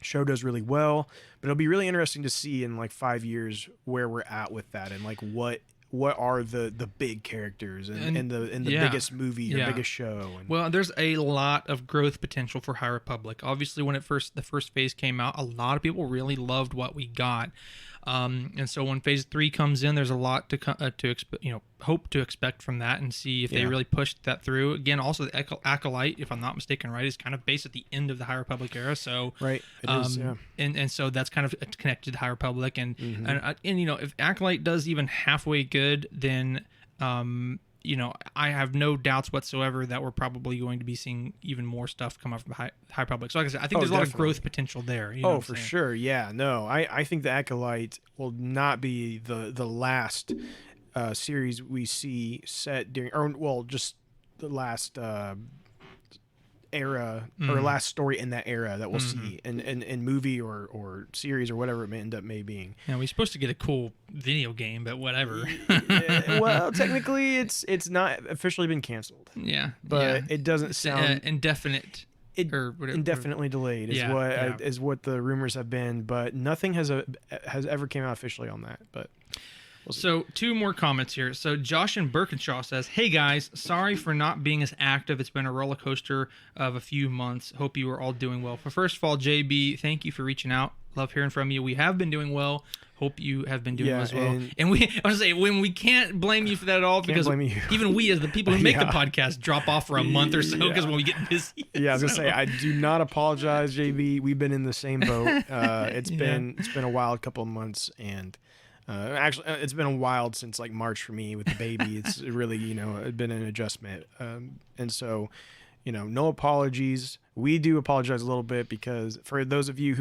show does really well. But it'll be really interesting to see in like 5 years where we're at with that, and like what are the big characters and the biggest movie or biggest show. Well, there's a lot of growth potential for High Republic. Obviously, when the first phase came out, a lot of people really loved what we got. And so when phase 3 comes in, there's a lot to hope to expect from that, and see if they really pushed that through. Again, also the Acolyte, if I'm not mistaken, right, is kind of based at the end of the High Republic era. So right, it is, yeah. And so that's kind of connected to High Republic, and if Acolyte does even halfway good, then I have no doubts whatsoever that we're probably going to be seeing even more stuff come up from High Republic. So like I said, I think there's a lot of growth potential there. For sure. Yeah, no, I think the Acolyte will not be the last series we see set during, just the last era or last story in that era that we'll see in movie or series or whatever it may end up being. Yeah, we're supposed to get a cool video game, but whatever. Well, technically it's not officially been canceled. Yeah, but it doesn't sound indefinite. Indefinitely delayed is what the rumors have been, but nothing has ever came out officially on that. But so 2 more comments here. So Josh in Birkinshaw says, "Hey guys, sorry for not being as active. It's been a roller coaster of a few months. Hope you are all doing well." First of all, JB, thank you for reaching out. Love hearing from you. We have been doing well. Hope you have been doing well as well. And I want to say, when we can't blame you for that at all, because even we as the people who make the podcast drop off for a month or so because when we get busy. Yeah, I was gonna say, I do not apologize, JB. We've been in the same boat. It's been a wild couple of months, and actually it's been a wild since like March for me with the baby. It's really it's been an adjustment, and so no apologies. We do apologize a little bit because for those of you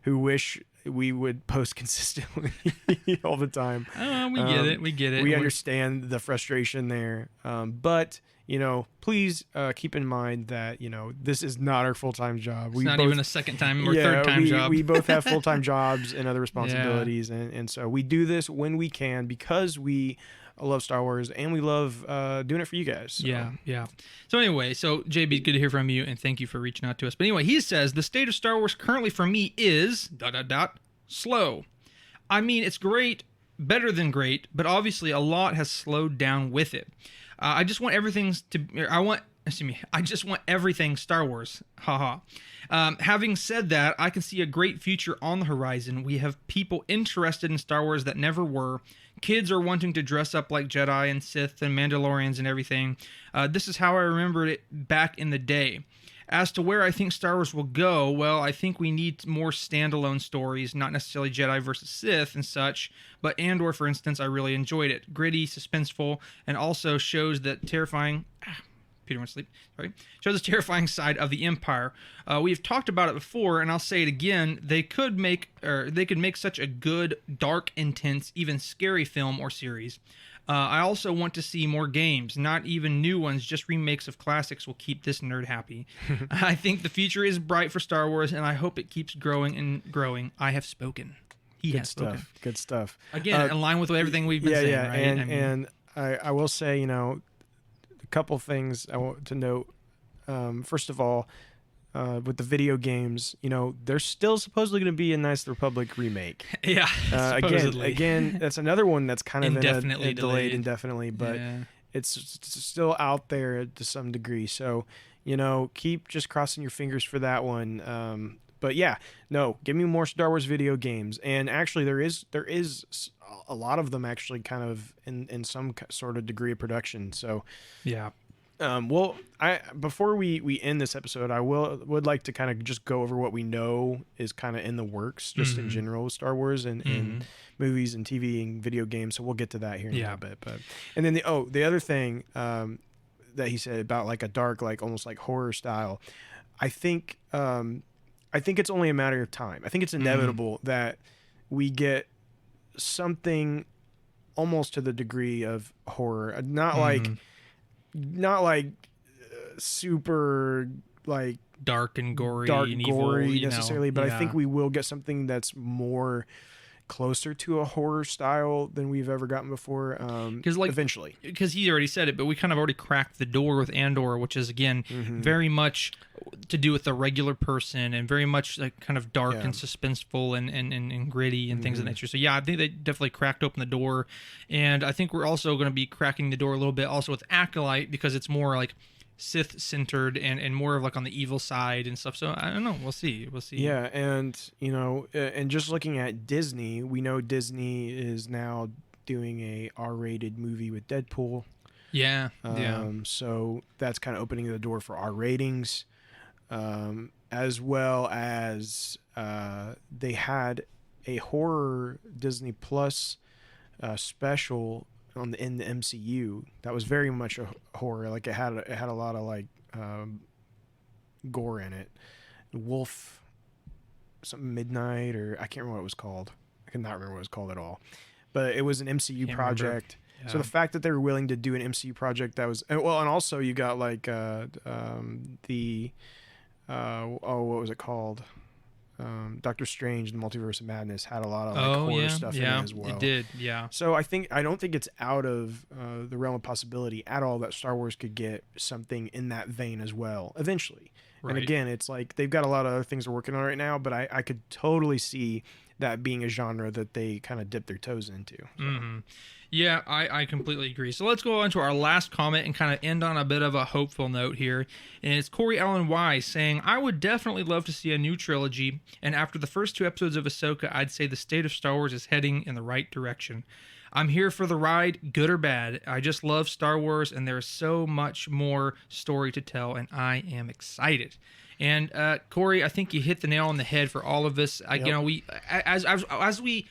who wish we would post consistently all the time. We get it. We understand the frustration there. But, please keep in mind that, this is not our full-time job. It's not even a second time or third time job. We both have full-time jobs and other responsibilities. And so we do this when we can because we love Star Wars and we love doing it for you guys. So. Yeah. So anyway, JB, good to hear from you, and thank you for reaching out to us. But anyway, he says, the state of Star Wars currently for me is ... slow. I mean, it's great, better than great, but obviously a lot has slowed down with it. I just want everything Star Wars. Haha. Having said that, I can see a great future on the horizon. We have people interested in Star Wars that never were. Kids are wanting to dress up like Jedi and Sith and Mandalorians and everything. This is how I remembered it back in the day. As to where I think Star Wars will go, well, I think we need more standalone stories, not necessarily Jedi versus Sith and such, but Andor, for instance, I really enjoyed it. Gritty, suspenseful, and also shows that terrifying... Peter went to sleep. Sorry. Shows the terrifying side of the Empire. We've talked about it before, and I'll say it again. They could make such a good, dark, intense, even scary film or series. I also want to see more games, not even new ones, just remakes of classics will keep this nerd happy. I think the future is bright for Star Wars, and I hope it keeps growing and growing. I have spoken. He Good has stuff. spoken. Good stuff. Again, in line with everything we've been saying, right? And I will say, a couple things I want to note. First of all, with the video games, there's still supposedly going to be a Knights of the Republic remake. Yeah, supposedly. Again, that's another one that's kind of Indefinitely delayed delayed. indefinitely, but Yeah. it's still out there to some degree. So, keep just crossing your fingers for that one. But yeah, no, give me more Star Wars video games. And actually, there is a lot of them actually kind of in some sort of degree of production. So, Yeah. well, before we end this episode, I would like to kind of just go over what we know is kind of in the works, just in general with Star Wars and movies and TV and video games. So we'll get to that here in a little bit. But and then the other thing that he said about like a dark, like almost like horror style, I think it's only a matter of time. I think it's inevitable that we get something almost to the degree of horror, not like super like Dark and gory and gory evil, necessarily, but I think we will get something that's more closer to a horror style than we've ever gotten before. Because eventually, because he already said it, but we kind of already cracked the door with Andor, which is again very much to do with the regular person and very much like kind of dark and suspenseful and gritty and things of that nature. So yeah, I think they definitely cracked open the door, and I think we're also going to be cracking the door a little bit also with Acolyte because it's more like Sith centered and more of like on the evil side and stuff. So I don't know. We'll see. Yeah, and and just looking at Disney, we know Disney is now doing a R-rated movie with Deadpool. Yeah. So that's kind of opening the door for R ratings, as well as they had a horror Disney Plus special in the MCU that was very much a horror. Like it had a lot of like gore in it. Wolf, something Midnight, or I can't remember what it was called. I cannot remember what it was called at all. But it was an MCU project. Yeah. So the fact that they were willing to do an MCU project that was and also you got like what was it called? Doctor Strange, the Multiverse of Madness had a lot of horror stuff in it as well. It did, yeah. So I don't think it's out of the realm of possibility at all that Star Wars could get something in that vein as well eventually. Right. And again, it's like they've got a lot of other things they're working on right now, but I could totally see that being a genre that they kind of dip their toes into. So. Yeah, I completely agree. So let's go on to our last comment and kind of end on a bit of a hopeful note here. And it's Corey Allen Wise saying, I would definitely love to see a new trilogy. And after the first 2 episodes of Ahsoka, I'd say the state of Star Wars is heading in the right direction. I'm here for the ride, good or bad. I just love Star Wars, and there's so much more story to tell, and I am excited. And Corey, I think you hit the nail on the head for all of us. We as we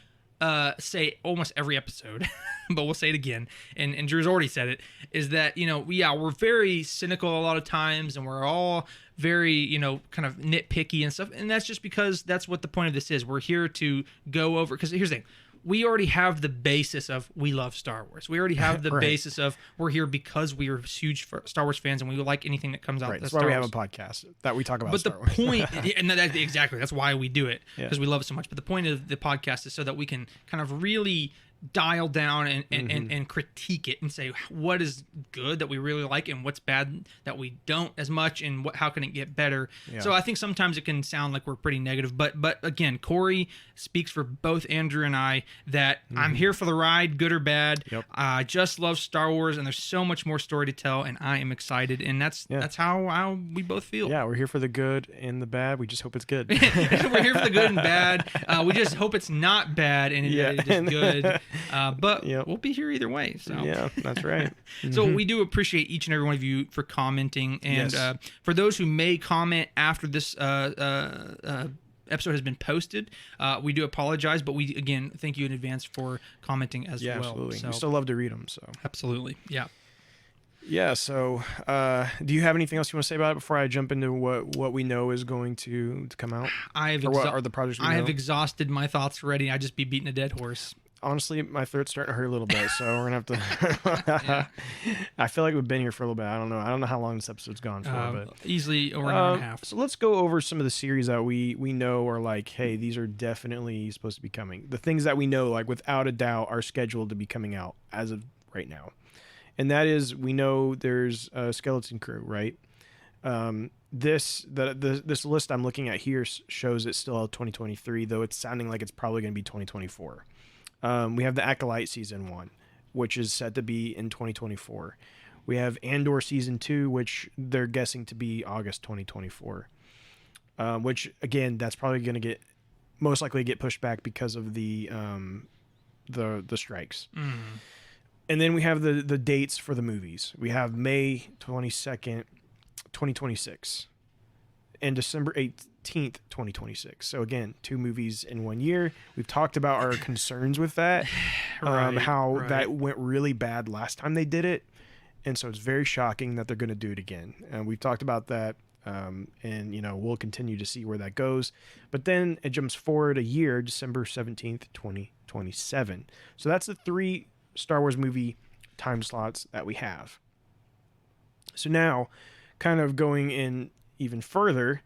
say almost every episode, but we'll say it again, and Drew's already said it, is that we're very cynical a lot of times, and we're all very kind of nitpicky and stuff, and that's just because that's what the point of this is. We're here to go over, because here's the thing. We already have the basis of we love Star Wars. We already have the basis of we're here because we are huge Star Wars fans and we like anything that comes out. Right. That's why we have a podcast that we talk about. But Star Wars. Point, and exactly, that's why we do it, because we love it so much. But the point of the podcast is so that we can kind of really dial down and critique it and say what is good that we really like and what's bad that we don't as much, and how can it get better. So I think sometimes it can sound like we're pretty negative, but again, Corey speaks for both Andrew and I that I'm here for the ride, good or bad. I just love Star Wars, and there's so much more story to tell, and I am excited, and that's how we both feel. We're here for the good and the bad. We just hope it's good. We're here for the good and bad. We just hope it's not bad and it's just good. But we'll be here either way. So yeah, that's right. So we do appreciate each and every one of you for commenting, and for those who may comment after this episode has been posted, we do apologize, but we again thank you in advance for commenting as well. Absolutely. So, we still love to read them. So absolutely, yeah. Yeah. So, do you have anything else you want to say about it before I jump into what we know is going to come out? What are the projects? I have exhausted my thoughts already. I just be beating a dead horse. honestly, my throat's starting to hurt a little bit, so we're gonna have to. I feel like we've been here for a little bit. I don't know how long this episode's gone for, but easily over an hour and a half. So let's go over some of the series that we know are like, hey, these are definitely supposed to be coming. The things that we know, like without a doubt, are scheduled to be coming out as of right now, and that is we know there's a Skeleton Crew, right? This list I'm looking at here shows it's still 2023, though it's sounding like it's probably going to be 2024. We have the Acolyte Season 1, which is set to be in 2024. We have Andor Season 2, which they're guessing to be August 2024. Which, again, that's probably going to most likely get pushed back because of the strikes. And then we have the dates for the movies. We have May 22nd, 2026 and December 18th, 2026. So again, 2 movies in 1 year. We've talked about our concerns with that, how that went really bad last time they did it. And so it's very shocking that they're going to do it again. And we've talked about that. And, we'll continue to see where that goes. But then it jumps forward a year, December 17th, 2027. So that's the 3 Star Wars movie time slots that we have. So now, kind of going in even further,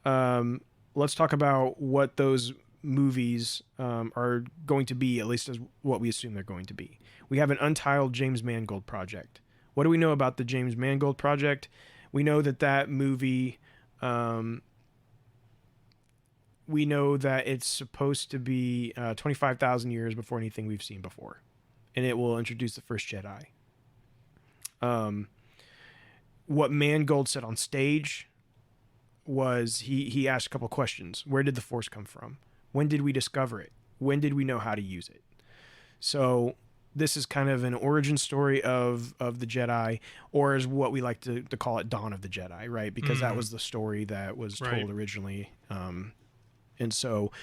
let's talk about what those movies are going to be, at least as what we assume they're going to be. We have an untitled James Mangold project. What do we know about the James Mangold project? We know that movie, we know that it's supposed to be 25,000 years before anything we've seen before. And it will introduce the first Jedi. What Mangold said on stage was he asked a couple questions. Where did the Force come from? When did we discover it? When did we know how to use it? So this is kind of an origin story of the Jedi, or as what we like to call it, Dawn of the Jedi, right? Because that was the story that was told originally. And so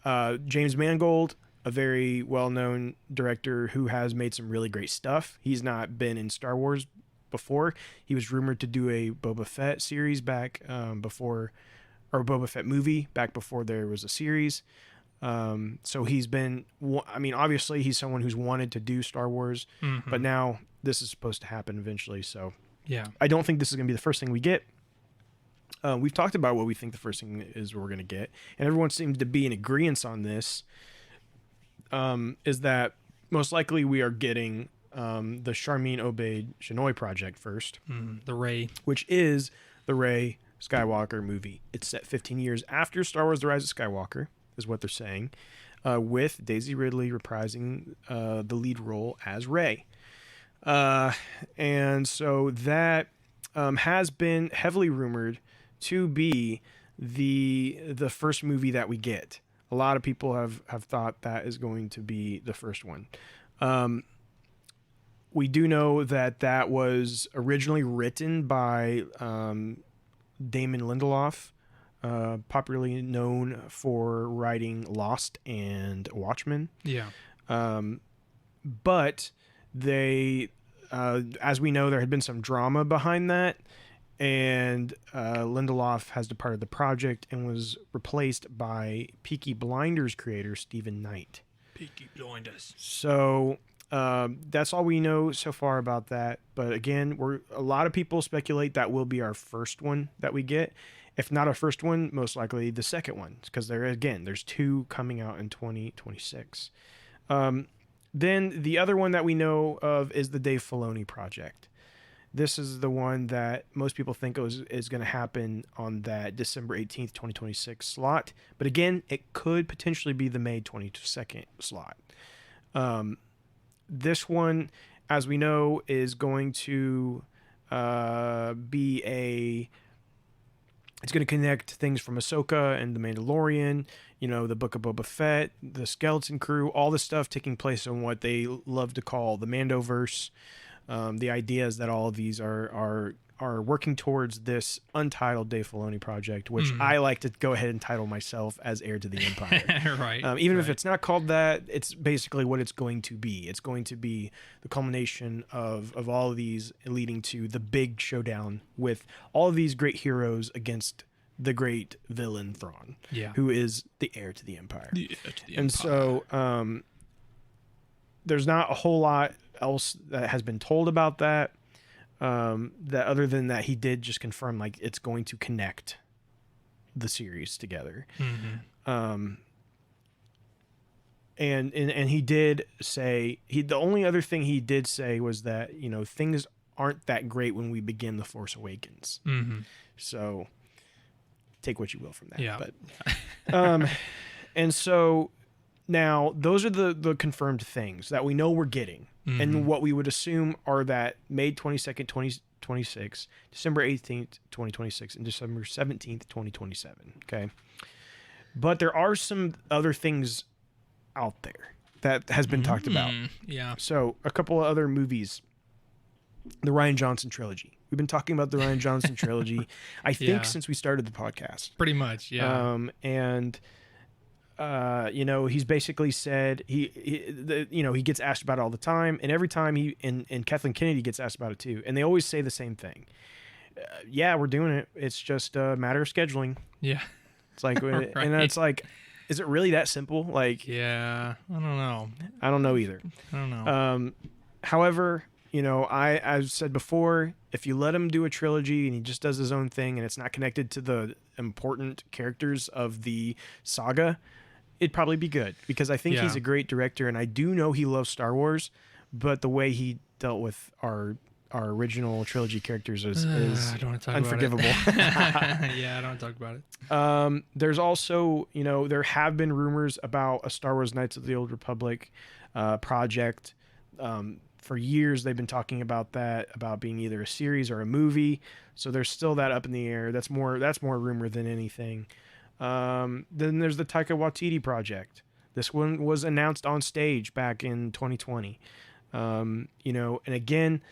James Mangold, a very well-known director who has made some really great stuff. He's not been in Star Wars before. He was rumored to do a Boba Fett series back before, or a Boba Fett movie back before there was a series. So he's been, obviously he's someone who's wanted to do Star Wars, but now this is supposed to happen eventually. So yeah, I don't think this is going to be the first thing we get. We've talked about what we think the first thing is we're going to get, and everyone seems to be in agreement on this, is that most likely we are getting the Charmin Obaid-Chinoy project first. The Rey. Which is the Rey Skywalker movie. It's set 15 years after Star Wars The Rise of Skywalker, is what they're saying, with Daisy Ridley reprising the lead role as Rey. And so that has been heavily rumored to be the first movie that we get. A lot of people have thought that is going to be the first one. We do know that was originally written by Damon Lindelof, popularly known for writing Lost and Watchmen. Yeah. But they, as we know, there had been some drama behind that, and Lindelof has departed the project and was replaced by Peaky Blinders creator Stephen Knight. Peaky Blinders. So that's all we know so far about that. But again, a lot of people speculate that will be our first one that we get. If not our first one, most likely the second one, because there's 2 coming out in 2026. Then the other one that we know of is the Dave Filoni project. This is the one that most people think is going to happen on that December 18th, 2026 slot. But again, it could potentially be the May 22nd slot. This one, as we know, is going to be it's going to connect things from Ahsoka and The Mandalorian, the Book of Boba Fett, the Skeleton Crew, all the stuff taking place in what they love to call the Mandoverse. The idea is that all of these are working towards this untitled Dave Filoni project, which I like to go ahead and title myself as Heir to the Empire. Right. Even if it's not called that, it's basically what it's going to be. It's going to be the culmination of all of these leading to the big showdown with all of these great heroes against the great villain Thrawn, who is the heir to the Empire. The heir to the and Empire. so there's not a whole lot else that has been told about that. That other than that, he did just confirm like it's going to connect the series together. And he did say the only other thing he did say was that things aren't that great when we begin The Force Awakens. So take what you will from that. Yeah. But and so now those are the confirmed things that we know we're getting. And what we would assume are that May 22nd, 2026, December 18th, 2026, and December 17th, 2027. Okay. But there are some other things out there that has been talked about. Yeah. So a couple of other movies, the Rian Johnson trilogy. We've been talking about the Rian Johnson trilogy, I think, since we started the podcast. Pretty much, yeah. He's basically said he gets asked about it all the time, and every time and Kathleen Kennedy gets asked about it too, and they always say the same thing. Yeah, we're doing it. It's just a matter of scheduling. Yeah. It's like, Right. and it's like, is it really that simple? Like, yeah, I don't know. I don't know either. I don't know. However, I've said before, if you let him do a trilogy and he just does his own thing and it's not connected to the important characters of the saga, it'd probably be good, because I think he's a great director, and I do know he loves Star Wars, but the way he dealt with our original trilogy characters is I don't want to talk unforgivable. About it. Yeah, I don't want to talk about it. There's also, there have been rumors about a Star Wars Knights of the Old Republic project. For years they've been talking about that, about being either a series or a movie. So there's still that up in the air. That's more rumor than anything. Then there's the Taika Waititi project. This one was announced on stage back in 2020. And again,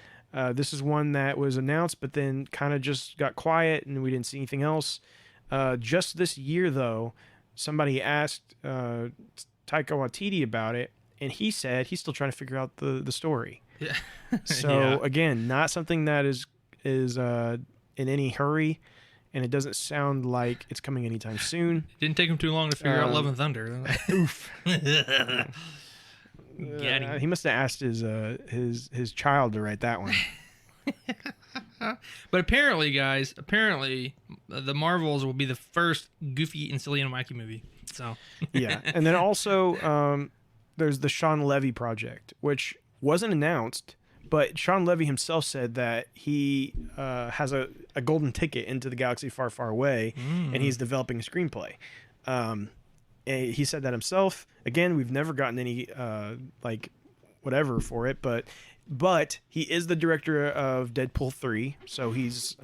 this is one that was announced, but then kind of just got quiet and we didn't see anything else. Just this year, though, somebody asked Taika Waititi about it, and he said he's still trying to figure out the story. Yeah. So again, not something that is in any hurry, and it doesn't sound like it's coming anytime soon. It didn't take him too long to figure out Love and Thunder. Oof. He must have asked his child to write that one. But apparently, guys, the Marvels will be the first goofy and silly and wacky movie. So yeah, and then also there's the Sean Levy project, which wasn't announced, but Sean Levy himself said that he has a golden ticket into the galaxy far, far away, and he's developing a screenplay. And he said that himself. Again, we've never gotten any whatever for it, but he is the director of Deadpool 3, so he's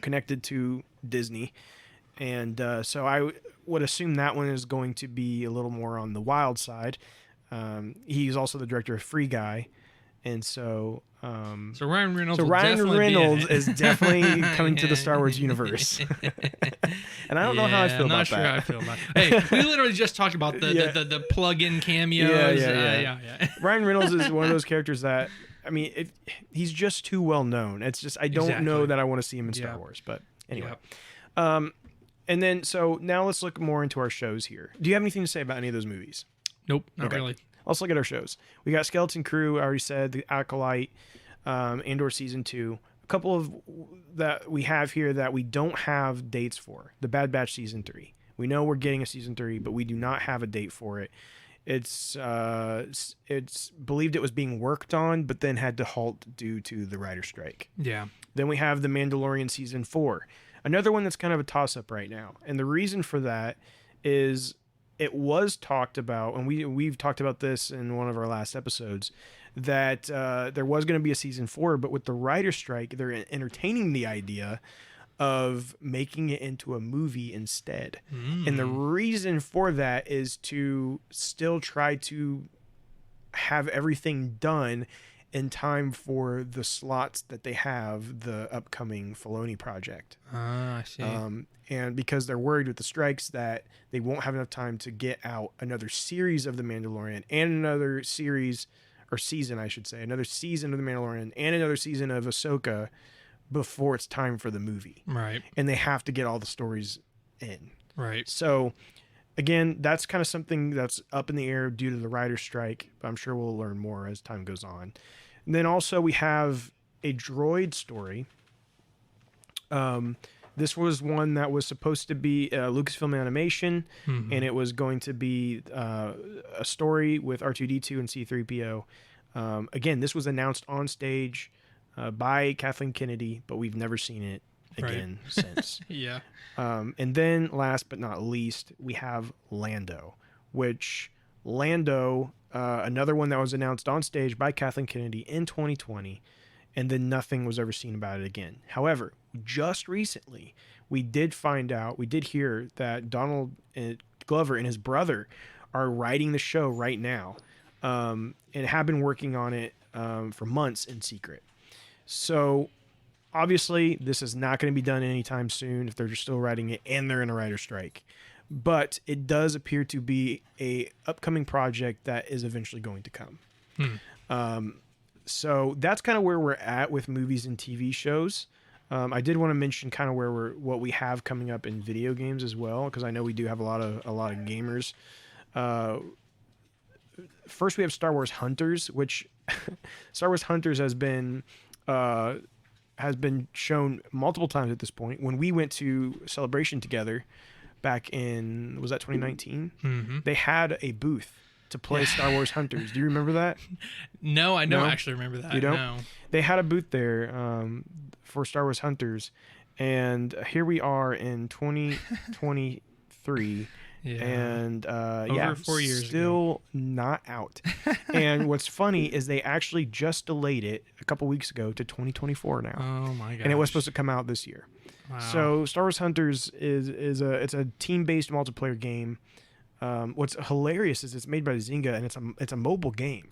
connected to Disney, and so I would assume that one is going to be a little more on the wild side. He's also the director of Free Guy, and so Ryan Reynolds. Is definitely coming to the Star Wars universe, and I don't know how I feel about that. I'm not sure how I feel about it. Hey, we literally just talked about the plug-in cameos. Yeah. Ryan Reynolds is one of those characters that, I mean, he's just too well known. It's just I don't know that I want to see him in Star Wars. But anyway, and then so now let's look more into our shows here. Do you have anything to say about any of those movies? Nope, not really. Let's look at our shows. We got Skeleton Crew, I already said, The Acolyte, Andor Season 2. A couple of that we have here that we don't have dates for. The Bad Batch Season 3. We know we're getting a Season 3, but we do not have a date for it. It's believed it was being worked on, but then had to halt due to the writer's strike. Yeah. Then we have The Mandalorian Season 4. Another one that's kind of a toss-up right now. And the reason for that is it was talked about, and we've talked about this in one of our last episodes, that there was going to be a Season 4, but with the writer's strike, they're entertaining the idea of making it into a movie instead. And the reason for that is to still try to have everything done in time for the slots that they have, the upcoming Filoni project. I see. And because they're worried with the strikes that they won't have enough time to get out another series of The Mandalorian and another series, or season, I should say, another season of The Mandalorian and another season of Ahsoka before it's time for the movie. Right. And they have to get all the stories in. Right. So again, that's kind of something that's up in the air due to the writer's strike, but I'm sure we'll learn more as time goes on. And then also we have a droid story. This was one that was supposed to be Lucasfilm animation, and it was going to be a story with R2-D2 and C-3PO. Again, this was announced on stage by Kathleen Kennedy, but we've never seen it again since. Yeah. And then last but not least, we have Lando, which another one that was announced on stage by Kathleen Kennedy in 2020, and then nothing was ever seen about it again. However, just recently, we did hear that Donald Glover and his brother are writing the show right now, and have been working on it for months in secret. So obviously, this is not going to be done anytime soon if they're just still writing it and they're in a writer's strike. But it does appear to be a upcoming project that is eventually going to come. So that's kind of where we're at with movies and TV shows. I did want to mention kind of what we have coming up in video games as well, because I know we do have a lot of gamers. First, we have Star Wars Hunters, which Star Wars Hunters has been shown multiple times at this point. When we went to Celebration together back in, was that 2019? They had a booth to play Star Wars Hunters. Do you remember that? No, I don't actually remember that. You don't? No. They had a booth there for Star Wars Hunters, and here we are in 2023. Yeah. And Over 4 years still not out. And what's funny is they actually just delayed it a couple weeks ago to 2024 now. Oh my god! And it was supposed to come out this year. Wow. So Star Wars Hunters is a team-based multiplayer game. What's hilarious is it's made by Zynga, and it's a mobile game.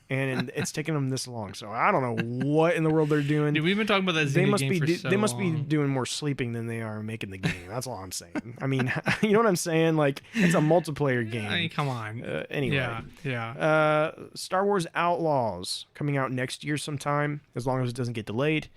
And it's taken them this long, so I don't know what in the world they're doing. Dude, we've been talking about that Zynga game for so They must be long. doing more sleeping than they are making the game. That's all I'm saying. I mean, you know what I'm saying? Like, it's a multiplayer game. I mean, come on. Anyway. Yeah. Star Wars Outlaws coming out next year sometime, as long as it doesn't get delayed.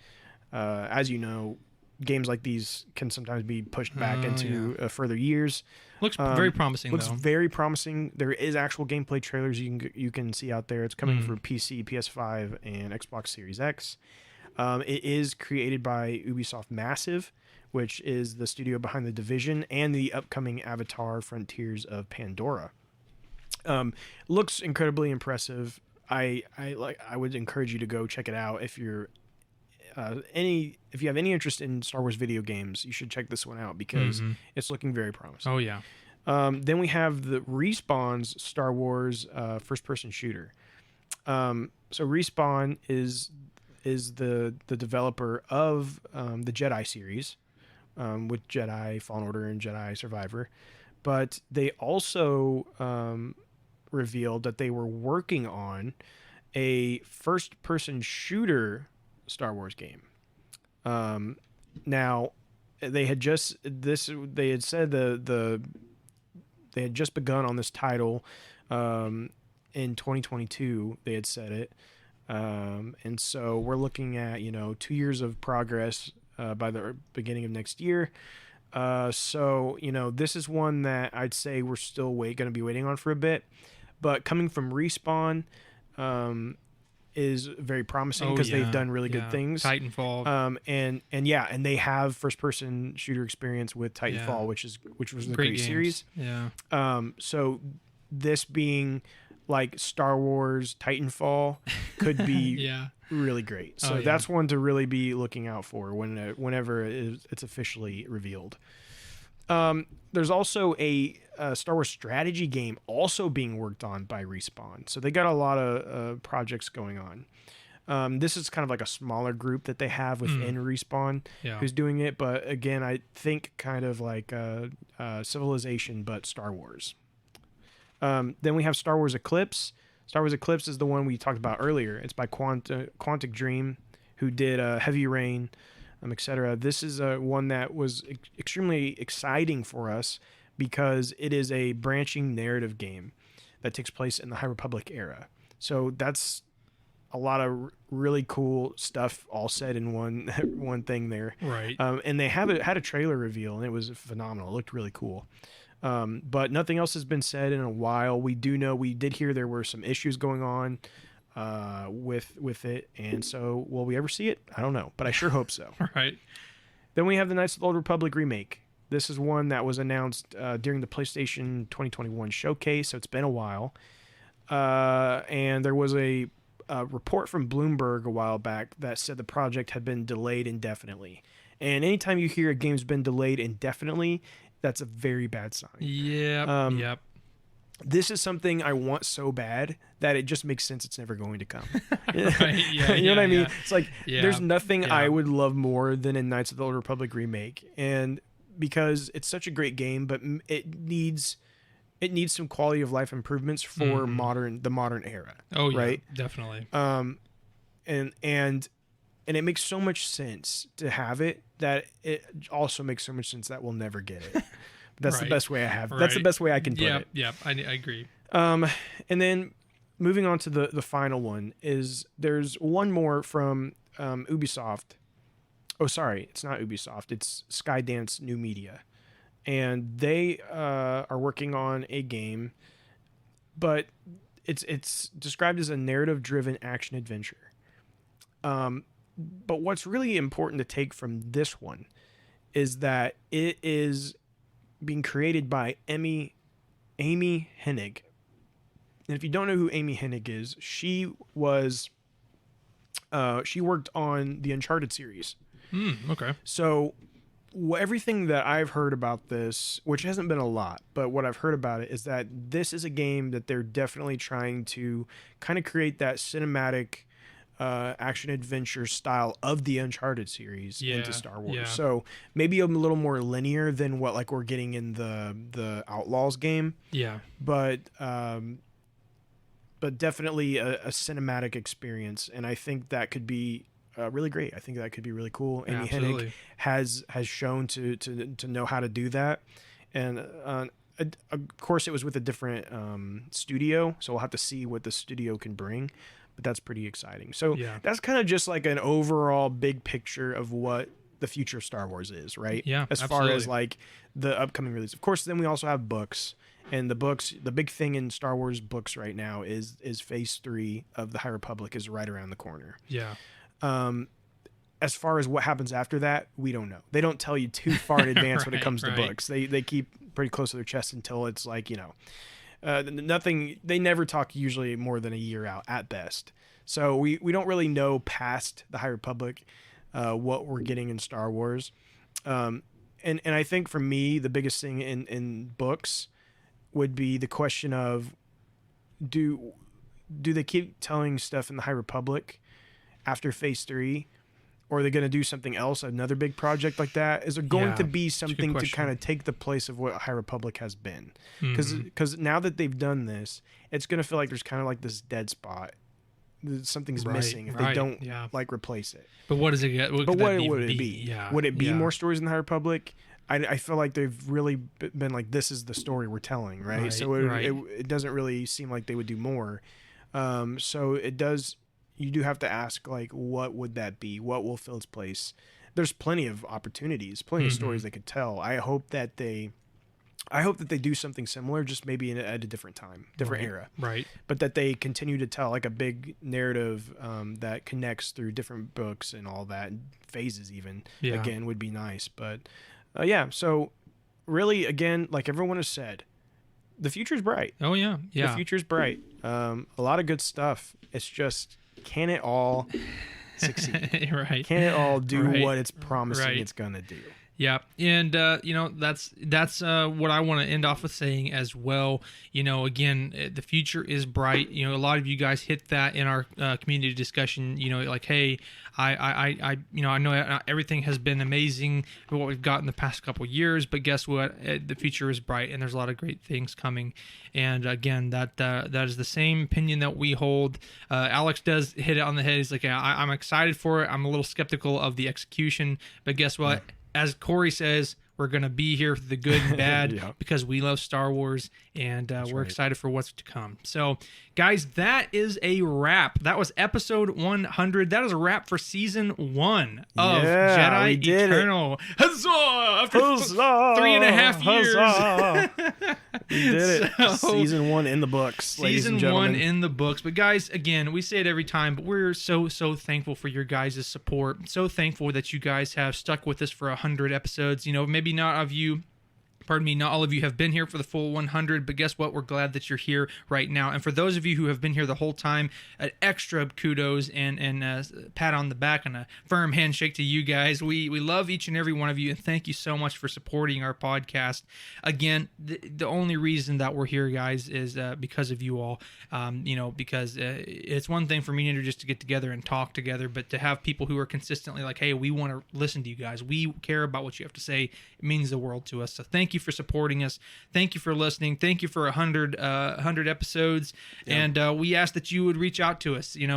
As you know, games like these can sometimes be pushed back into further years. Looks very promising. Looks very promising. There is actual gameplay trailers you can see out there. It's coming for PC, PS5, and Xbox Series X. It is created by Ubisoft Massive, which is the studio behind The Division and the upcoming Avatar: Frontiers of Pandora. Looks incredibly impressive. I would encourage you to go check it out if you're if you have any interest in Star Wars video games. You should check this one out because it's looking very promising. Oh yeah. Then we have the Respawn's Star Wars first-person shooter. So Respawn is the developer of the Jedi series, with Jedi Fallen Order and Jedi Survivor, but they also revealed that they were working on a first-person shooter Star Wars game. Now they had said they had just begun on this title in 2022. They had said it, and so we're looking at 2 years of progress by the beginning of next year. So this is one that I'd say we're still going to be waiting on for a bit, but coming from Respawn is very promising because they've done really good things. Titanfall. And they have first person shooter experience with Titanfall, which was a great series. Yeah. So this being like Star Wars Titanfall could be really great. So that's one to really be looking out for whenever it's officially revealed. There's also a Star Wars strategy game also being worked on by Respawn. So they got a lot of projects going on. This is kind of like a smaller group that they have within Respawn who's doing it. But again, I think kind of like Civilization, but Star Wars. Then we have Star Wars Eclipse. Star Wars Eclipse is the one we talked about earlier. It's by Quantic Dream, who did Heavy Rain, etc. This is one that was extremely exciting for us because it is a branching narrative game that takes place in the High Republic era. So that's a lot of really cool stuff all said in one thing there. Right. And they had a trailer reveal, and it was phenomenal. It looked really cool. But nothing else has been said in a while. We did hear there were some issues going on with it, and so will we ever see it? I don't know, but I sure hope so. Right. Then we have the Knights of the Old Republic remake. This is one that was announced during the PlayStation 2021 showcase, so it's been a while. And there was a report from Bloomberg a while back that said the project had been delayed indefinitely. And anytime you hear a game's been delayed indefinitely, that's a very bad sign. Yep. This is something I want so bad that it just makes sense it's never going to come. Right, yeah, you know what I mean? yeah. It's like Yeah, there's nothing yeah. I would love more than a Knights of the Old Republic remake, and because it's such a great game, but it needs some quality of life improvements for the modern era. Oh, yeah, right? definitely. And it makes so much sense to have it that it also makes so much sense that we'll never get it. That's the Right. best way I have. Right. That's the best way I can put it. Yeah, I agree. And then moving on to the final one is there's one more from Ubisoft. Oh, sorry, it's not Ubisoft. It's Skydance New Media, and they are working on a game, but it's described as a narrative-driven action adventure. But what's really important to take from this one is that it is being created by Amy Hennig. And if you don't know who Amy Hennig is, she worked on the Uncharted series. Okay. So everything that I've heard about this, which hasn't been a lot, but what I've heard about it is that this is a game that they're definitely trying to kind of create that cinematic action adventure style of the Uncharted series into Star Wars. Yeah. So maybe a little more linear than what like we're getting in the Outlaws game. Yeah. But definitely a cinematic experience, and I think that could be really great. I think that could be really cool. Amy Hennig has shown to know how to do that, and of course it was with a different studio, so we'll have to see what the studio can bring. But that's pretty exciting. So that's kind of just like an overall big picture of what the future of Star Wars is, right? Yeah, as far as like the upcoming release. Of course, then we also have books. And the books, the big thing in Star Wars books right now is Phase 3 of the High Republic is right around the corner. Yeah. As far as what happens after that, we don't know. They don't tell you too far in advance when it comes to books. They keep pretty close to their chest until it's like, nothing. They never talk usually more than a year out at best. So we don't really know past the High Republic what we're getting in Star Wars. And I think for me, the biggest thing in books would be the question of do they keep telling stuff in the High Republic after Phase 3, or are they going to do something else, another big project like that? Is there going to be something to kind of take the place of what High Republic has been? Because now that they've done this, it's going to feel like there's kind of like this dead spot. Something's missing if they don't like replace it. But what does it get? What would it be? Yeah. Would it be more stories in the High Republic? I feel like they've really been like, this is the story we're telling, right? So it doesn't really seem like they would do more. So it does. You do have to ask, like, what would that be? What will fill its place? There's plenty of opportunities, plenty of stories they could tell. I hope that they do something similar, just maybe at a different time, different era. Right. But that they continue to tell like a big narrative that connects through different books and all that, and phases even, again, would be nice. But so really, again, like everyone has said, the future's bright. Oh, yeah. Yeah. The future's bright. A lot of good stuff. It's just, can it all succeed? Right. Can it all do what it's promising it's going to do? Yeah, and that's what I want to end off with saying as well. Again, the future is bright. A lot of you guys hit that in our community discussion. Like, hey, I know everything has been amazing what we've got in the past couple of years, but guess what? The future is bright, and there's a lot of great things coming. And again, that is the same opinion that we hold. Alex does hit it on the head. He's like, I'm excited for it. I'm a little skeptical of the execution, but guess what? As Corey says, We're going to be here for the good and bad Yeah. because we love Star Wars, and we're right. excited for what's to come. So, guys, that is a wrap. That was episode 100. That is a wrap for season 1 of Yeah, we Jedi did it. Eternal. Huzzah! After Huzzah! 3.5 years. Huzzah! We did it. So- Season 1 in the books, ladies and Season 1 gentlemen. in the books. But guys, again, we say it every time, but we're so thankful for your guys' support. So thankful that you guys have stuck with us for 100 episodes. You know, maybe not all of you have been here for the full 100, but guess what? We're glad that you're here right now. And for those of you who have been here the whole time, an extra kudos and a pat on the back and a firm handshake to you guys. We love each and every one of you, and thank you so much for supporting our podcast. Again, the only reason that we're here, guys, is because of you all. Because it's one thing for me and Andrew just to get together and talk together, but to have people who are consistently like, hey, we want to listen to you guys. We care about what you have to say. It means the world to us. So thank you for supporting us. Thank you for listening. Thank you for 100 episodes. Yeah. And we ask that you would reach out to us. We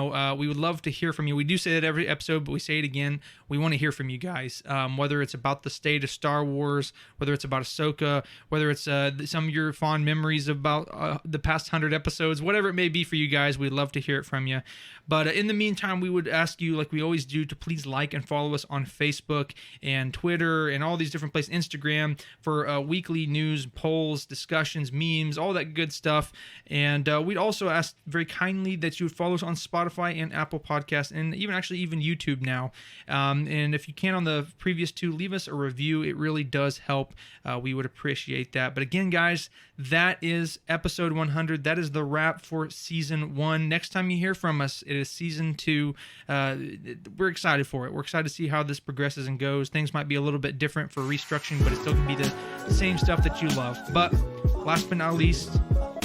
would love to hear from you. We do say that every episode, but we say it again. We want to hear from you guys, whether it's about the state of Star Wars, whether it's about Ahsoka, whether it's some of your fond memories about the past 100 episodes, whatever it may be for you guys. We'd love to hear it from you. But in the meantime, we would ask you, like we always do, to please like and follow us on Facebook and Twitter and all these different places, Instagram, for weekly news, polls, discussions, memes, all that good stuff. And we'd also ask very kindly that you would follow us on Spotify and Apple Podcasts, and even YouTube now. And if you can, on the previous 2, leave us a review. It really does help. We would appreciate that. But again, guys, that is episode 100. That is the wrap for season 1. Next time you hear from us, it is season 2. We're excited for it. We're excited to see how this progresses and goes. Things might be a little bit different for restructuring, but it still can be the same stuff that you love. But last but not least,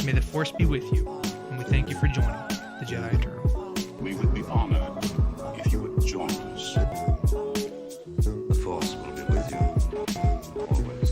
may the Force be with you. And we thank you for joining the Jedi Eternal. We would be honored if you would join us. The Force will be with you always.